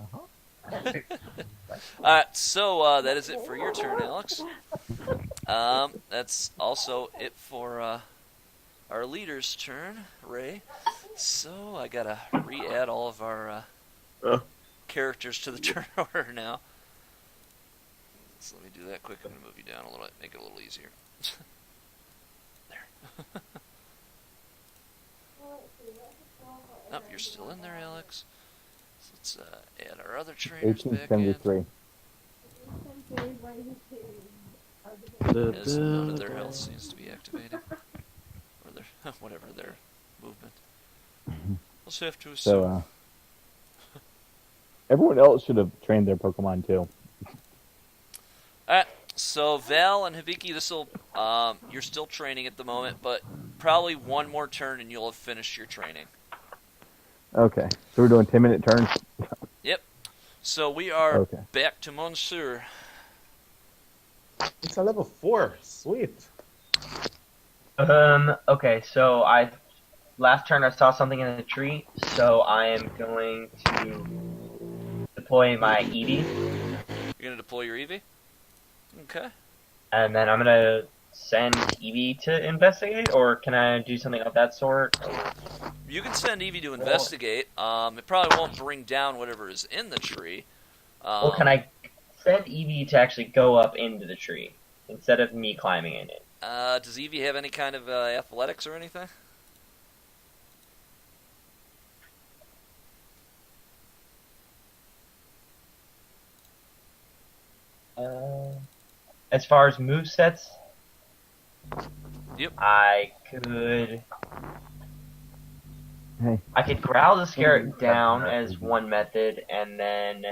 Alright, so that is it for your turn, Alex. That's also it for our leader's turn, Ray. So I gotta re-add all of our characters to the turn order now. So let me do that quick. I'm gonna move you down a little bit, make it a little easier. There. Oh, you're still in there, Alex. So let's add our other trainers back in. 1873. As none of their health seems to be activating. Or their, whatever, their movement. We'll just have to assume. So, everyone else should have trained their Pokemon too. Alright, so Val and Hibiki, this'll, you're still training at the moment, but probably one more turn and you'll have finished your training. Okay, so we're doing 10-minute turns. Yep. So we are Okay. back to Monsieur. It's a level 4. Sweet. Okay, so last turn I saw something in the tree, so I am going to deploy my Eevee, You're going to deploy your Eevee? Okay. and then I'm gonna send Eevee to investigate, or can I do something of that sort? You can send Eevee to investigate. It probably won't bring down whatever is in the tree. Or can I send Eevee to actually go up into the tree instead of me climbing in it? Does Eevee have any kind of athletics or anything? As far as movesets, Yep. I could Hey. growl to scare it down as one method, and then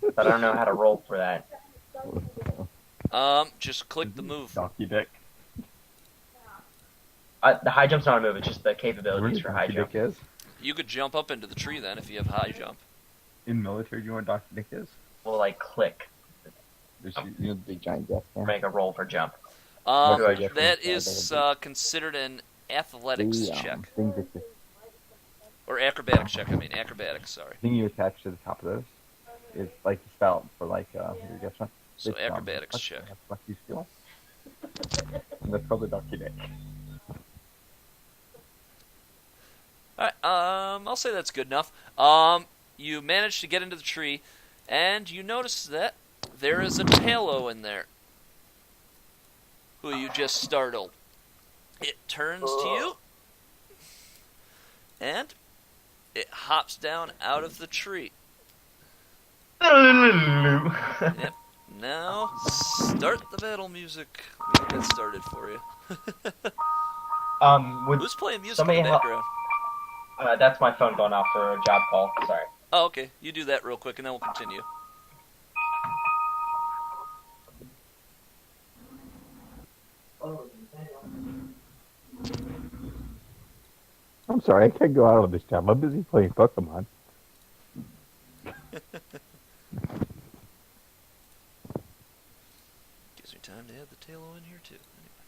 but I don't know how to roll for that. Just click the move. Donkey Dick. The high jump's not a move; it's just the Where capabilities for high jump. Dick is? You could jump up into the tree then if you have high jump. In military, you know what Donkey Dick is? Will like click There's you know the big giant death or make a roll for jump? Um, do I get that from is considered an athletics check. Things that you, Or acrobatics check, I mean. Acrobatics, sorry. thing you attach to the top of those is like the spout for like your guess what? So It's, acrobatics check. That's what you feel. And that's called the Donkey Dick. Alright, I'll say that's good enough. You manage to get into the tree, and you notice that there is a Talo in there, who you just startled. It turns to you, and it hops down out of the tree. Yep. Now, start the battle music. Let me get that started for you. Would Who's playing music somebody in the help- background? that's my phone going off for a job call. Sorry. Oh, okay. You do that real quick, and then we'll continue. I'm sorry, I can't go out on this job. I'm busy playing Pokemon. Gives me time to add the Talo in here, too. Anyway.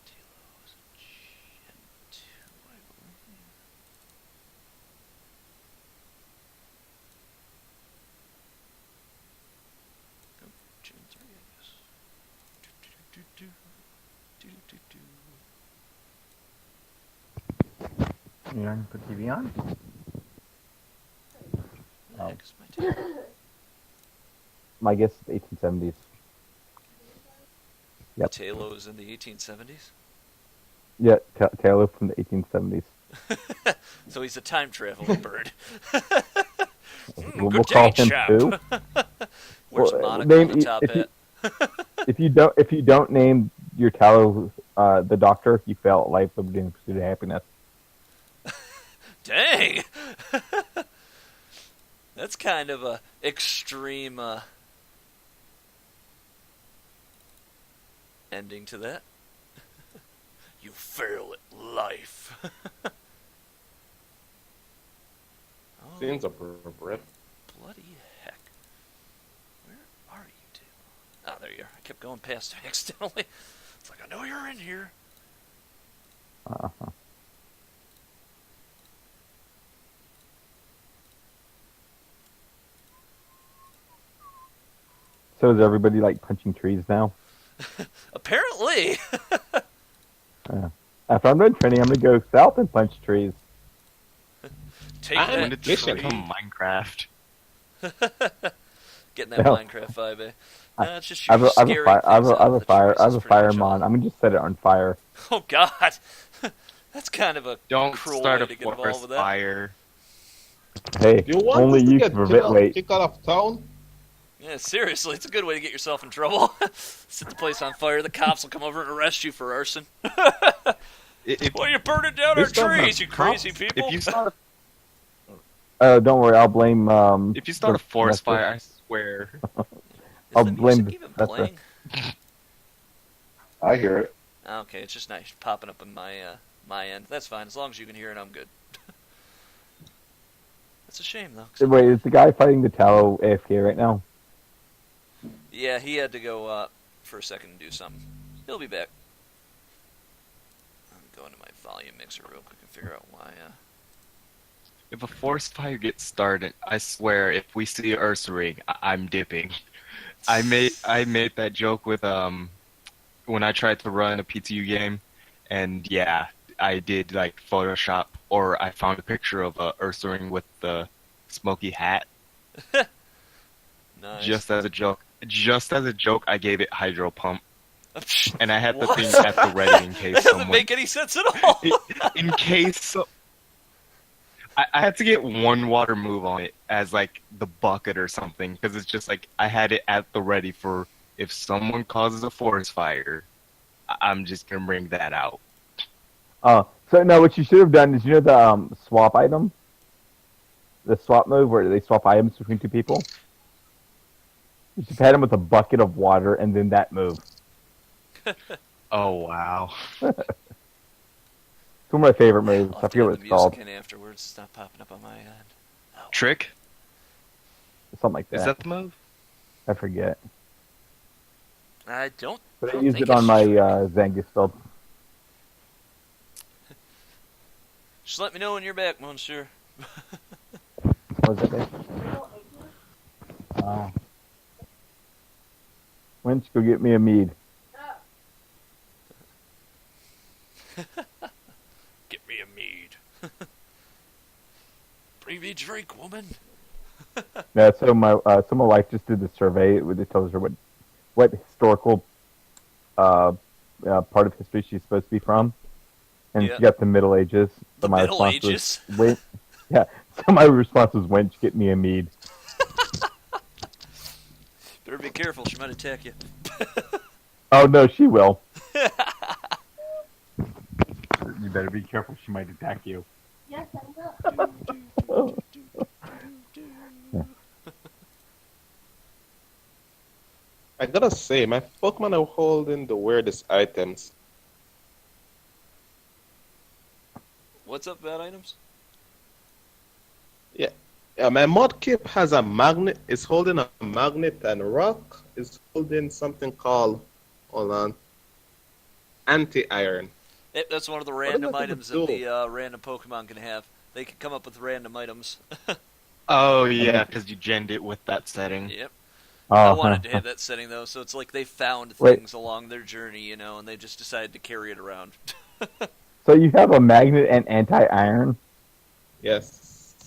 Talo is a Gen 2, I believe. Oh, Gen 3, I guess. Do-do-do-do-do. Do-do-do-do. You want to put TV on? Where the heck is my Talo? My guess is the 1870s. Yep. Talo is in the 1870s? Yeah, Taylor from the 1870s. So he's a time traveling bird. We'll Good call day, him chap. Pooh. Wears Well, a monocle name- on the top if you- hat. If you don't name your Tallow the Doctor, you fail at life, liberty, and pursuit of happiness. Dang! That's kind of a extreme ending to that. You fail at life. Oh, Seems appropriate. bloody heck. Where are you two? Ah, there you are. I kept going past him accidentally. It's like, I know you're in here. Uh-huh. So is everybody like punching trees now? Apparently. After I'm done training, I'm gonna go south and punch trees. Take I'm that, mission. tree. Minecraft. Getting that Yeah. Minecraft vibe, eh? It's just I you have a scaring fire. I have things a, I have out a of the fire. trees I have is a pretty much fireman. all. I'm gonna just set it on fire. Oh God, that's kind of a Don't cruel start way a to get involved forest with that. fire. Hey, You want only us to you get can prevent. Wait, kicked out of town? Yeah, seriously, it's a good way to get yourself in trouble. Set the place on fire. The cops will come over and arrest you for arson. If, Well, you're burning down We our still have trees, you crazy cops? people. if you start don't worry. I'll blame. if you start a the forest professor. fire, I swear. Is I'll the blame music the even professor. playing? I hear it. Okay, it's just nice popping up on my end. That's fine. As long as you can hear it, I'm good. It's a shame though. 'Cause Wait, is the guy fighting the Tallow AFK right now? yeah, he had to go for a second and do something. He'll be back. I'm going to my volume mixer real quick and figure out why. If a forest fire gets started, I swear, if we see Ursa Ring, I'm dipping. I made that joke with when I tried to run a PTU game, and yeah, I did like Photoshop, or I found a picture of a Ursa Ring with the smoky hat. Nice. Just as a joke. Just as a joke, I gave it hydro pump, and I had the What? thing at the ready in case That doesn't someone. make any sense at all. In case I had to get one water move on it as like the bucket or something, because it's just like I had it at the ready for if someone causes a forest fire, I'm just gonna bring that out. So no, what you should have done is, you know, the swap item, the swap move where they swap items between two people. You should have had him with a bucket of water and then that move. Oh wow! It's one of my favorite moves. I'll I have to forget have what the it's called. music in afterwards. It's not popping up on my end. Oh. Trick? Something like Is that. that the move? I forget. I don't. But I don't used think it on it's my Trick. Zangus build. Just let me know when you're back, Monsieur. What was that, babe? Oh. Winch, go get me a mead. Get me a mead. Bring me a drink, woman. Yeah, so my wife just did the survey. It tells her what historical part of history she's supposed to be from, and Yeah. she got the Middle Ages. So The my Middle response Ages? was, "Wait, yeah." So my response was, "Wench, get me a mead." Better be careful. She might attack you. Oh no, she will. You better be careful. She might attack you. Yes, I will. I gotta say, my Pokemon are holding the weirdest items. What's up, bad items? Yeah, my Mudkip has a magnet. It's holding a magnet, and Rock is holding something called, hold on, anti-iron. Yep, that's one of the does random that even items that do? the random Pokemon can have. They can come up with random items. Oh yeah, because you genned it with that setting. Yep. Oh, I wanted to have that setting though, so it's like they found Wait. things along their journey, you know, and they just decided to carry it around. So you have a magnet and anti-iron. Yes.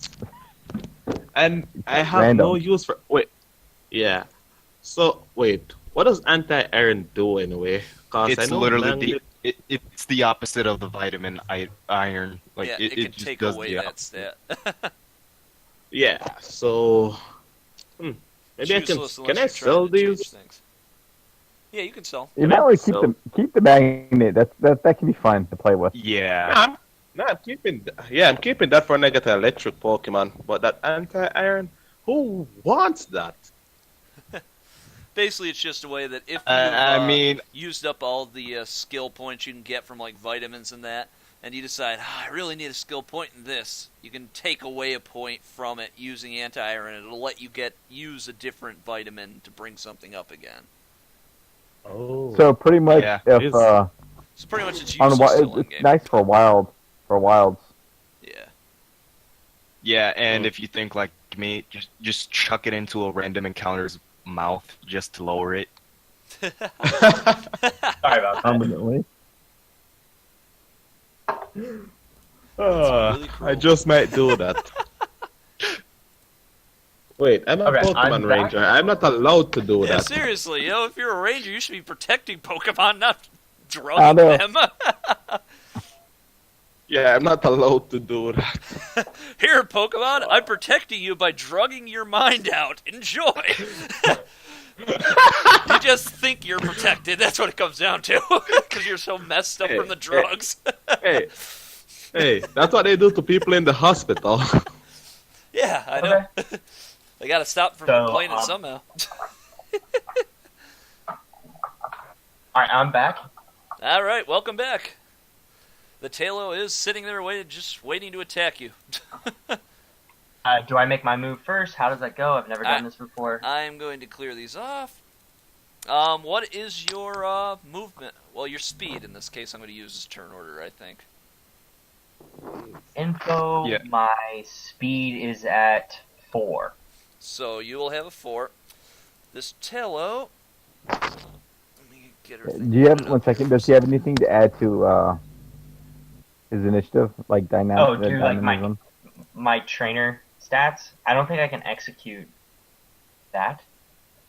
And I have Random. no use for. Wait. Yeah. So, wait. What does anti-iron do anyway? 'Cause I It's know literally magnet- it's the opposite of the vitamin iron. Like yeah, it can just take does away the that opposite. stat. Yeah, so. Maybe I can. Useless Can unless I you're sell trying to change these? things. Yeah, you can sell. You Can might I want to sell- keep the magnet. That can be fun to play with. Yeah. I'm keeping. Yeah, I'm keeping that for when I get an electric Pokemon. But that anti-iron, who wants that? Basically, it's just a way that if you I mean, used up all the skill points you can get from like vitamins and that, and you decide, I really need a skill point in this, you can take away a point from it using anti-iron, and it'll let you use a different vitamin to bring something up again. Oh. So pretty much, Yeah, if it's- So pretty much it's on useless still in it's game. nice for wilds. Yeah. yeah, and Mm. if you think like me, just chuck it into a random encounter's mouth just to lower it. Sorry about that. Permanently. really cruel. I just might do that. Wait, I'm a Okay, I'm Pokemon back. Ranger. I'm not allowed to do Yeah, that. seriously, if you're a ranger, you should be protecting Pokemon, not I drugging know. them. Yeah, I'm not allowed to do that. Here, Pokemon, I'm protecting you by drugging your mind out. Enjoy. You just think you're protected. That's what it comes down to, because you're so messed up from the drugs. Hey, that's what they do to people in the hospital. Yeah, I know. They got to stop from So, complaining somehow. Alright, I'm back. All right, welcome back. The Tailo is sitting there just waiting to attack you. Do I make my move first? How does that go? I've never done this before. I'm going to clear these off. What is your movement? Well, your speed in this case. I'm going to use as turn order, I think. Info, Yeah. my speed is at 4. So you will have a 4. This Tailo. Let me get her. Do you have 1 second? Does he have anything to add to his initiative, like Oh, dude, like dynamism? my trainer stats. I don't think I can execute that,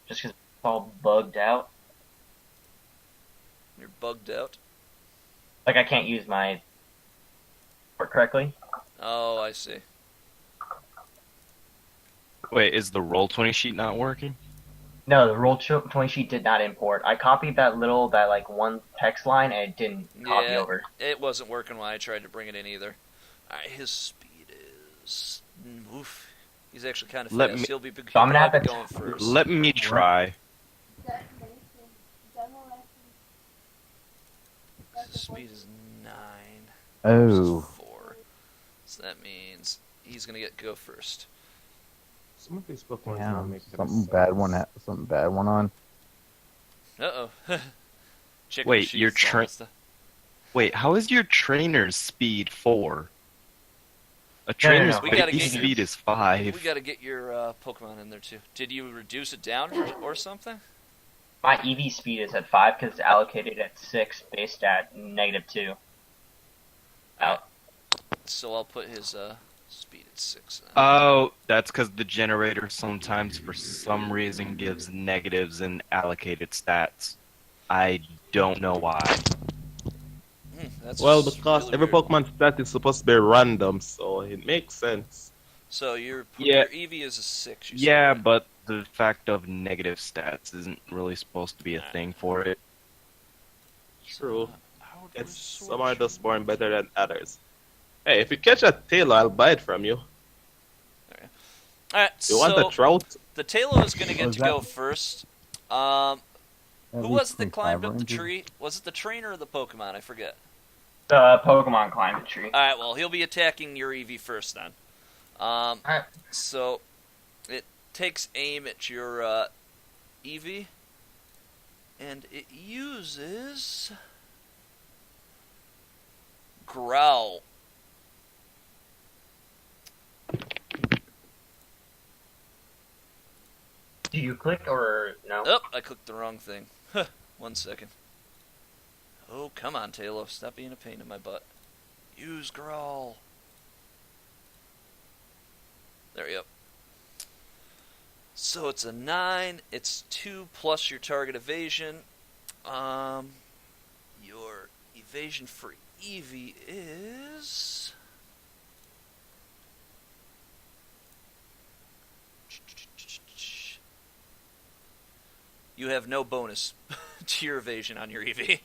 just because it's all bugged out. You're bugged out. Like I can't use my work correctly. Oh, I see. Wait, is the roll 20 sheet not working? No, the roll 20 sheet did not import. I copied that one text line and it didn't copy Yeah, over. it wasn't working when I tried to bring it in either. Alright, his speed is... Oof. He's actually kind of Let fast. me- He'll be So I'm gonna have probably to- going first. Let me try. His speed is 9. Oh. 4. So that means he's going to go first. Some of these Pokemon Yeah, don't make something sense. bad one on. Uh-oh. Chicken Wait, sheets, your all tra- that stuff. Wait, how is your trainer's speed 4? A no, trainer's no. We gotta base get speed you- is 5. We got to get your Pokemon in there, too. Did you reduce it down or something? My EV speed is at 5 because it's allocated at 6, based at -2. Out. So I'll put his speed at 6 then. Oh, that's because the generator sometimes, for some reason, gives negatives in allocated stats. I don't know why. That's Well, because really every weird. Pokemon stat is supposed to be random, so it makes sense. So your Yeah. EV is a 6. You Yeah, said, right? but the fact of negative stats isn't really supposed to be a thing for it. True. How do It's I some are switch? just born better than others. Hey, if you catch a tail, I'll buy it from you. Alright, You want so a trout? the Tailo is going to get Was to that- go first. Who was it that climbed up the tree? Was it the trainer or the Pokemon? I forget. The Pokemon climbed the tree. Alright, well, he'll be attacking your EV first then. Alright. So, it takes aim at your EV, and it uses... Growl. Do you click or no? Oh, I clicked the wrong thing. 1 second. Oh, come on, Tailo. Stop being a pain in my butt. Use Growl. There you go. So it's a 9. It's 2 plus your target evasion. Your evasion for Eevee is... You have no bonus to your evasion on your EV.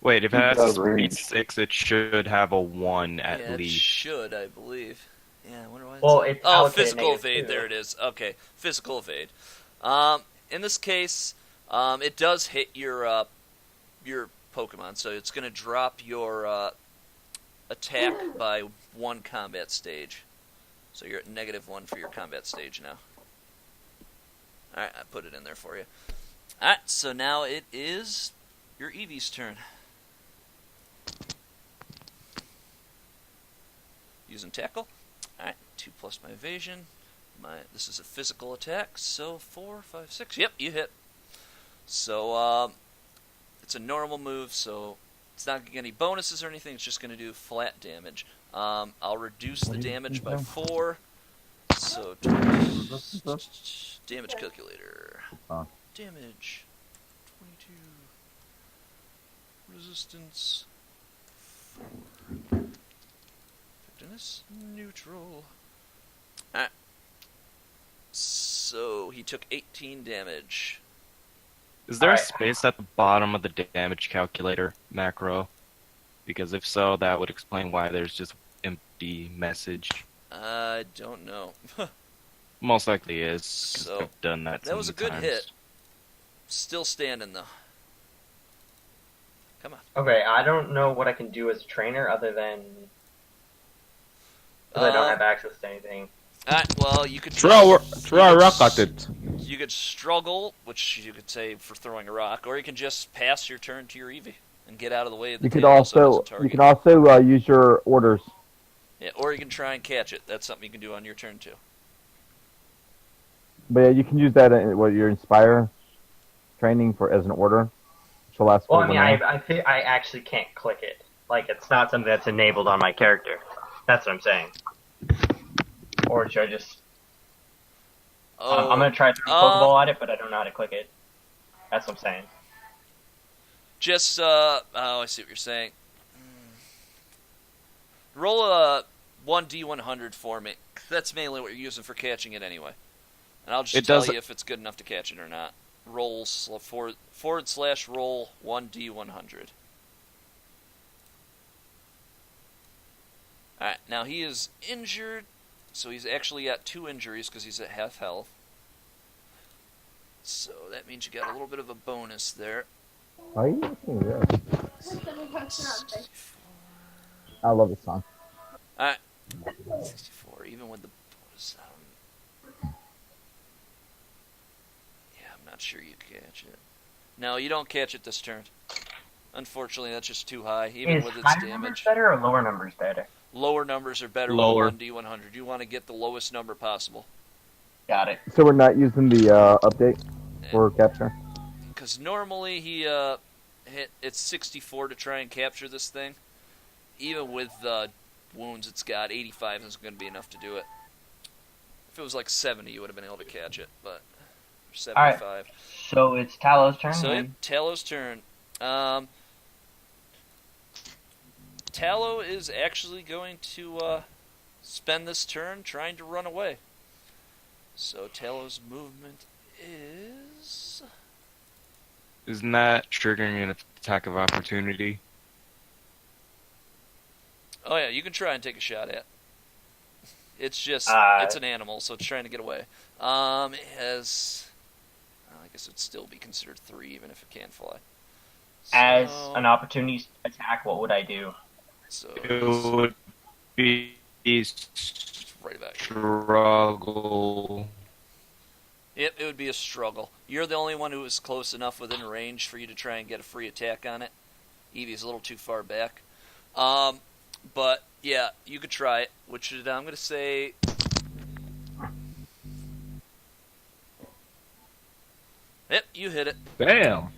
Wait, if it has does speed range. 6, it should have a 1 at Yeah, it least. should, I believe. Yeah, I wonder why. Well, it's oh, allocated physical negative evade. two. There it is. Okay, physical evade. In this case, it does hit your Pokemon, so it's going to drop your attack by 1 combat stage. So you're at -1 for your combat stage now. Alright, I put it in there for you. Alright, so now it is your Eevee's turn. Using tackle. Alright, 2 plus my evasion. This is a physical attack, so 4, 5, 6. Yep, you hit. So, it's a normal move, so it's not going to get any bonuses or anything. It's just going to do flat damage. I'll reduce the damage by 4. So, damage calculator. Huh. Damage. 22. Resistance. 4. Effectiveness. Neutral. Alright. So, he took 18 damage. Is there a Alright. space at the bottom of the damage calculator macro? Because if so, that would explain why there's just empty message. I don't know. Most likely is. 'Cause So, I've done that. that was a so good many hit. times. Still standing, though. Come on. Okay, I don't know what I can do as a trainer other than because I don't have access to anything. Alright, well, you could Throw a rock at it. You could struggle, which you could say for throwing a rock, or you can just pass your turn to your Eevee and get out of the way of the You could tail so it also doesn't target you can also use your orders. Yeah, or you can try and catch it. That's something you can do on your turn too. But yeah, you can use that in what your Inspire training for as an order. Which will last Well, for I mean, 1 hour. I actually can't click it. Like, it's not something that's enabled on my character. That's what I'm saying. Or should I just? Oh, I'm gonna try to throw a Pokeball at it, but I don't know how to click it. That's what I'm saying. just oh, I see what you're saying. Roll a 1d100 for me. That's mainly what you're using for catching it anyway. And I'll just tell you if it's good enough to catch it or not. Roll /roll 1d100. Alright, now he is injured, so he's actually got 2 injuries because he's at half health. So that means you got a little bit of a bonus there. Why are you listening to this? I love this song. Alright, 64, even with the bonus. Yeah, I'm not sure you catch it. No, you don't catch it this turn. Unfortunately, that's just too high, even Is with its higher numbers damage. better or lower numbers better? Lower numbers are better Lower. with 1d100. You want to get the lowest number possible. Got it. So we're not using the update for capture. Because normally he it's 64 to try and capture this thing. Even with wounds it's got, 85 isn't going to be enough to do it. If it was like 70, you would have been able to catch it, but 75. So it's Talow's turn. So then? Talow's turn. Tallow is actually going to spend this turn trying to run away. So Tallow's movement is... Isn't that triggering an attack of opportunity? Oh yeah, you can try and take a shot at. It's just, it's an animal, so it's trying to get away. It has... I guess it would still be considered 3, even if it can't fly. As So- an opportunity attack, what would I do? So It would be right about here. struggle. Yep, it would be a struggle. You're the only one who is close enough within range for you to try and get a free attack on it. Eevee's a little too far back. But, yeah, you could try it, which is, I'm going to say... Yep, you hit it. Damn.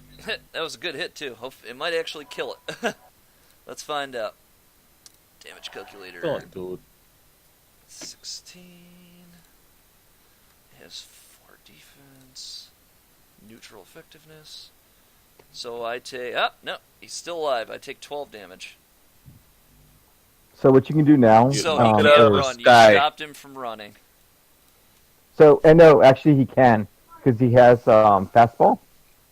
That was a good hit, too. It might actually kill it. Let's find out. Damage calculator. Oh, dude. 16. It has 4 defense. Neutral effectiveness. So I take... Oh, no. He's still alive. I take 12 damage. So what you can do now? So he knocked can't it out of the run. You sky. stopped him from running. So and no, actually he can because he has fastball.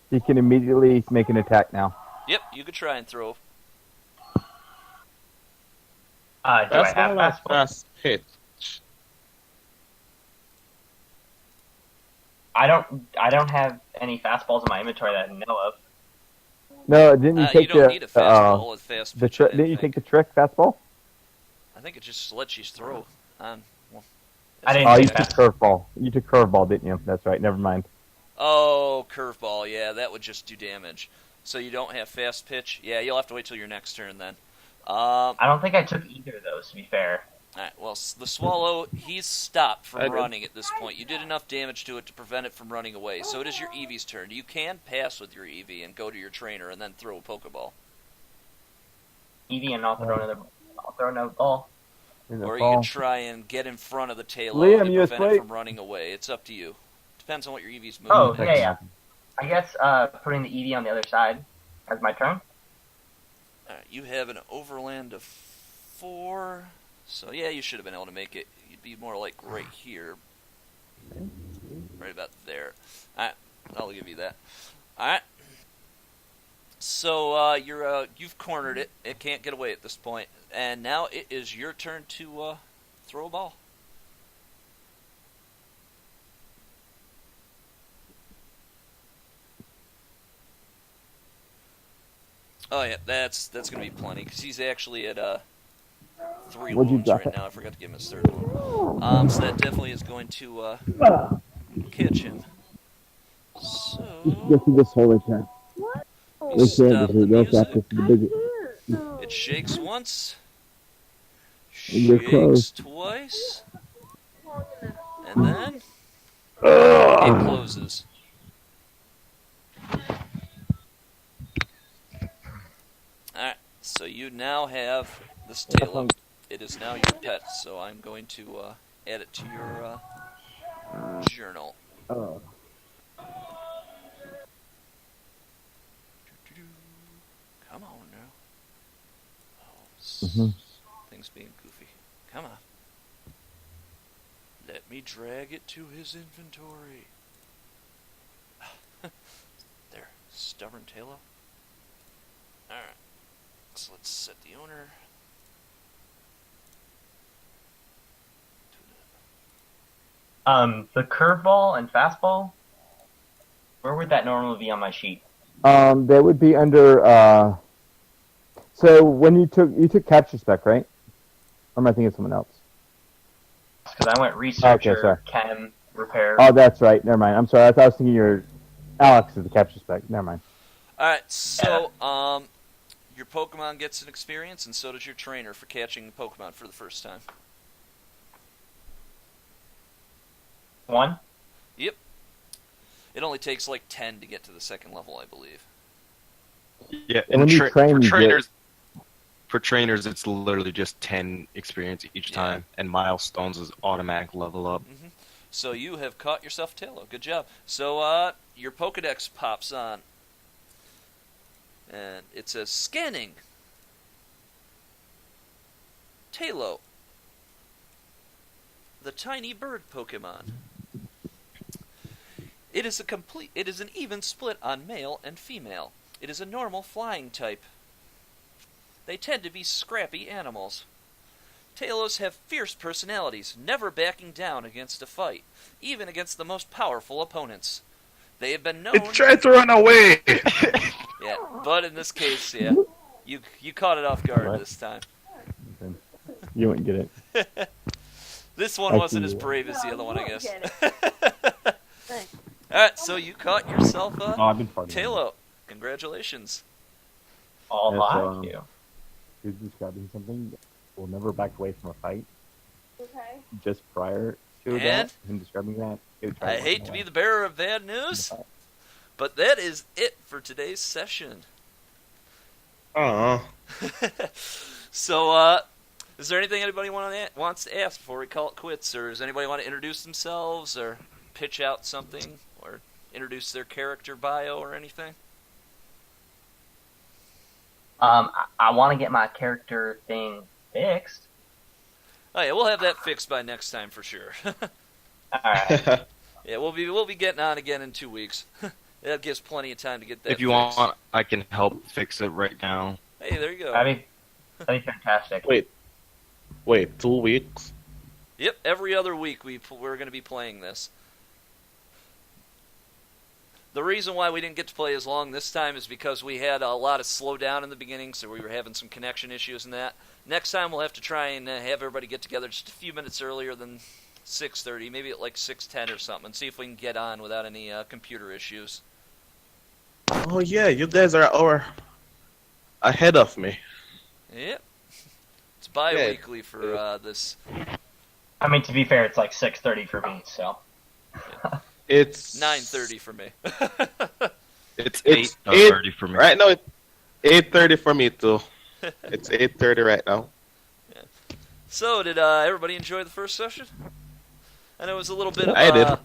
He can immediately make an attack now. Yep, you could try and throw. Do I That's have not a fastball? fast hit. I don't have any fastballs in my inventory that I know of. No, didn't you You take don't need a fastball with fast pitch. I didn't you think. take the trick fastball? I think it just lets you throw. Well, I didn't Oh, take you fast. took curveball. You took curveball, didn't you? That's right. Never mind. Oh, curveball. Yeah, that would just do damage. So you don't have fast pitch? Yeah, you'll have to wait till your next turn then. I don't think I took either of those, to be fair. Alright, well, the Swallow, he's stopped I from did. running at this point. You did enough damage to it to prevent it from running away. So it is your Eevee's turn. You can pass with your Eevee and go to your trainer and then throw a Pokeball. Eevee, and I'll throw another ball. Here's a or you fall. can try and get in front of the Talo Liam, and you prevent it asleep? from running away. It's up to you. Depends on what your EV's moving. Oh, next. yeah. I guess putting the EV on the other side as my turn. Alright, you have an overland of 4. So, yeah, you should have been able to make it. You'd be more like right here. Right about there. Alright, I'll give you that. Alright. So, you've cornered it. It can't get away at this point. And now it is your turn to throw a ball. Oh yeah, that's gonna be plenty because he's actually at 3 Would you wounds drop right it? now. I forgot to give him his 3rd wound. So that definitely is going to catch him. So Go through this hole right there. we stop the music. the big. It shakes once, You're shakes close. twice, and then it closes. Alright, so you now have this Talo. It is now your pet, so I'm going to add it to your journal. Oh. Come on now. Mhm. Things being goofy. Come on. Let me drag it to his inventory. There, stubborn Talo. Alright. So let's set the owner. The curveball and fastball. Where would that normally be on my sheet? That would be under. So when you took capture spec, right? Or am I thinking of someone else? Because I went researcher, sorry. chem, repair. Oh, that's right. Never mind. I'm sorry. I thought I was thinking your Alex is the capture spec. Never mind. Alright, so your Pokemon gets an experience, and so does your trainer for catching Pokemon for the first time. 1. Yep. It only takes like 10 to get to the 2nd level, I believe. Yeah, And when you train, for you trainers, for trainers, it's literally just 10 experience each Yeah. time, and milestones is automatic level up. So you have caught yourself a Talo. Good job. So your Pokedex pops on. And it says, scanning. Talo. The tiny bird Pokemon. It is an even split on male and female. It is a normal flying type. They tend to be scrappy animals. Talos have fierce personalities, never backing down against a fight, even against the most powerful opponents. They have been known. It tried to run away. Yeah, but in this case, yeah, you caught it off guard What? this time. You wouldn't get it. This one I wasn't see. as brave as the No, other you one, I won't guess. get Thanks. Alright, so you caught yourself a I've been farting. Talo. Congratulations. Oh, Yeah, so, thank you. He's describing something that will never back away from a fight. Okay. Just prior to And? that, him describing that, he would try I to hate run to be away the bearer of bad from the news, fight. but that is it for today's session. Aw. So, is there anything anybody wants to ask before we call it quits, or does anybody want to introduce themselves, or pitch out something, or introduce their character bio, or anything? I want to get my character thing fixed. Oh yeah, we'll have that fixed by next time for sure. Alright. Yeah, we'll be getting on again in 2 weeks. That gives plenty of time to get that If you fixed. want, I can help fix it right now. Hey, there you go. That'd be fantastic. Wait, 2 weeks? Yep, every other week we're going to be playing this. The reason why we didn't get to play as long this time is because we had a lot of slowdown in the beginning, so we were having some connection issues and that. Next time we'll have to try and have everybody get together just a few minutes earlier than 6:30, maybe at like 6:10 or something, and see if we can get on without any computer issues. Oh yeah, you guys are an hour ahead of me. Yep. It's bi-weekly for this. I mean, to be fair, it's like 6:30 for me, so. It's 9:30 for me. It's It's 8:30 for me. right now. It's 8:30 for me too. It's 8:30 right now. So, did everybody enjoy the first session? I know it was a little bit of I did.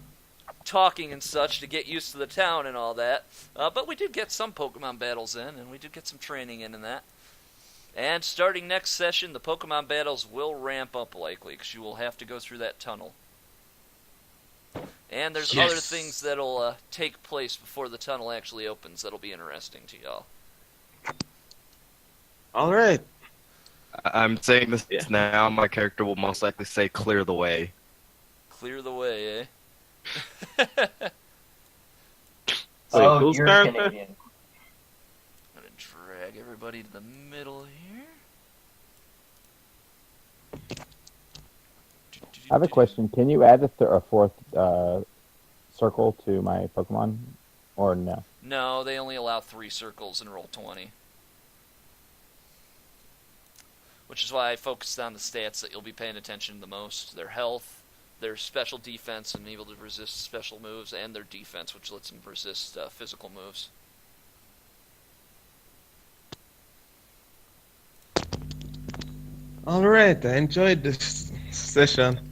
talking and such to get used to the town and all that, but we did get some Pokemon battles in, and we did get some training in that. And starting next session, the Pokemon battles will ramp up likely, because you will have to go through that tunnel. And there's other things that'll take place before the tunnel actually opens that'll be interesting to y'all. All right. I'm saying this now. My character will most likely say, "Clear the way." Clear the way, eh? Wait, Oh, who's you're character? Canadian. I'm gonna drag everybody to the middle here. I have a question. Can you add a fourth circle to my Pokemon, or no? No, they only allow 3 circles in Roll20. Which is why I focused on the stats that you'll be paying attention to the most. Their health, their special defense and able to resist special moves, and their defense, which lets them resist physical moves. All right. I enjoyed this session.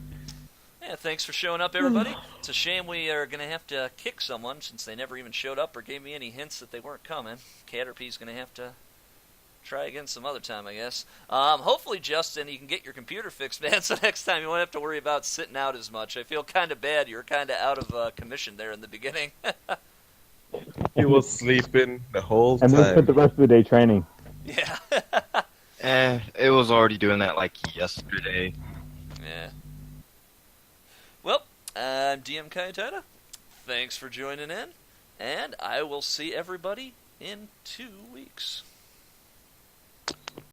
Yeah, thanks for showing up, everybody. It's a shame we are going to have to kick someone since they never even showed up or gave me any hints that they weren't coming. Caterpie's going to have to try again some other time, I guess. Hopefully, Justin, you can get your computer fixed, man, so next time you won't have to worry about sitting out as much. I feel kind of bad. You were kind of out of commission there in the beginning. He was sleeping the whole And then spent time. the rest of the day training. Yeah. It was already doing that like yesterday. Yeah. Well, I'm DM Kyotita. Thanks for joining in, and I will see everybody in 2 weeks.